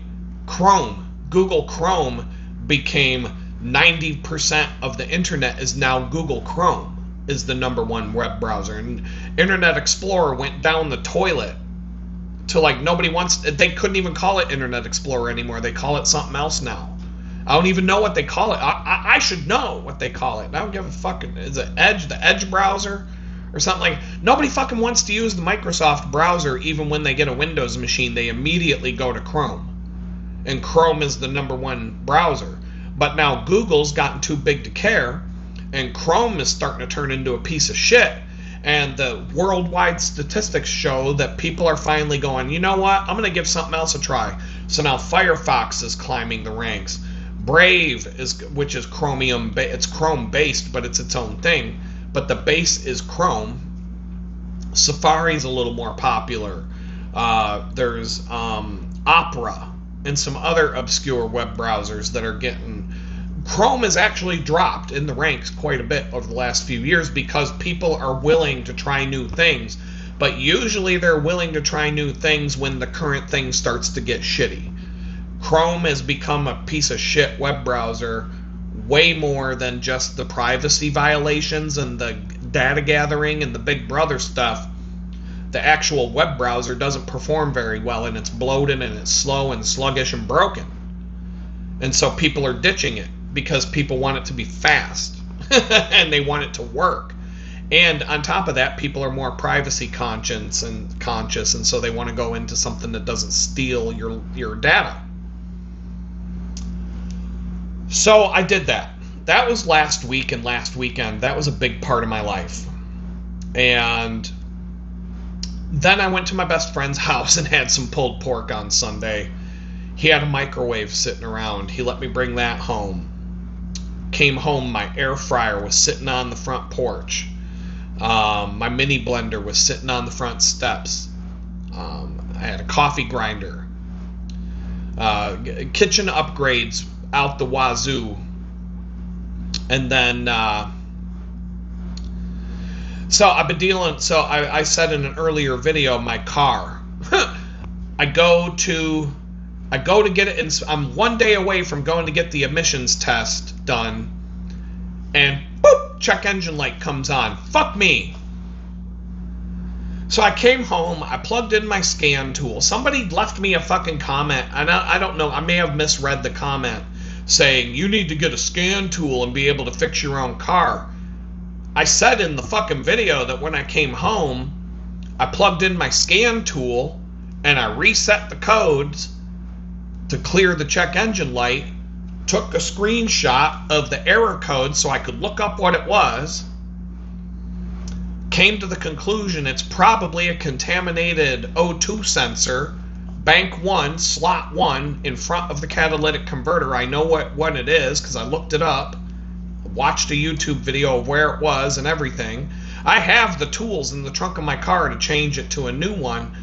Google Chrome became 90% of the internet is now Google Chrome is the number one web browser. And Internet Explorer went down the toilet to like nobody wants, they couldn't even call it Internet Explorer anymore. They call it something else now. I don't even know what they call it. I should know what they call it. I don't give a fucking, is it Edge, the Edge browser? Or something like, nobody fucking wants to use the Microsoft browser even when they get a Windows machine. They immediately go to Chrome. And Chrome is the number one browser. But now Google's gotten too big to care, and Chrome is starting to turn into a piece of shit. And the worldwide statistics show that people are finally going, you know what, I'm going to give something else a try. So now Firefox is climbing the ranks. Brave, which is Chromium, it's Chrome based, but it's its own thing. But the base is Chrome. Safari's a little more popular. There's Opera and some other obscure web browsers that are getting... Chrome has actually dropped in the ranks quite a bit over the last few years because people are willing to try new things. But usually they're willing to try new things when the current thing starts to get shitty. Chrome has become a piece of shit web browser way more than just the privacy violations and the data gathering and the Big Brother stuff. The actual web browser doesn't perform very well, and it's bloated and it's slow and sluggish and broken. And so people are ditching it because people want it to be fast and they want it to work. And on top of that, people are more privacy conscious, and so they want to go into something that doesn't steal your data. So I did that. That was last week and last weekend. That was a big part of my life. And then I went to my best friend's house and had some pulled pork on Sunday. He had a microwave sitting around. He let me bring that home. Came home, my air fryer was sitting on the front porch. My mini blender was sitting on the front steps. I had a coffee grinder. Kitchen upgrades out the wazoo. And then so I've been dealing, so I said in an earlier video, my car. I go to get it, and I'm 1 day away from going to get the emissions test done, and boop, check engine light comes on. Fuck me. So I came home, I plugged in my scan tool. Somebody left me a fucking comment, and I don't know, I may have misread the comment, saying, you need to get a scan tool and be able to fix your own car. I said in the fucking video that when I came home, I plugged in my scan tool, and I reset the codes to clear the check engine light, took a screenshot of the error code so I could look up what it was, came to the conclusion it's probably a contaminated O2 sensor, bank 1, slot 1, in front of the catalytic converter. I know what it is because I looked it up, watched a YouTube video of where it was and everything. I have the tools in the trunk of my car to change it to a new one,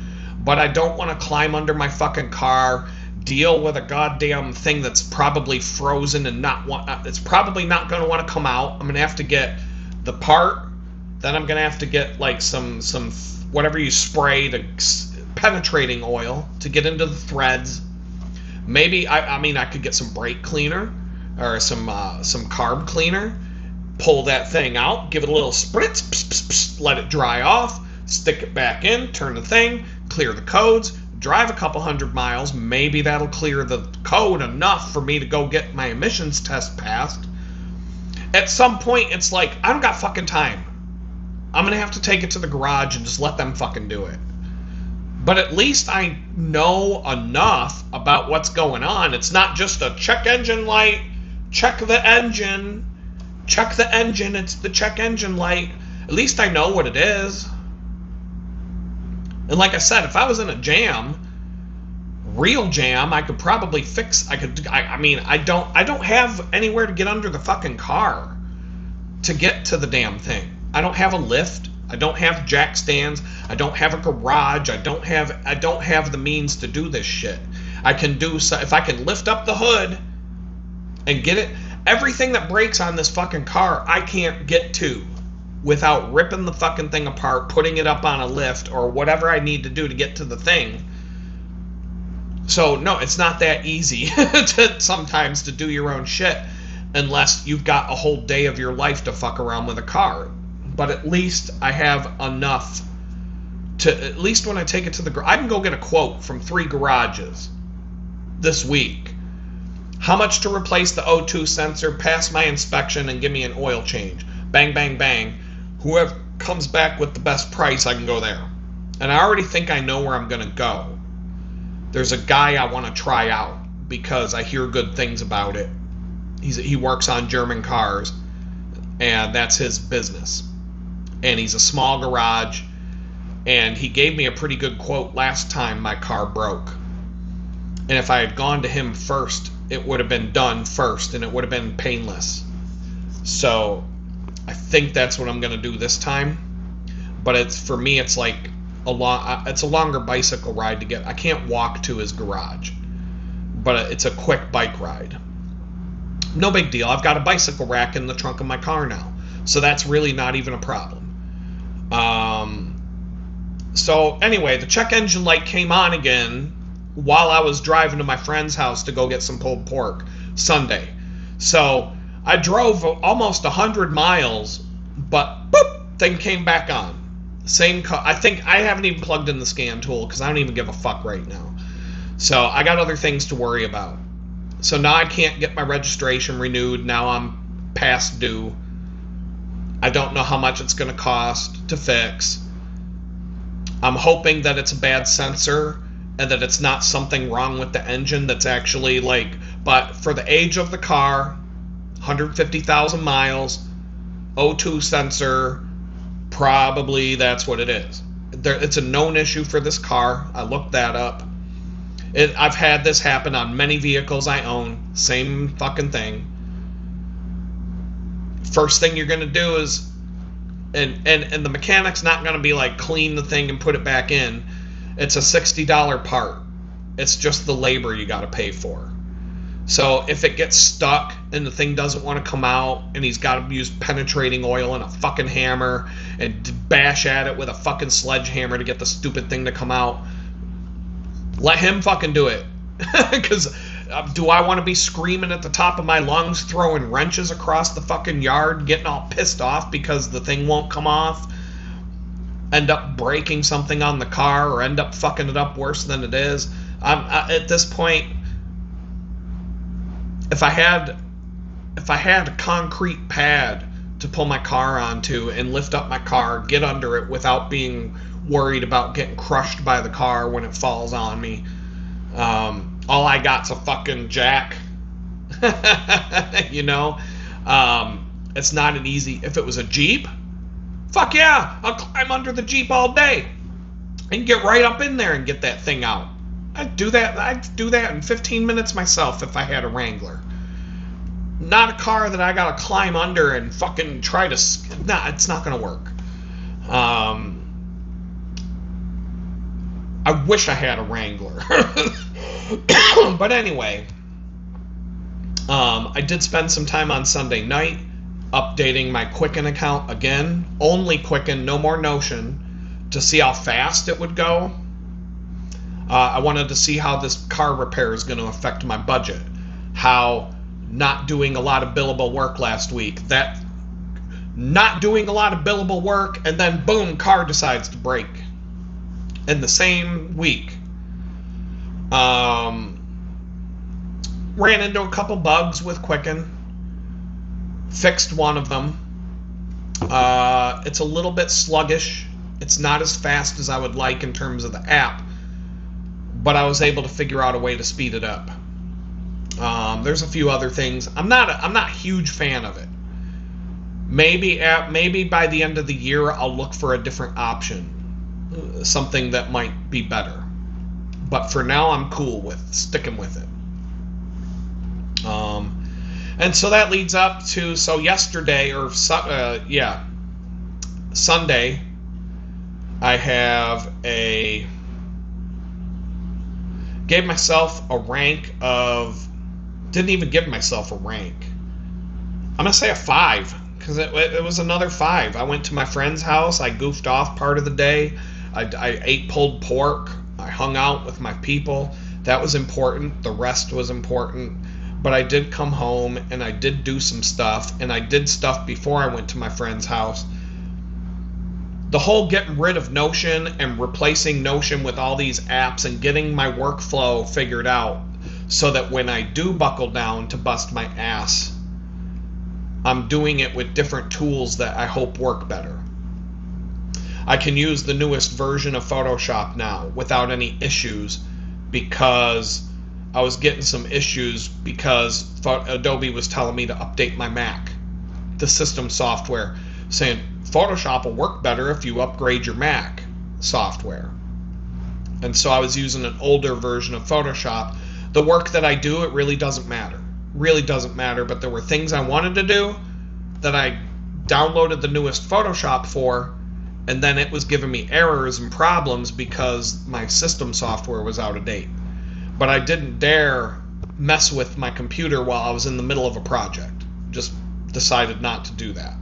but I don't want to climb under my fucking car, deal with a goddamn thing that's probably frozen and it's probably not going to want to come out. I'm going to have to get the part, then I'm going to have to get like some whatever you spray, to penetrating oil to get into the threads. Maybe I could get some brake cleaner or some carb cleaner, pull that thing out, give it a little spritz, pss, pss, pss, let it dry off, stick it back in, turn the thing, clear the codes, drive a couple 100 miles. Maybe that'll clear the code enough for me to go get my emissions test passed. At some point, it's like, I don't got fucking time. I'm going to have to take it to the garage and just let them fucking do it. But at least I know enough about what's going on. It's not just a check engine light, check the engine, it's the check engine light. At least I know what it is. And like I said, if I was in a jam, real jam, I could probably fix. I don't have anywhere to get under the fucking car to get to the damn thing. I don't have a lift. I don't have jack stands. I don't have a garage. I don't have the means to do this shit. I can do so if I can lift up the hood and get it. Everything that breaks on this fucking car, I can't get to without ripping the fucking thing apart, putting it up on a lift, or whatever I need to do to get to the thing. So, no, it's not that easy sometimes to do your own shit unless you've got a whole day of your life to fuck around with a car. But at least I have enough to, at least when I take it to the garage, I can go get a quote from 3 garages this week. How much to replace the O2 sensor, pass my inspection, and give me an oil change. Bang, bang, bang. Whoever comes back with the best price, I can go there. And I already think I know where I'm going to go. There's a guy I want to try out because I hear good things about it. He works on German cars, and that's his business. And he's a small garage, and he gave me a pretty good quote last time my car broke. And if I had gone to him first, it would have been done first, and it would have been painless. So I think that's what I'm going to do this time. But for me, it's like it's a longer bicycle ride to get. I can't walk to his garage, but it's a quick bike ride. No big deal. I've got a bicycle rack in the trunk of my car now, so that's really not even a problem. So anyway, the check engine light came on again while I was driving to my friend's house to go get some pulled pork Sunday. So I drove almost 100 miles, but boop, thing came back on. Same car. I think I haven't even plugged in the scan tool because I don't even give a fuck right now. So I got other things to worry about. So now I can't get my registration renewed. Now I'm past due. I don't know how much it's going to cost to fix. I'm hoping that it's a bad sensor and that it's not something wrong with the engine that's actually but for the age of the car, 150,000 miles, O2 sensor, probably that's what it is. It's a known issue for this car. I looked that up. I've had this happen on many vehicles I own. Same fucking thing. First thing you're going to do is, and the mechanic's not going to be like clean the thing and put it back in. It's a $60 part. It's just the labor you got to pay for. So if it gets stuck and the thing doesn't want to come out and he's got to use penetrating oil and a fucking hammer and bash at it with a fucking sledgehammer to get the stupid thing to come out, let him fucking do it. Because do I want to be screaming at the top of my lungs, throwing wrenches across the fucking yard, getting all pissed off because the thing won't come off, end up breaking something on the car, or end up fucking it up worse than it is? At this point, if I had a concrete pad to pull my car onto and lift up my car, get under it without being worried about getting crushed by the car when it falls on me, all I got's a fucking jack You know, it's not an easy. If it was a Jeep, fuck yeah, I'll climb under the Jeep all day and get right up in there and get that thing out. I'd do that in 15 minutes myself if I had a Wrangler. Not a car that I gotta climb under and fucking try to. Nah, it's not gonna work. I wish I had a Wrangler. But anyway, I did spend some time on Sunday night updating my Quicken account again. Only Quicken, no more Notion, to see how fast it would go. I wanted to see how this car repair is going to affect my budget. How not doing a lot of billable work last week. That not doing a lot of billable work, and then boom, car decides to break in the same week. Ran into a couple bugs with Quicken. Fixed one of them. It's a little bit sluggish. It's not as fast as I would like in terms of the app, but I was able to figure out a way to speed it up. There's a few other things. I'm not a huge fan of it. Maybe by the end of the year I'll look for a different option, something that might be better. But for now I'm cool with sticking with it. And so that leads up to yesterday Sunday, I gave myself a rank of, didn't even give myself a rank. I'm going to say a 5, because it was another 5. I went to my friend's house. I goofed off part of the day. I ate pulled pork. I hung out with my people. That was important. The rest was important. But I did come home, and I did do some stuff, and I did stuff before I went to my friend's house. The whole getting rid of Notion and replacing Notion with all these apps and getting my workflow figured out so that when I do buckle down to bust my ass, I'm doing it with different tools that I hope work better. I can use the newest version of Photoshop now without any issues, because I was getting some issues because Adobe was telling me to update my Mac, the system software, saying Photoshop will work better if you upgrade your Mac software. And so I was using an older version of Photoshop. The work that I do, it really doesn't matter. Really doesn't matter, but there were things I wanted to do that I downloaded the newest Photoshop for, and then it was giving me errors and problems because my system software was out of date. But I didn't dare mess with my computer while I was in the middle of a project. Just decided not to do that.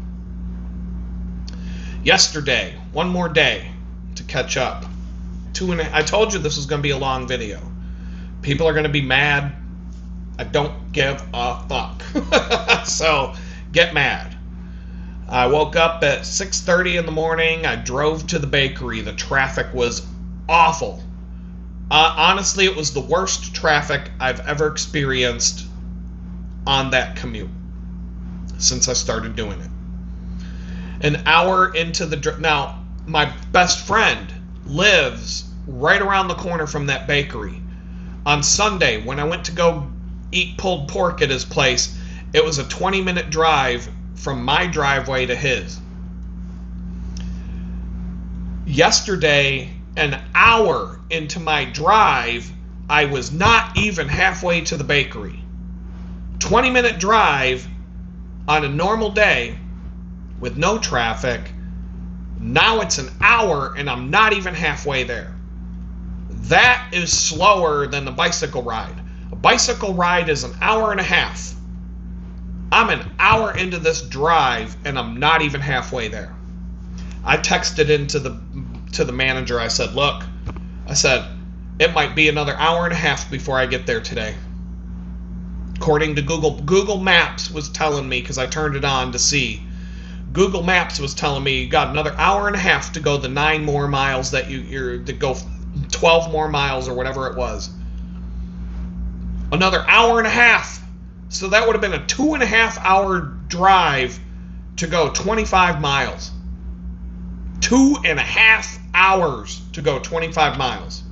Yesterday, one more day to catch up. I told you this was going to be a long video. People are going to be mad. I don't give a fuck. So, get mad. I woke up at 6:30 in the morning. I drove to the bakery. The traffic was awful. Honestly, it was the worst traffic I've ever experienced on that commute since I started doing it. An hour into the... Now, my best friend lives right around the corner from that bakery. On Sunday, when I went to go eat pulled pork at his place, it was a 20-minute drive from my driveway to his. Yesterday, an hour into my drive, I was not even halfway to the bakery. 20-minute drive on a normal day with no traffic. Now it's an hour and I'm not even halfway there. That is slower than the bicycle ride. A bicycle ride is an hour and a half. I'm an hour into this drive and I'm not even halfway there. I texted into the manager. I said, look, it might be another hour and a half before I get there today. According to Google Maps was telling me, because I turned it on to see, Google Maps was telling me you got another hour and a half to go the 9 more miles that you're to go 12 more miles or whatever it was. Another hour and a half. So that would have been a 2.5 hour drive to go 25 miles. 2.5 hours to go 25 miles.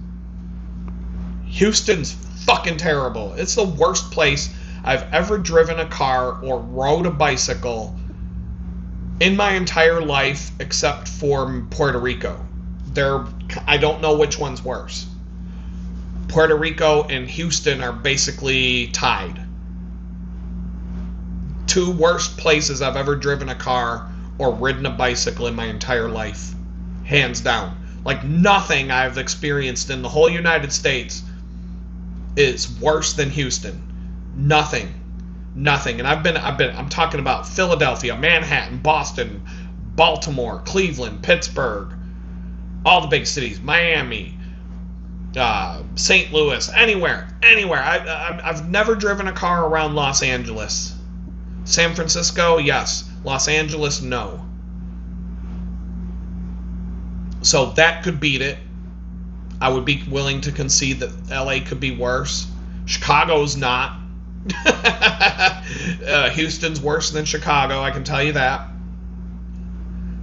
Houston's fucking terrible. It's the worst place I've ever driven a car or rode a bicycle in my entire life except for Puerto Rico. I don't know which one's worse. Puerto Rico and Houston are basically tied. Two worst places I've ever driven a car or ridden a bicycle in my entire life. Hands down. Like, nothing I've experienced in the whole United States is worse than Houston. Nothing. And I'm talking about Philadelphia, Manhattan, Boston, Baltimore, Cleveland, Pittsburgh, all the big cities, Miami, St. Louis, anywhere. I've never driven a car around Los Angeles. San Francisco, yes. Los Angeles, no. So that could beat it. I would be willing to concede that LA could be worse. Chicago's not. Houston's worse than Chicago, I can tell you that.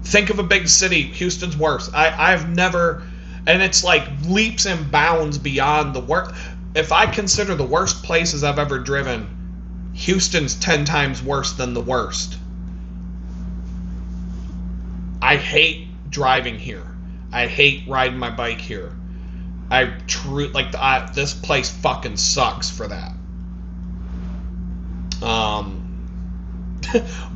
Think of a big city. Houston's worse. I've never, and it's like leaps and bounds beyond the worst. If I consider the worst places I've ever driven, Houston's 10 times worse than the worst. I hate driving here. I hate riding my bike here. This place fucking sucks for that.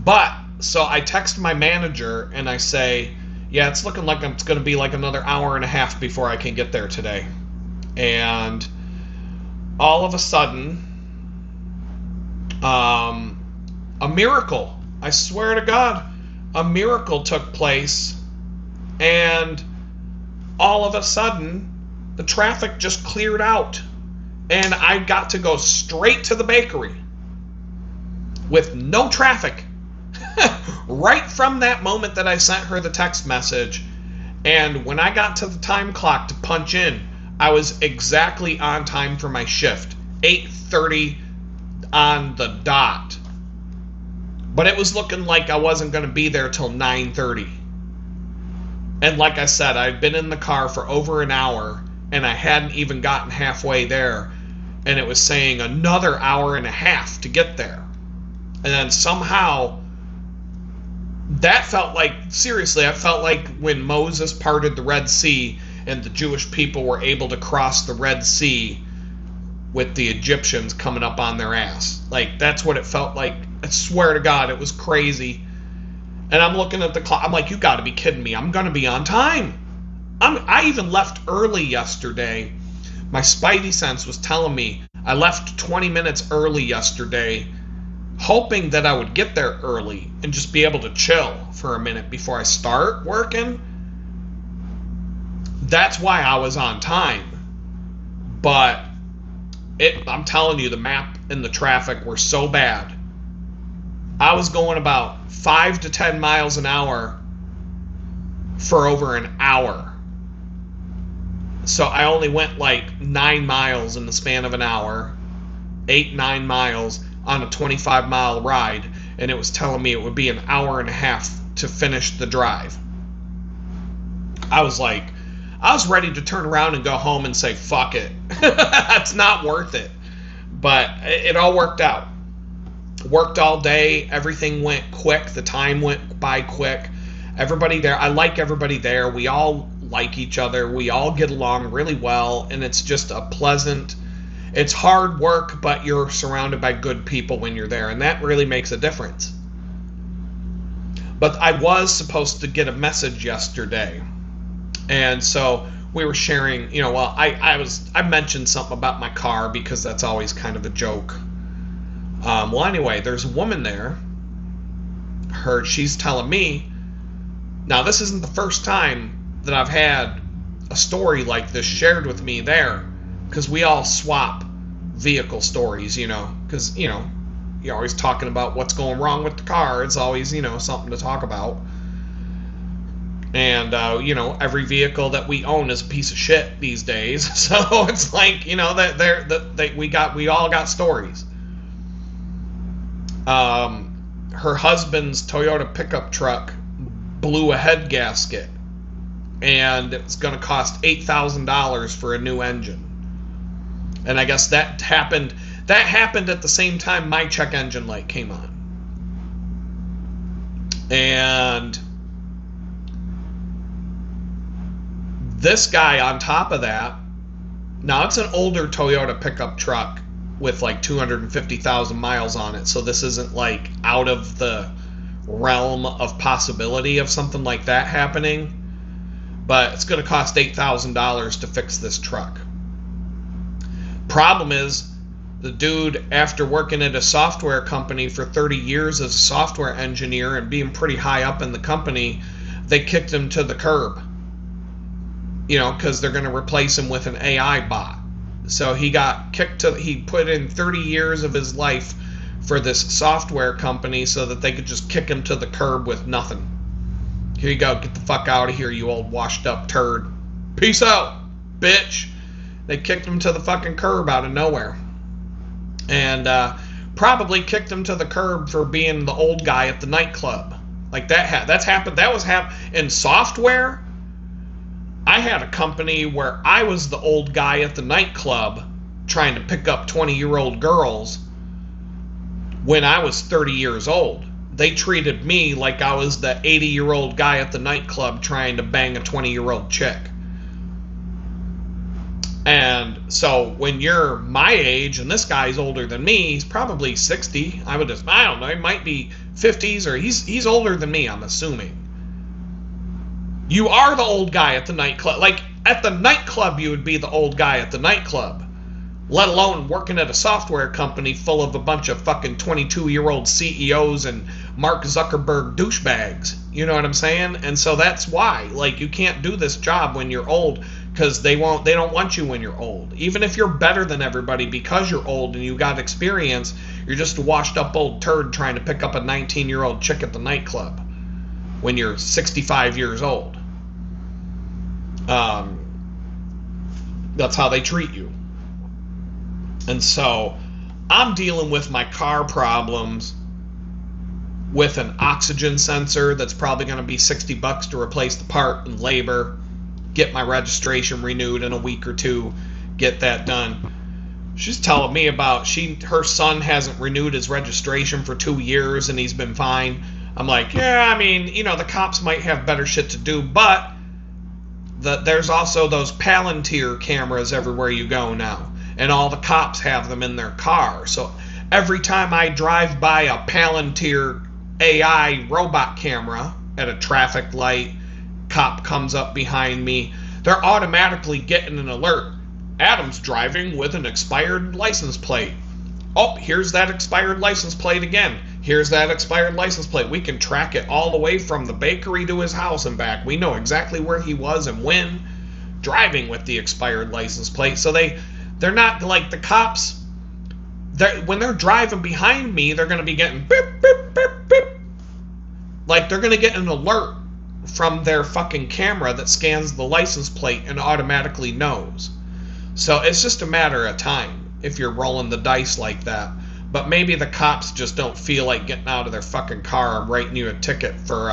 But so I text my manager and I say, yeah, it's looking like it's going to be like another hour and a half before I can get there today. And all of a sudden, a miracle, I swear to God, a miracle took place, and all of a sudden the traffic just cleared out and I got to go straight to the bakery with no traffic right from that moment that I sent her the text message. And when I got to the time clock to punch in, I was exactly on time for my shift, 8:30 on the dot. But it was looking like I wasn't going to be there till 9:30. And like I said, I'd been in the car for over an hour and I hadn't even gotten halfway there, and it was saying another hour and a half to get there. And then somehow that felt like, seriously, I felt like when Moses parted the Red Sea and the Jewish people were able to cross the Red Sea with the Egyptians coming up on their ass. Like, that's what it felt like. I swear to God, it was crazy. And I'm looking at the clock. I'm like, you got to be kidding me. I'm going to be on time. I even left early yesterday. My spidey sense was telling me I left 20 minutes early yesterday, hoping that I would get there early and just be able to chill for a minute before I start working. That's why I was on time. But I'm telling you, the map and the traffic were so bad. I was going about 5 to 10 miles an hour for over an hour. So I only went like 9 miles in the span of an hour, 8-9 miles on a 25-mile ride, and it was telling me it would be an hour and a half to finish the drive. I was ready to turn around and go home and say, fuck it. It's not worth it. But it all worked out. Worked all day. Everything went quick. The time went by quick. Everybody there, I like everybody there. We all like each other. We all get along really well, and it's just a pleasant, it's hard work, but you're surrounded by good people when you're there, and that really makes a difference. But I was supposed to get a message yesterday, and so we were sharing, I mentioned something about my car because that's always kind of a joke. Well, anyway, there's a woman there. She's telling me, now this isn't the first time that I've had a story like this shared with me there, because we all swap vehicle stories, because, you're always talking about what's going wrong with the car. It's always, something to talk about. And, every vehicle that we own is a piece of shit these days. So it's like, we all got stories. Her husband's Toyota pickup truck blew a head gasket, and it's going to cost $8,000 for a new engine. And I guess that happened. That happened at the same time my check engine light came on. And this guy on top of that, now it's an older Toyota pickup truck with like 250,000 miles on it, so this isn't like out of the realm of possibility of something like that happening, but it's going to cost $8,000 to fix this truck. Problem is, the dude, after working at a software company for 30 years as a software engineer and being pretty high up in the company, they kicked him to the curb. You know, because they're going to replace him with an AI bot. So he got kicked to, he put in 30 years of his life for this software company so that they could just kick him to the curb with nothing. Here you go, get the fuck out of here, you old washed up turd. Peace out, bitch. They kicked him to the fucking curb out of nowhere. And probably kicked him to the curb for being the old guy at the nightclub. Like that's happened. That was in software. I had a company where I was the old guy at the nightclub trying to pick up 20-year-old girls when I was 30 years old. They treated me like I was the 80-year-old guy at the nightclub trying to bang a 20-year-old chick. And so when you're my age, and this guy's older than me, he's probably 60. I don't know, he might be 50s, or he's older than me, I'm assuming. You are the old guy at the nightclub. Like, at the nightclub, you would be the old guy at the nightclub. Let alone working at a software company full of a bunch of fucking 22-year-old CEOs and Mark Zuckerberg douchebags. You know what I'm saying? And so that's why. Like, you can't do this job when you're old, because they don't want you when you're old. Even if you're better than everybody because you're old and you got experience, you're just a washed up old turd trying to pick up a 19-year-old chick at the nightclub when you're 65 years old. That's how they treat you. And so I'm dealing with my car problems with an oxygen sensor that's probably going to be $60 to replace the part and labor, get my registration renewed in a week or two, get that done. She's telling me about her son hasn't renewed his registration for 2 years and he's been fine. I'm like, yeah, I mean, you know, the cops might have better shit to do, but there's also those Palantir cameras everywhere you go now, and all the cops have them in their car. So every time I drive by a Palantir AI robot camera at a traffic light, cop comes up behind me, they're automatically getting an alert. Adam's driving with an expired license plate. Oh, here's that expired license plate again. Here's that expired license plate. We can track it all the way from the bakery to his house and back. We know exactly where he was and when, driving with the expired license plate. So they're not like the cops. When they're driving behind me, they're going to be getting beep, beep, beep, beep. Like they're going to get an alert from their fucking camera that scans the license plate and automatically knows. So it's just a matter of time if you're rolling the dice like that. But maybe the cops just don't feel like getting out of their fucking car and writing you a ticket for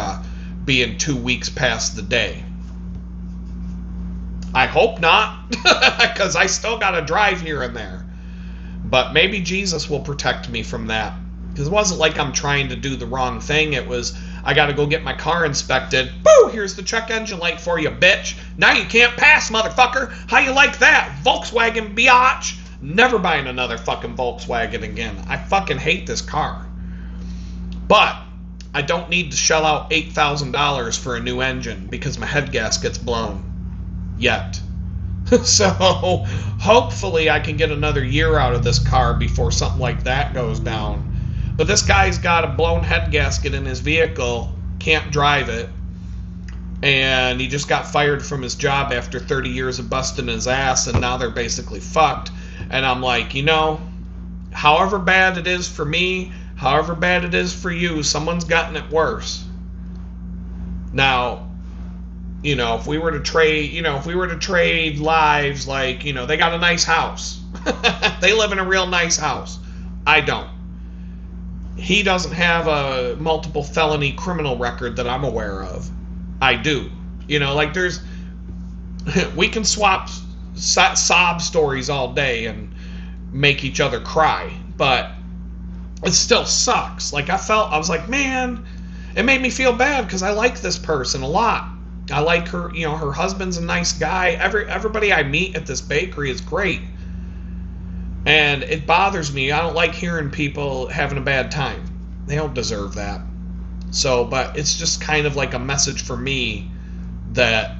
being 2 weeks past the day. I hope not, because I still got to drive here and there. But maybe Jesus will protect me from that. Because it wasn't like I'm trying to do the wrong thing. It was, I got to go get my car inspected. Boo! Here's the check engine light for you, bitch. Now you can't pass, motherfucker. How you like that? Volkswagen biatch. Never buying another fucking Volkswagen again. I fucking hate this car. But I don't need to shell out $8,000 for a new engine because my head gasket's blown. Yet. So hopefully I can get another year out of this car before something like that goes down. But this guy's got a blown head gasket in his vehicle, can't drive it, and he just got fired from his job after 30 years of busting his ass, and now they're basically fucked. And I'm like, you know, however bad it is for me, however bad it is for you, someone's gotten it worse. Now, you know, if we were to trade lives, like, you know, they got a nice house. They live in a real nice house. I don't. He doesn't have a multiple felony criminal record that I'm aware of. I do. You know, like we can swap sob stories all day, and make each other cry, but it still sucks. Like, I was like, man, it made me feel bad because I like this person a lot. I like her, you know, her husband's a nice guy. Everybody I meet at this bakery is great. And it bothers me. I don't like hearing people having a bad time. They don't deserve that. So, but it's just kind of like a message for me that,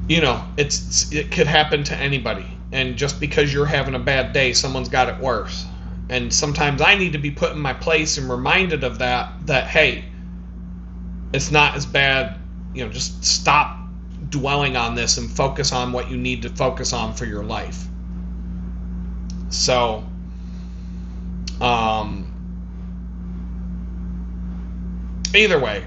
you know, it could happen to anybody. And just because you're having a bad day, someone's got it worse. And sometimes I need to be put in my place and reminded of that, hey, it's not as bad. You know, just stop dwelling on this and focus on what you need to focus on for your life. So, either way,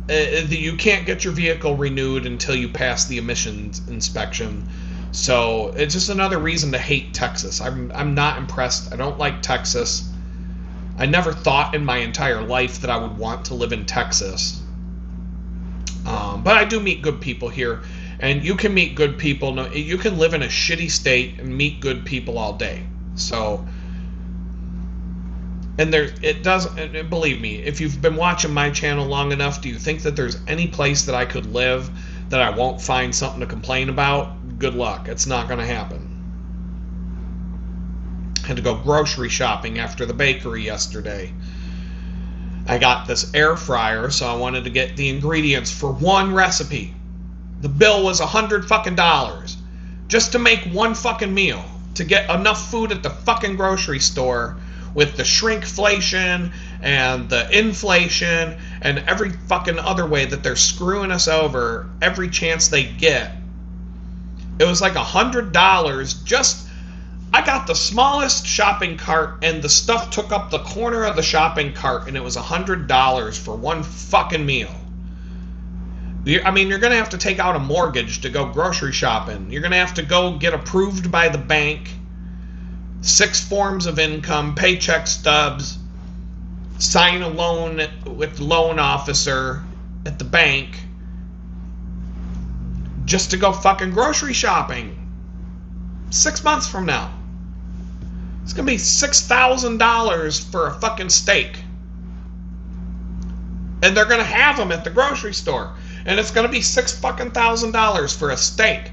you can't get your vehicle renewed until you pass the emissions inspection. So it's just another reason to hate Texas. I'm not impressed. I don't like Texas. I never thought in my entire life that I would want to live in Texas. But I do meet good people here, and you can meet good people. You can live in a shitty state and meet good people all day. So, and believe me, if you've been watching my channel long enough, do you think that there's any place that I could live that I won't find something to complain about? Good luck. It's not going to happen. Had to go grocery shopping after the bakery yesterday. I got this air fryer, so I wanted to get the ingredients for one recipe. The bill was $100 just to make one fucking meal, to get enough food at the fucking grocery store with the shrinkflation and the inflation and every fucking other way that they're screwing us over every chance they get. It was like $100 just. I got the smallest shopping cart, and the stuff took up the corner of the shopping cart, and it was $100 for one fucking meal. I mean, you're going to have to take out a mortgage to go grocery shopping. You're going to have to go get approved by the bank, 6 forms of income, paycheck stubs, sign a loan with the loan officer at the bank, just to go fucking grocery shopping 6 months from now. It's going to be $6,000 for a fucking steak. And they're going to have them at the grocery store. And it's going to be $6,000 for a steak.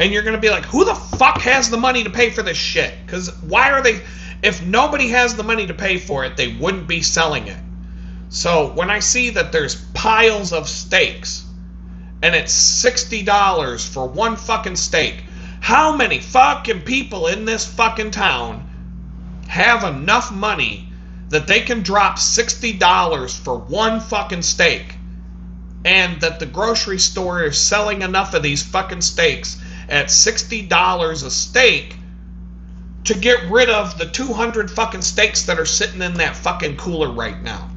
And you're going to be like, who the fuck has the money to pay for this shit? Because why are they... If nobody has the money to pay for it, they wouldn't be selling it. So when I see that there's piles of steaks, and it's $60 for one fucking steak, how many fucking people in this fucking town have enough money that they can drop $60 for one fucking steak, and that the grocery store is selling enough of these fucking steaks at $60 a steak to get rid of the 200 fucking steaks that are sitting in that fucking cooler right now?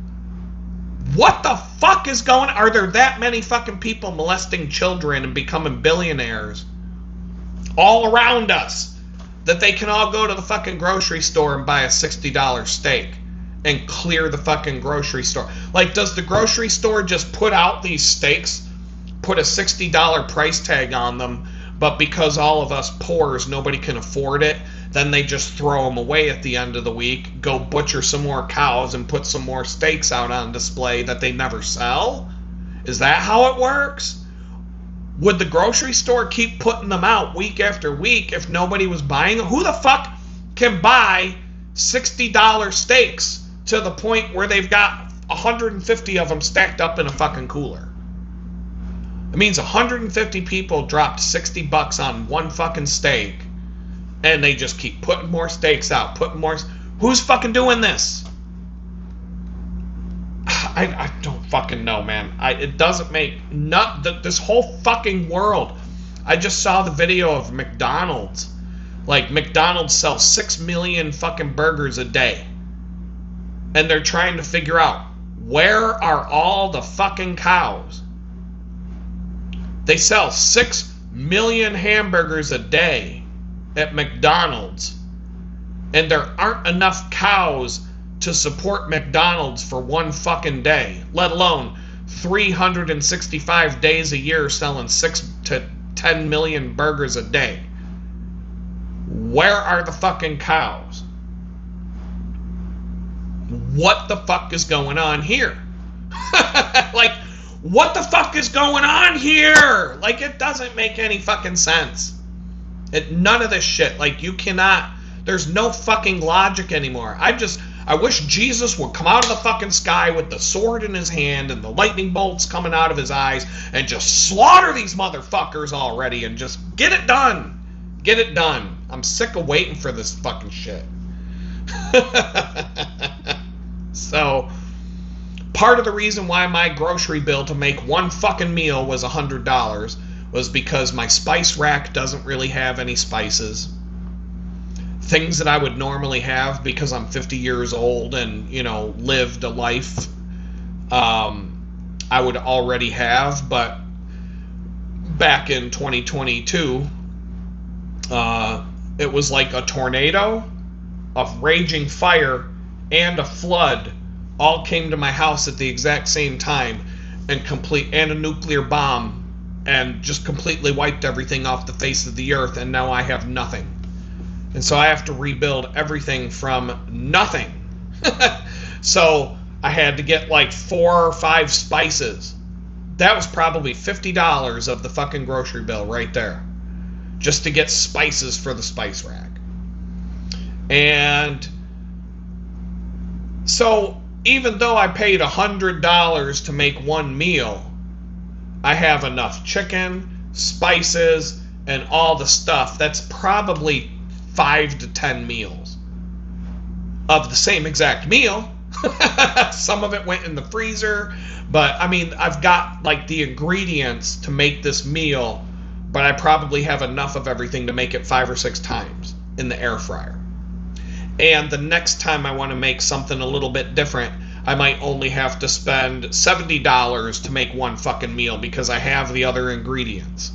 What the fuck is going on? Are there that many fucking people molesting children and becoming billionaires all around us that they can all go to the fucking grocery store and buy a $60 steak and clear the fucking grocery store? Like, does the grocery store just put out these steaks, put a $60 price tag on them, but because all of us poors, nobody can afford it, then they just throw them away at the end of the week, go butcher some more cows and put some more steaks out on display that they never sell? Is that how it works? Would the grocery store keep putting them out week after week if nobody was buying them? Who the fuck can buy $60 steaks to the point where they've got 150 of them stacked up in a fucking cooler? It means 150 people dropped $60 on one fucking steak, and they just keep putting more steaks out, putting more. Who's fucking doing this? I don't fucking know, man. It doesn't make this whole fucking world. I just saw the video of McDonald's. Like, McDonald's sells 6 million fucking burgers a day, and they're trying to figure out, where are all the fucking cows? They sell 6 million hamburgers a day at McDonald's, and there aren't enough cows to support McDonald's for one fucking day, let alone 365 days a year selling 6 to 10 million burgers a day. Where are the fucking cows? What the fuck is going on here? Like, what the fuck is going on here? Like, it doesn't make any fucking sense. None of this shit. Like, you cannot, there's no fucking logic anymore. I wish Jesus would come out of the fucking sky with the sword in his hand and the lightning bolts coming out of his eyes and just slaughter these motherfuckers already and just get it done. Get it done. I'm sick of waiting for this fucking shit. So, part of the reason why my grocery bill to make one fucking meal was $100 was because my spice rack doesn't really have any spices. Things that I would normally have because I'm 50 years old and, lived a life I would already have. But back in 2022, it was like a tornado, a raging fire, and a flood all came to my house at the exact same time and a nuclear bomb and just completely wiped everything off the face of the earth, and now I have nothing. And so I have to rebuild everything from nothing. So I had to get like 4 or 5 spices. That was probably $50 of the fucking grocery bill right there, just to get spices for the spice rack. And so even though I paid $100 to make one meal, I have enough chicken, spices, and all the stuff. That's probably 5 to 10 meals of the same exact meal. Some of it went in the freezer, but I mean, I've got like the ingredients to make this meal, but I probably have enough of everything to make it 5 or 6 times in the air fryer. And the next time I want to make something a little bit different, I might only have to spend $70 to make one fucking meal because I have the other ingredients.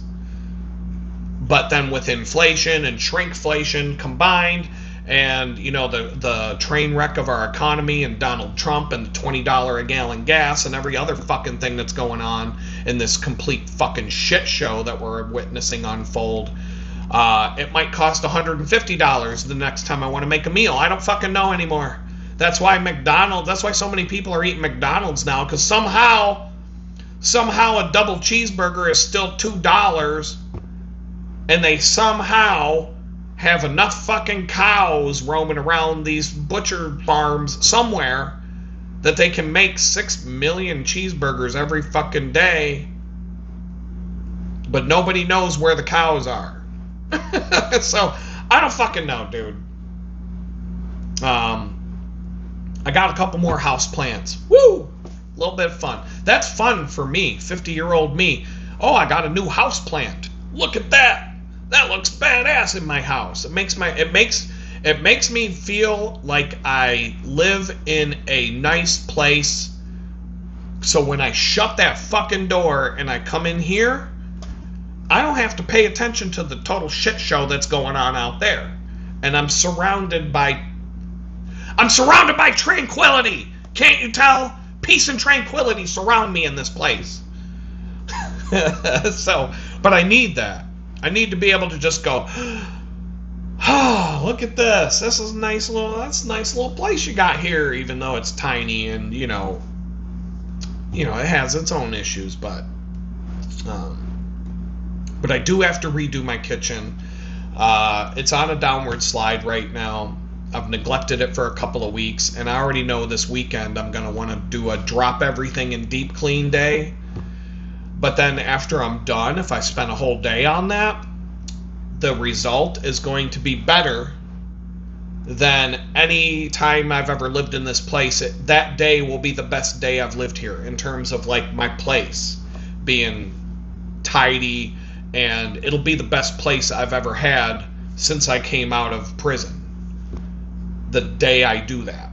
But then with inflation and shrinkflation combined, and the train wreck of our economy and Donald Trump and the $20 a gallon gas and every other fucking thing that's going on in this complete fucking shit show that we're witnessing unfold, it might cost $150 the next time I want to make a meal. I don't fucking know anymore. That's why so many people are eating McDonald's now, because somehow a double cheeseburger is still $2, and they somehow have enough fucking cows roaming around these butcher farms somewhere that they can make 6 million cheeseburgers every fucking day, but nobody knows where the cows are. So, I don't fucking know, dude. I got a couple more house plants. Woo! A little bit of fun. That's fun for me, 50-year-old me. Oh, I got a new house plant. Look at that. That looks badass in my house. It makes me feel like I live in a nice place. So when I shut that fucking door and I come in here, I don't have to pay attention to the total shit show that's going on out there. And I'm surrounded by tranquility. Can't you tell? Peace and tranquility surround me in this place. But I need that. I need to be able to just go, oh, look at this. That's a nice little place you got here, even though it's tiny and, it has its own issues, but I do have to redo my kitchen. It's on a downward slide right now. I've neglected it for a couple of weeks, and I already know this weekend I'm going to want to do a drop everything in deep clean day. But then after I'm done, if I spend a whole day on that, the result is going to be better than any time I've ever lived in this place. That day will be the best day I've lived here in terms of like my place being tidy, and it'll be the best place I've ever had since I came out of prison. The day I do that.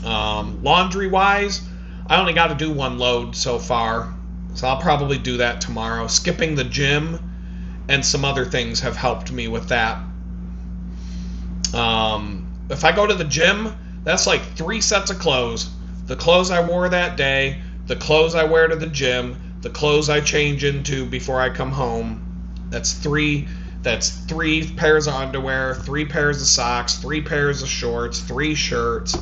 Laundry wise, I only got to do 1 load so far, so I'll probably do that tomorrow. Skipping the gym and some other things have helped me with that. If I go to the gym, that's like 3 sets of clothes. The clothes I wore that day, the clothes I wear to the gym, the clothes I change into before I come home, That's three pairs of underwear, 3 pairs of socks, 3 pairs of shorts, 3 shirts.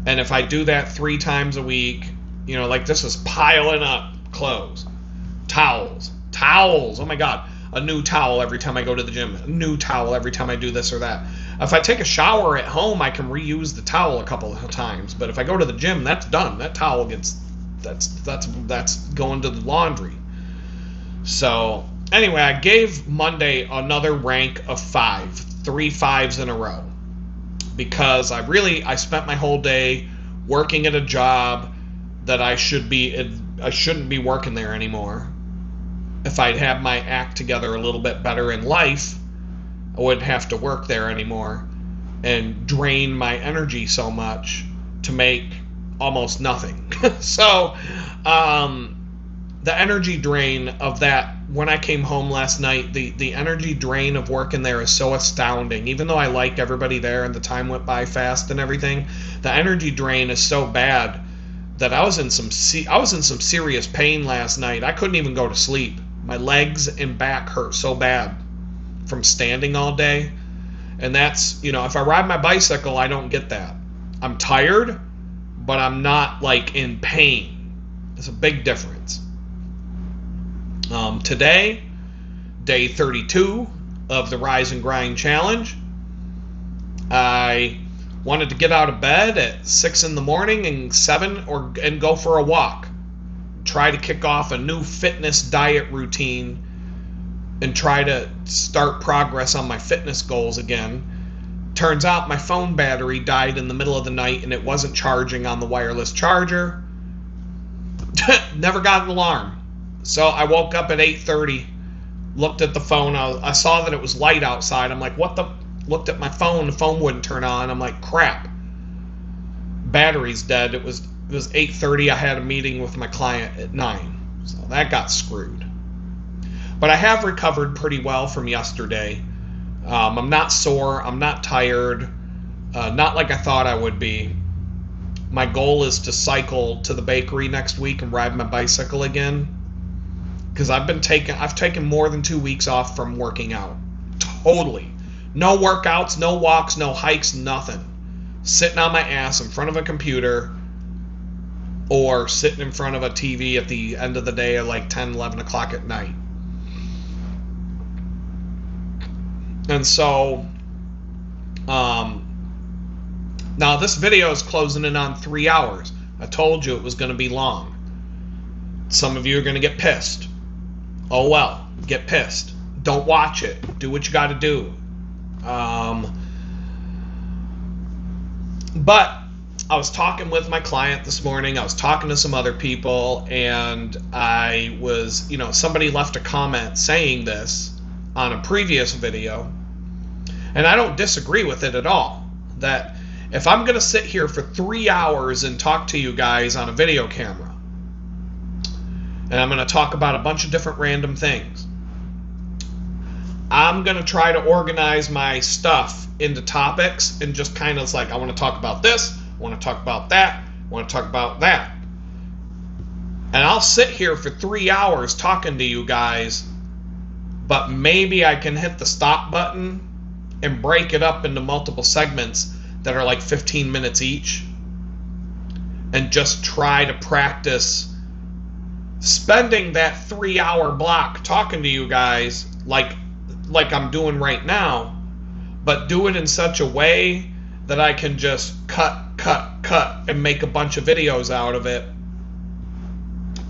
And if I do that 3 times a week, you know, like, this is piling up clothes. Towels. Oh my God. A new towel every time I go to the gym. A new towel every time I do this or that. If I take a shower at home, I can reuse the towel a couple of times. But if I go to the gym, that's done. That towel that's going to the laundry. So anyway, I gave Monday another rank of 5. 3 5s in a row. Because I spent my whole day working at a job that I shouldn't be working there anymore. If I'd had my act together a little bit better in life, I wouldn't have to work there anymore and drain my energy so much to make almost nothing. So, the energy drain of that, when I came home last night, the energy drain of working there is so astounding. Even though I liked everybody there and the time went by fast and everything, the energy drain is so bad that I was in some serious pain last night. I couldn't even go to sleep. My legs and back hurt so bad from standing all day. And that's, you know, if I ride my bicycle, I don't get that. I'm tired, but I'm not, like, in pain. It's a big difference. Today, day 32 of the Rise and Grind Challenge. I wanted to get out of bed at 6 in the morning and 7 and go for a walk. Try to kick off a new fitness diet routine and try to start progress on my fitness goals again. Turns out my phone battery died in the middle of the night and it wasn't charging on the wireless charger. Never got an alarm. So I woke up at 8:30, looked at the phone. I saw that it was light outside. I'm like, what the? Looked at my phone. The phone wouldn't turn on. I'm like, crap. Battery's dead. It was 8:30. I had a meeting with my client at 9. So that got screwed. But I have recovered pretty well from yesterday. I'm not sore. I'm not tired. Not like I thought I would be. My goal is to cycle to the bakery next week and ride my bicycle again. Because I've taken more than 2 weeks off from working out. Totally. No workouts, no walks, no hikes, nothing. Sitting on my ass in front of a computer or sitting in front of a TV at the end of the day at like 10, 11 o'clock at night. And so, now this video is closing in on 3 hours. I told you it was going to be long. Some of you are going to get pissed. Oh well, get pissed. Don't watch it. Do what you got to do. But I was talking with my client this morning. I was talking to some other people, and I was, you know, somebody left a comment saying this on a previous video, and I don't disagree with it at all. That if I'm going to sit here for 3 hours and talk to you guys on a video camera, and I'm going to talk about a bunch of different random things, I'm going to try to organize my stuff into topics and just kind of like, I want to talk about this, I want to talk about that, I want to talk about that. And I'll sit here for 3 hours talking to you guys, but maybe I can hit the stop button and break it up into multiple segments that are like 15 minutes each and just try to practice spending that 3 hour block talking to you guys like I'm doing right now, but do it in such a way that I can just cut and make a bunch of videos out of it.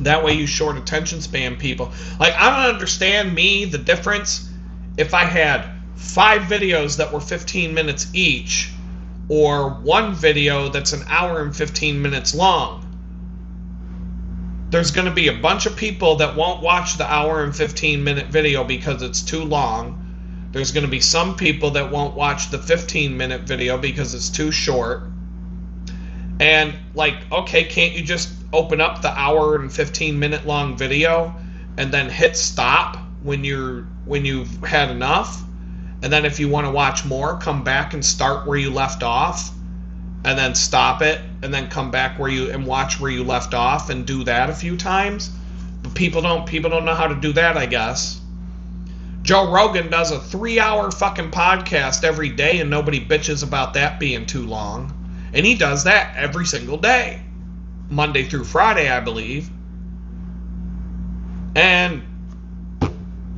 That way you short attention span people. Like, I don't understand the difference if I had 5 videos that were 15 minutes each or one video that's an hour and 15 minutes long. There's going to be a bunch of people that won't watch the hour and 15 minute video because it's too long. There's going to be some people that won't watch the 15 minute video because it's too short. And like, okay, can't you just open up the hour and 15 minute long video and then hit stop when you've had enough? And then if you want to watch more, come back and start where you left off, and then stop it, and then come back and watch where you left off, and do that a few times. But people don't know how to do that, I guess. Joe Rogan does a 3-hour fucking podcast every day, and nobody bitches about that being too long. And he does that every single day. Monday through Friday, I believe. And,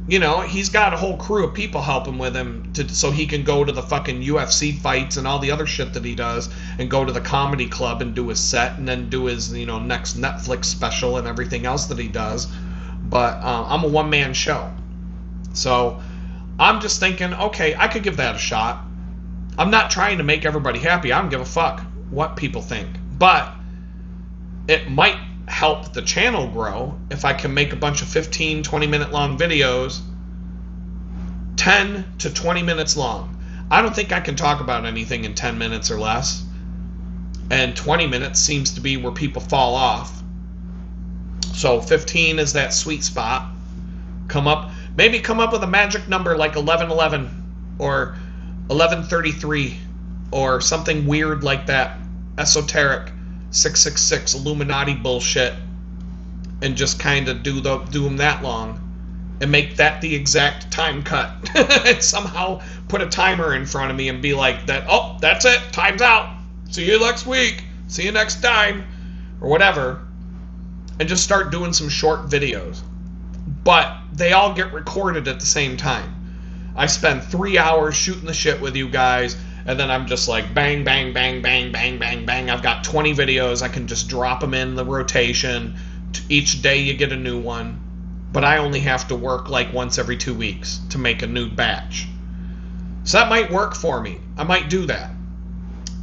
you know, he's got a whole crew of people helping with him so he can go to the fucking UFC fights and all the other shit that he does, and go to the comedy club and do his set, and then do his, you know, next Netflix special and everything else that he does. But I'm a one-man show. So I'm just thinking, okay, I could give that a shot. I'm not trying to make everybody happy. I don't give a fuck what people think. But it might help the channel grow if I can make a bunch of 15, 20-minute long videos, 10 to 20 minutes long. I don't think I can talk about anything in 10 minutes or less. And 20 minutes seems to be where people fall off. So 15 is that sweet spot. Maybe come up with a magic number like 1111 or 1133 or something weird like that. Esoteric 666 Illuminati bullshit, and just kind of do them that long and make that the exact time cut. And somehow put a timer in front of me and be like, that's it, time's out, see you next week, see you next time, or whatever, and just start doing some short videos. But they all get recorded at the same time. I spend 3 hours shooting the shit with you guys, and then I'm just like bang, bang, bang, bang, bang, bang, bang. I've got 20 videos. I can just drop them in the rotation. Each day you get a new one. But I only have to work like once every 2 weeks to make a new batch. So that might work for me. I might do that.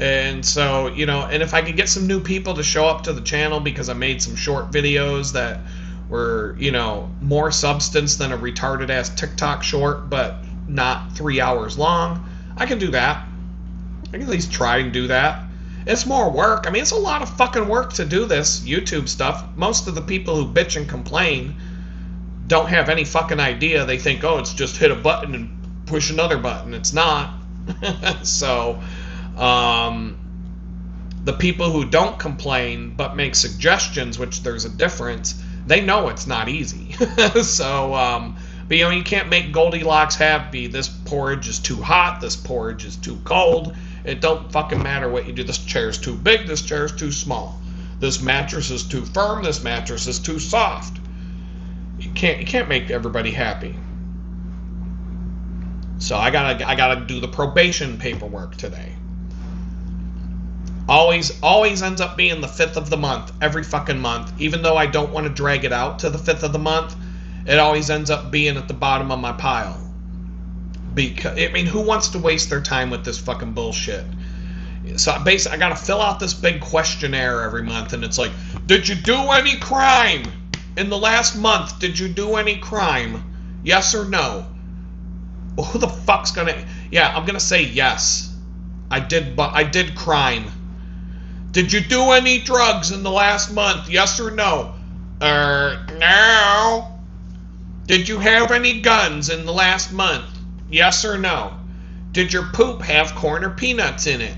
And so, you know, and if I could get some new people to show up to the channel because I made some short videos that were, you know, more substance than a retarded ass TikTok short, but not 3 hours long, I can do that. I can at least try and do that. It's more work. I mean, it's a lot of fucking work to do this YouTube stuff. Most of the people who bitch and complain don't have any fucking idea. They think, oh, it's just hit a button and push another button. It's not. So, the people who don't complain but make suggestions, which there's a difference, they know it's not easy. So, but you know, you can't make Goldilocks happy. This porridge is too hot. This porridge is too cold. It don't fucking matter what you do. This chair's too big. This chair's too small. This mattress is too firm. This mattress is too soft. You can't make everybody happy. So I gotta do the probation paperwork today. Always ends up being the 5th of the month, every fucking month. Even though I don't want to drag it out to the 5th of the month, it always ends up being at the bottom of my pile. Because, I mean, who wants to waste their time with this fucking bullshit? So basically, I gotta fill out this big questionnaire every month, and it's like, did you do any crime in the last month? Did you do any crime? Yes or no? Well, who the fuck's gonna? Yeah, I'm gonna say yes. I did, but I did crime. Did you do any drugs in the last month? Yes or no? No. Did you have any guns in the last month? Yes or no? Did your poop have corn or peanuts in it?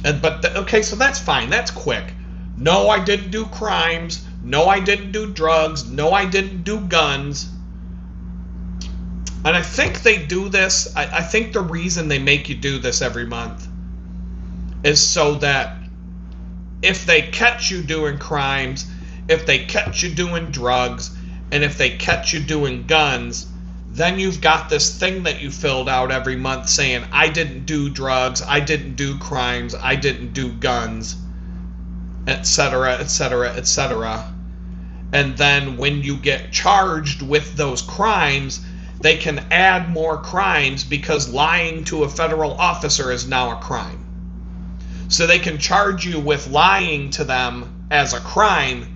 Okay, so that's fine. That's quick. No, I didn't do crimes. No, I didn't do drugs. No, I didn't do guns. And I think they do this. I think the reason they make you do this every month is so that if they catch you doing crimes, if they catch you doing drugs, and if they catch you doing guns, then you've got this thing that you filled out every month saying, I didn't do drugs, I didn't do crimes, I didn't do guns, etc., etc., etc. And then when you get charged with those crimes, they can add more crimes because lying to a federal officer is now a crime. So they can charge you with lying to them as a crime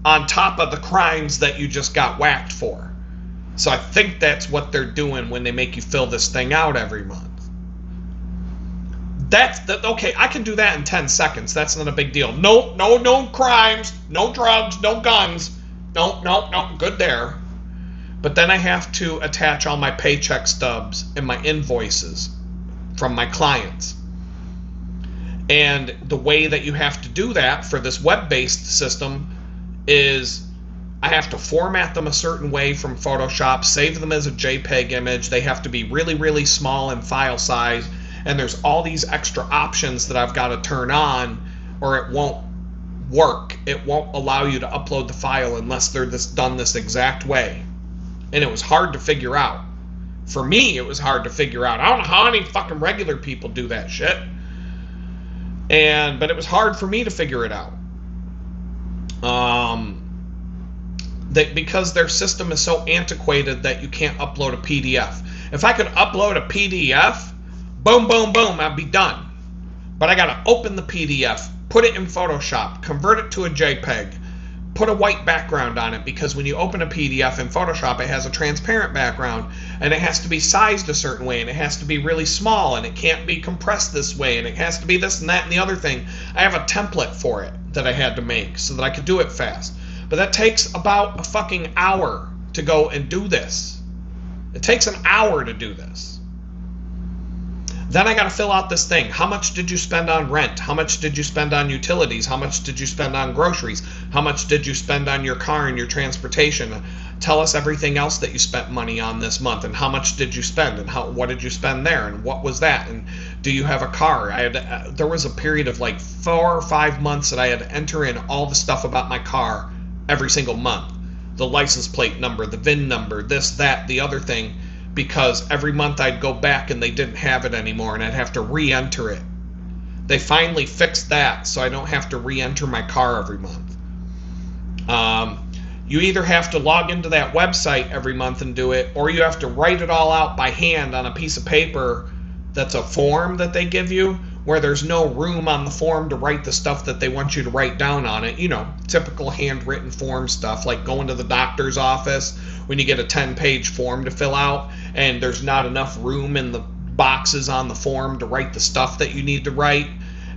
on top of the crimes that you just got whacked for. So I think that's what they're doing when they make you fill this thing out every month. Okay, I can do that in 10 seconds. That's not a big deal. No crimes, no drugs, no guns. No, good there. But then I have to attach all my paycheck stubs and my invoices from my clients. And the way that you have to do that for this web-based system is I have to format them a certain way from Photoshop, save them as a JPEG image. They have to be really, really small in file size. And there's all these extra options that I've got to turn on, or it won't work. It won't allow you to upload the file unless they're done this exact way. And it was hard to figure out. For me, it was hard to figure out. I don't know how any fucking regular people do that shit. But it was hard for me to figure it out. Because their system is so antiquated that you can't upload a PDF. If I could upload a PDF, boom, boom, boom, I'd be done. But I gotta open the PDF, put it in Photoshop, convert it to a JPEG, put a white background on it, because when you open a PDF in Photoshop, it has a transparent background, and it has to be sized a certain way, and it has to be really small, and it can't be compressed this way, and it has to be this and that and the other thing. I have a template for it that I had to make so that I could do it fast. But that takes about a fucking hour to go and do this. It takes an hour to do this. Then I got to fill out this thing. How much did you spend on rent? How much did you spend on utilities? How much did you spend on groceries? How much did you spend on your car and your transportation? Tell us everything else that you spent money on this month, and how much did you spend, and what did you spend there, and what was that, and do you have a car? There was a period of like 4 or 5 months that I had to enter in all the stuff about my car every single month. The license plate number, the VIN number, this, that, the other thing, because every month I'd go back and they didn't have it anymore, and I'd have to re-enter it. They finally fixed that, so I don't have to re-enter my car every month. You either have to log into that website every month and do it, or you have to write it all out by hand on a piece of paper that's a form that they give you, where there's no room on the form to write the stuff that they want you to write down on it. You know, typical handwritten form stuff, like going to the doctor's office when you get a 10-page form to fill out, and there's not enough room in the boxes on the form to write the stuff that you need to write,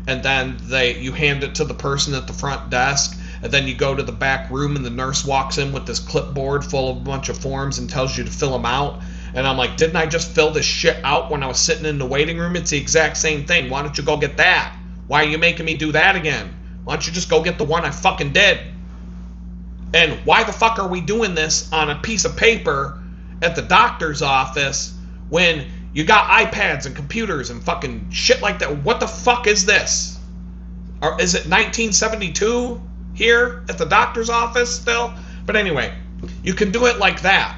and then you hand it to the person at the front desk, and then you go to the back room and the nurse walks in with this clipboard full of a bunch of forms and tells you to fill them out. And I'm like, didn't I just fill this shit out when I was sitting in the waiting room? It's the exact same thing. Why don't you go get that? Why are you making me do that again? Why don't you just go get the one I fucking did? And why the fuck are we doing this on a piece of paper at the doctor's office when you got iPads and computers and fucking shit like that? What the fuck is this? Or is it 1972 here at the doctor's office still? But anyway, you can do it like that.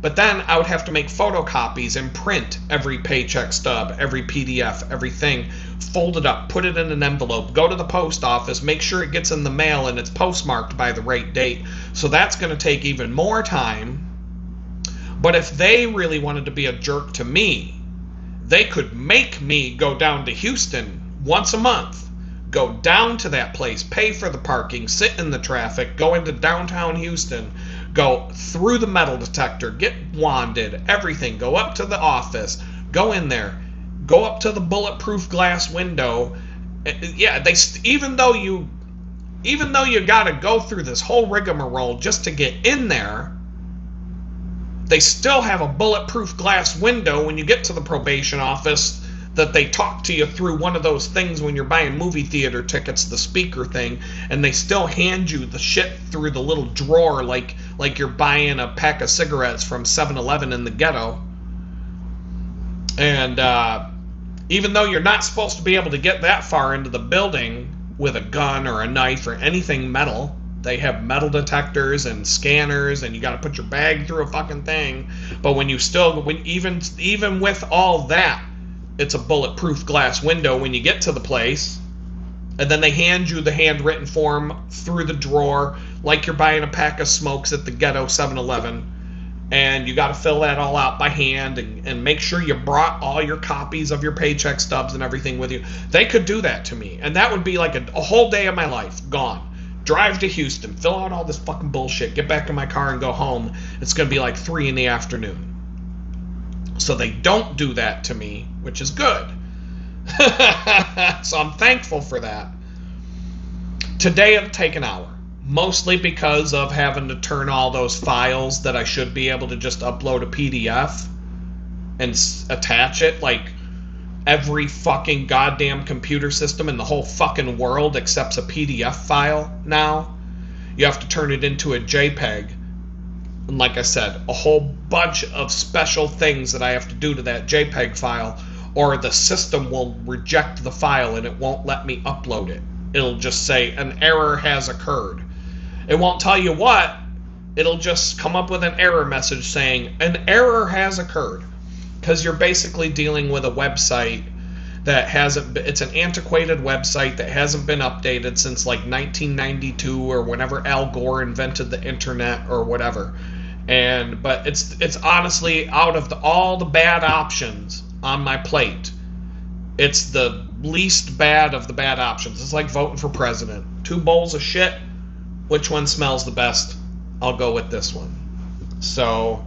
But then I would have to make photocopies and print every paycheck stub, every PDF, everything, fold it up, put it in an envelope, go to the post office, make sure it gets in the mail and it's postmarked by the right date. So that's going to take even more time. But if they really wanted to be a jerk to me, they could make me go down to Houston once a month, go down to that place, pay for the parking, sit in the traffic, go into downtown Houston, go through the metal detector, get wanded, everything, go up to the office, go in there, go up to the bulletproof glass window. Yeah, even though you got to go through this whole rigmarole just to get in there, they still have a bulletproof glass window when you get to the probation office that they talk to you through one of those things when you're buying movie theater tickets, the speaker thing, and they still hand you the shit through the little drawer like you're buying a pack of cigarettes from 7-Eleven in the ghetto. And even though you're not supposed to be able to get that far into the building with a gun or a knife or anything metal, they have metal detectors and scanners, and you got to put your bag through a fucking thing. But even with all that, it's a bulletproof glass window when you get to the place, and then they hand you the handwritten form through the drawer like you're buying a pack of smokes at the ghetto 7-Eleven, and you got to fill that all out by hand and make sure you brought all your copies of your paycheck stubs and everything with you. They could do that to me, and that would be like a whole day of my life gone. Drive to Houston, fill out all this fucking bullshit, get back in my car and go home. It's going to be like 3 in the afternoon. So they don't do that to me, which is good. So I'm thankful for that. Today it'll take an hour, mostly because of having to turn all those files that I should be able to just upload a PDF and attach it. Like, every fucking goddamn computer system in the whole fucking world accepts a PDF file now. You have to turn it into a JPEG. And like I said, a whole bunch of special things that I have to do to that JPEG file, or the system will reject the file and it won't let me upload it. It'll just say an error has occurred. It won't tell you what. It'll just come up with an error message saying an error has occurred, because you're basically dealing with a website that hasn't, it's an antiquated website that hasn't been updated since like 1992 or whenever Al Gore invented the internet or whatever. But it's honestly, out of all the bad options on my plate, it's the least bad of the bad options. It's like voting for president. 2 bowls of shit. Which one smells the best? I'll go with this one. So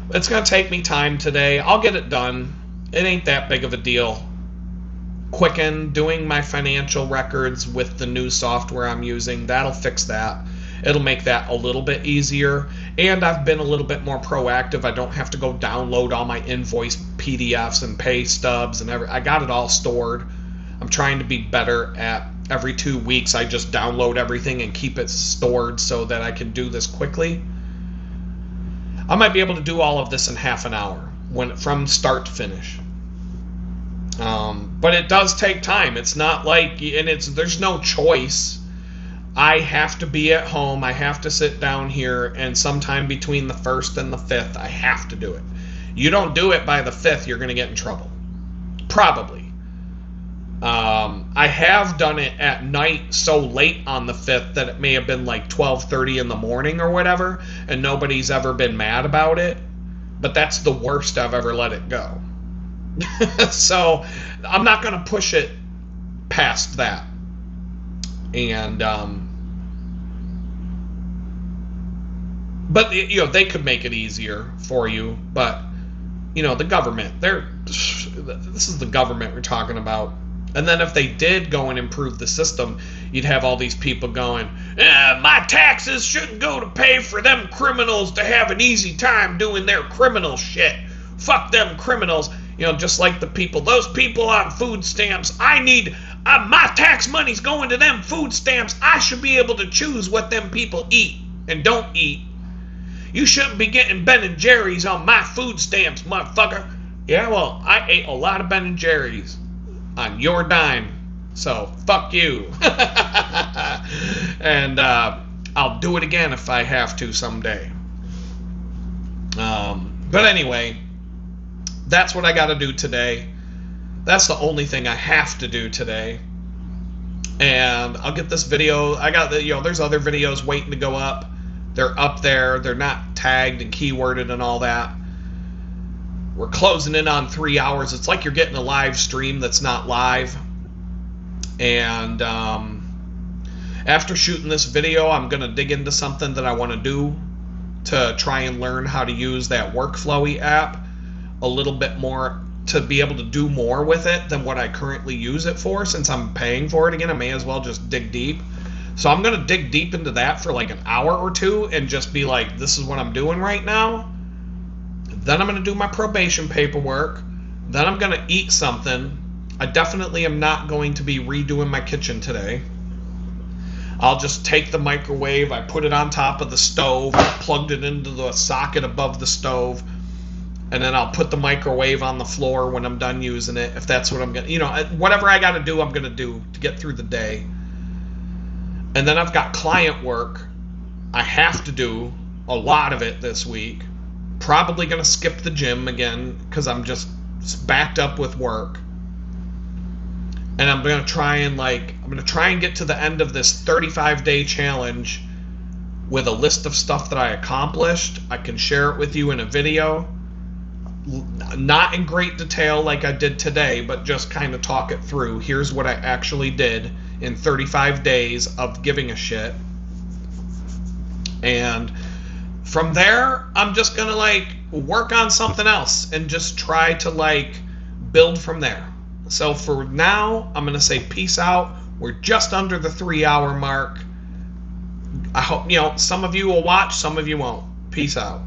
it's going to take me time today. I'll get it done. It ain't that big of a deal. Quicken, doing my financial records with the new software I'm using, that'll fix that. It'll make that a little bit easier. And I've been a little bit more proactive. I don't have to go download all my invoice PDFs and pay stubs and I got it all stored. I'm trying to be better at every 2 weeks I just download everything and keep it stored so that I can do this quickly. I might be able to do all of this in half an hour from start to finish. But it does take time. It's not like, there's no choice. I have to be at home. I have to sit down here, and sometime between the 1st and the 5th, I have to do it. You don't do it by the 5th, you're going to get in trouble. Probably. I have done it at night so late on the 5th that it may have been like 12:30 in the morning or whatever, and nobody's ever been mad about it. But that's the worst I've ever let it go. So I'm not going to push it past that. And but they could make it easier for you. But the government, this is the government we're talking about. And then if they did go and improve the system, you'd have all these people going, my taxes shouldn't go to pay for them criminals to have an easy time doing their criminal shit. Fuck them criminals. Just like those people on food stamps. My tax money's going to them food stamps. I should be able to choose what them people eat and don't eat. You shouldn't be getting Ben & Jerry's on my food stamps, motherfucker. Yeah, well, I ate a lot of Ben & Jerry's on your dime, so fuck you. And I'll do it again if I have to someday. But anyway, that's what I got to do today. That's the only thing I have to do today. And I'll get this video. There's other videos waiting to go up. They're up there. They're not tagged and keyworded and all that. We're closing in on 3 hours. It's like you're getting a live stream that's not live. And after shooting this video, I'm going to dig into something that I want to do to try and learn how to use that Workflowy app a little bit more, to be able to do more with it than what I currently use it for. Since I'm paying for it again, I may as well just dig deep. So I'm going to dig deep into that for like an hour or two and just be like, this is what I'm doing right now. Then I'm going to do my probation paperwork. Then I'm going to eat something. I definitely am not going to be redoing my kitchen today. I'll just take the microwave, I put it on top of the stove, I plugged it into the socket above the stove, and then I'll put the microwave on the floor when I'm done using it, if that's what I'm going to, whatever I got to do, I'm going to do to get through the day. And then I've got client work. I have to do a lot of it this week. Probably going to skip the gym again because I'm just backed up with work. And I'm going to try and get to the end of this 35-day challenge with a list of stuff that I accomplished. I can share it with you in a video. Not in great detail like I did today, but just kind of talk it through. Here's what I actually did in 35 days of giving a shit. And from there, I'm just going to work on something else and just try to build from there. So for now, I'm going to say peace out. We're just under the 3-hour mark. I hope, some of you will watch, some of you won't. Peace out.